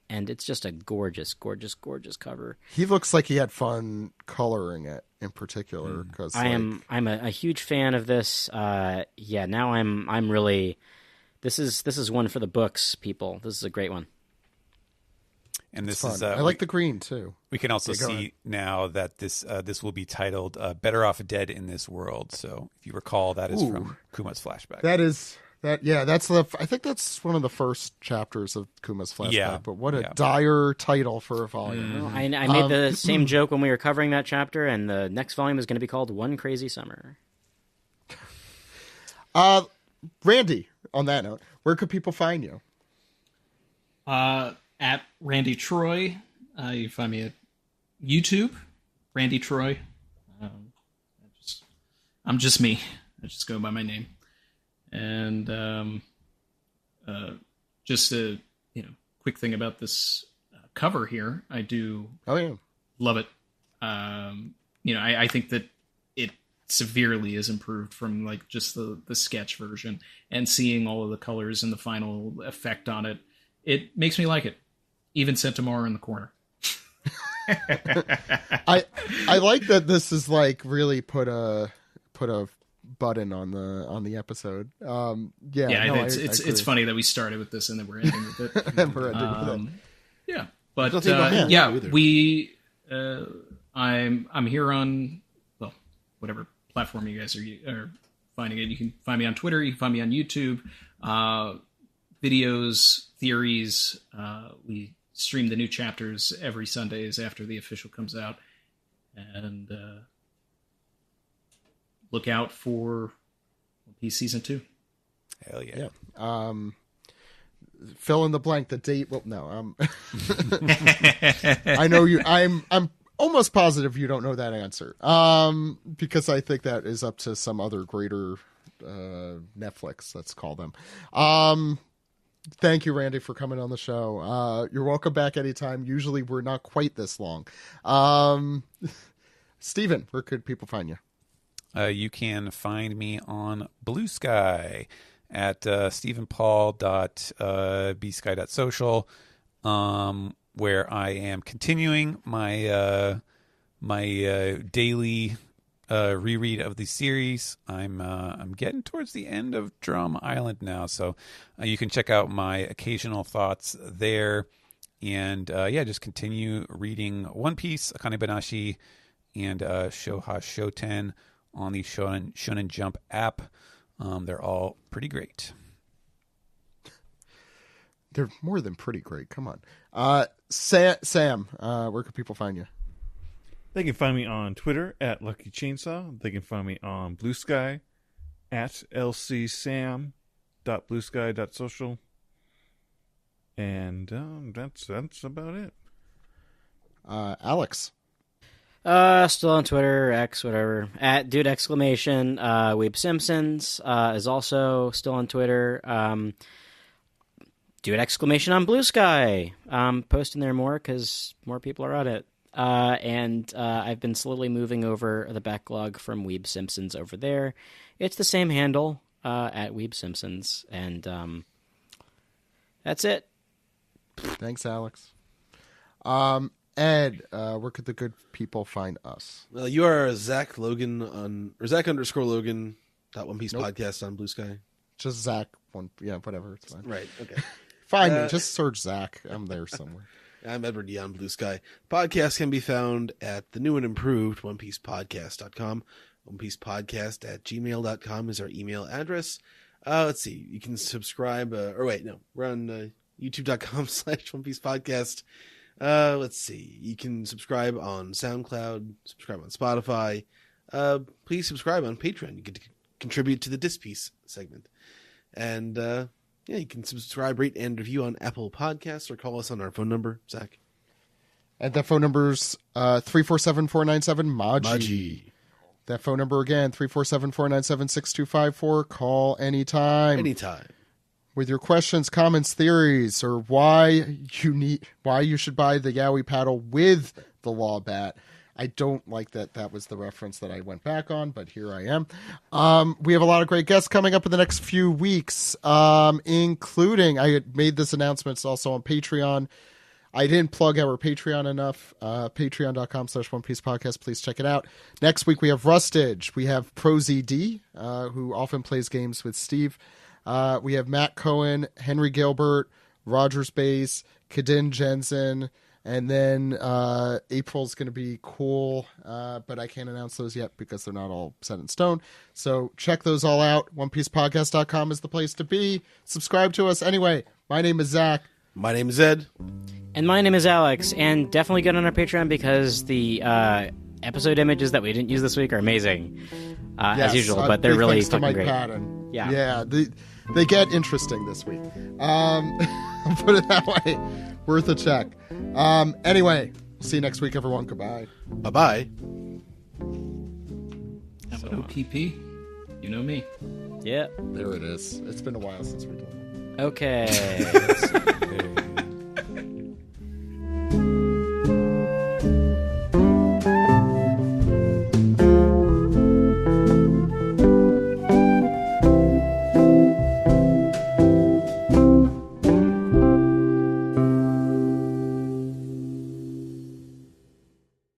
Speaker 3: it's just a gorgeous, gorgeous, gorgeous cover.
Speaker 1: He looks like he had fun coloring it in particular. Because
Speaker 3: I'm a huge fan of this. Now I'm really. This is one for the books, people. This is a great one.
Speaker 4: And this
Speaker 1: fun.
Speaker 4: is
Speaker 1: I like the green too.
Speaker 4: We can also see now that this will be titled "Better Off Dead in This World." So, if you recall, that is from Kuma's flashback.
Speaker 1: I think that's one of the first chapters of Kuma's flashback.
Speaker 4: Yeah.
Speaker 1: But what a dire title for a volume.
Speaker 3: Well, I made the same joke when we were covering that chapter, and the next volume is going to be called "One Crazy Summer."
Speaker 1: Randy, on that note, where could people find you?
Speaker 6: At Randy Troy. You can find me at YouTube, Randy Troy. I'm just me. I just go by my name. And just a quick thing about this cover here. I do love it. I think that it severely is improved from like just the sketch version, and seeing all of the colors and the final effect on it. It makes me like it. Even Centimore in the corner.
Speaker 1: I like that this is like really put a button on the episode.
Speaker 6: It's funny that we started with this and then we're ending with it.
Speaker 1: And we're ending with it.
Speaker 6: Yeah, but I'm here on whatever platform you guys are finding it. You can find me on Twitter. You can find me on YouTube. Videos, theories. We stream the new chapters every Sundays after the official comes out, and look out for One Piece Season 2.
Speaker 4: Hell yeah!
Speaker 1: Fill in the blank. The date. Well, no. I know you. I'm almost positive you don't know that answer. Because I think that is up to some other greater Netflix. Let's call them. Thank you, Randy, for coming on the show. You're welcome back anytime. Usually we're not quite this long. Steven, where could people find you?
Speaker 4: You can find me on Blue Sky at stephenpaul.bsky.social, where I am continuing my daily reread of the series. I'm getting towards the end of Drum Island now, so you can check out my occasional thoughts there, and just continue reading One Piece, Akane Banashi, and Shoha Shoten on the Shonen Jump app. They're all pretty great.
Speaker 1: They're more than pretty great. Come on, Sam. Where can people find you?
Speaker 5: They can find me on Twitter at Lucky Chainsaw. They can find me on Blue Sky at lcsam.bluesky.social. And that's about it.
Speaker 1: Alex.
Speaker 3: Still on Twitter, X, whatever. At Dude Exclamation. Weeb Simpsons is also still on Twitter. Dude Exclamation on Blue Sky. Posting there more because more people are on it. And I've been slowly moving over the backlog from Weeb Simpsons over there. It's the same handle at Weeb Simpsons, and that's it.
Speaker 1: Thanks, Alex. Ed, where could the good people find us?
Speaker 2: Well, you are Zach Logan or Zach_Logan .OnePiecePodcast on Blue Sky.
Speaker 1: Just Zach. Whatever. It's fine.
Speaker 2: Right. Okay.
Speaker 1: Find me. Just search Zach. I'm there somewhere.
Speaker 2: I'm Edward D on Blue Sky. Podcast can be found at the new and improved OnePiecePodcast.com. OnePiecePodcast@gmail.com is our email address. Let's see. You can subscribe. We're on YouTube.com/OnePiecePodcast. Let's see. You can subscribe on SoundCloud, subscribe on Spotify. Please subscribe on Patreon. You get to contribute to the Disc Piece segment. And, you can subscribe, rate, and review on Apple Podcasts, or call us on our phone number, Zach.
Speaker 1: And that phone number's 347-497-MAJI. That phone number again, 347-497-6254. Call anytime.
Speaker 2: Anytime.
Speaker 1: with your questions, comments, theories, or why you should buy the Yaoi paddle with the Law Bat. I don't like that was the reference that I went back on, but here I am. We have a lot of great guests coming up in the next few weeks, including, I had made this announcement, it's also on Patreon. I didn't plug our Patreon enough. Patreon.com/One Piece Podcast. Please check it out. Next week we have Rustage. We have ProZD, who often plays games with Steve. We have Matt Cohen, Henry Gilbert, Rogers Base, Kadin Jensen, and then April's going to be cool, but I can't announce those yet because they're not all set in stone. So check those all out. OnePiecePodcast.com is the place to be. Subscribe to us. Anyway, my name is Zach.
Speaker 2: My name is Ed.
Speaker 3: And my name is Alex. And definitely get on our Patreon because the episode images that we didn't use this week are amazing, as usual. But they're really fucking great.
Speaker 1: Patton.
Speaker 3: Yeah.
Speaker 1: They get interesting this week. I'll put it that way. Worth a check. Anyway, see you next week, everyone. Goodbye.
Speaker 2: Bye-bye.
Speaker 6: OPP, you know me.
Speaker 3: Yeah.
Speaker 1: There it is. It's been a while since we did it.
Speaker 3: Okay.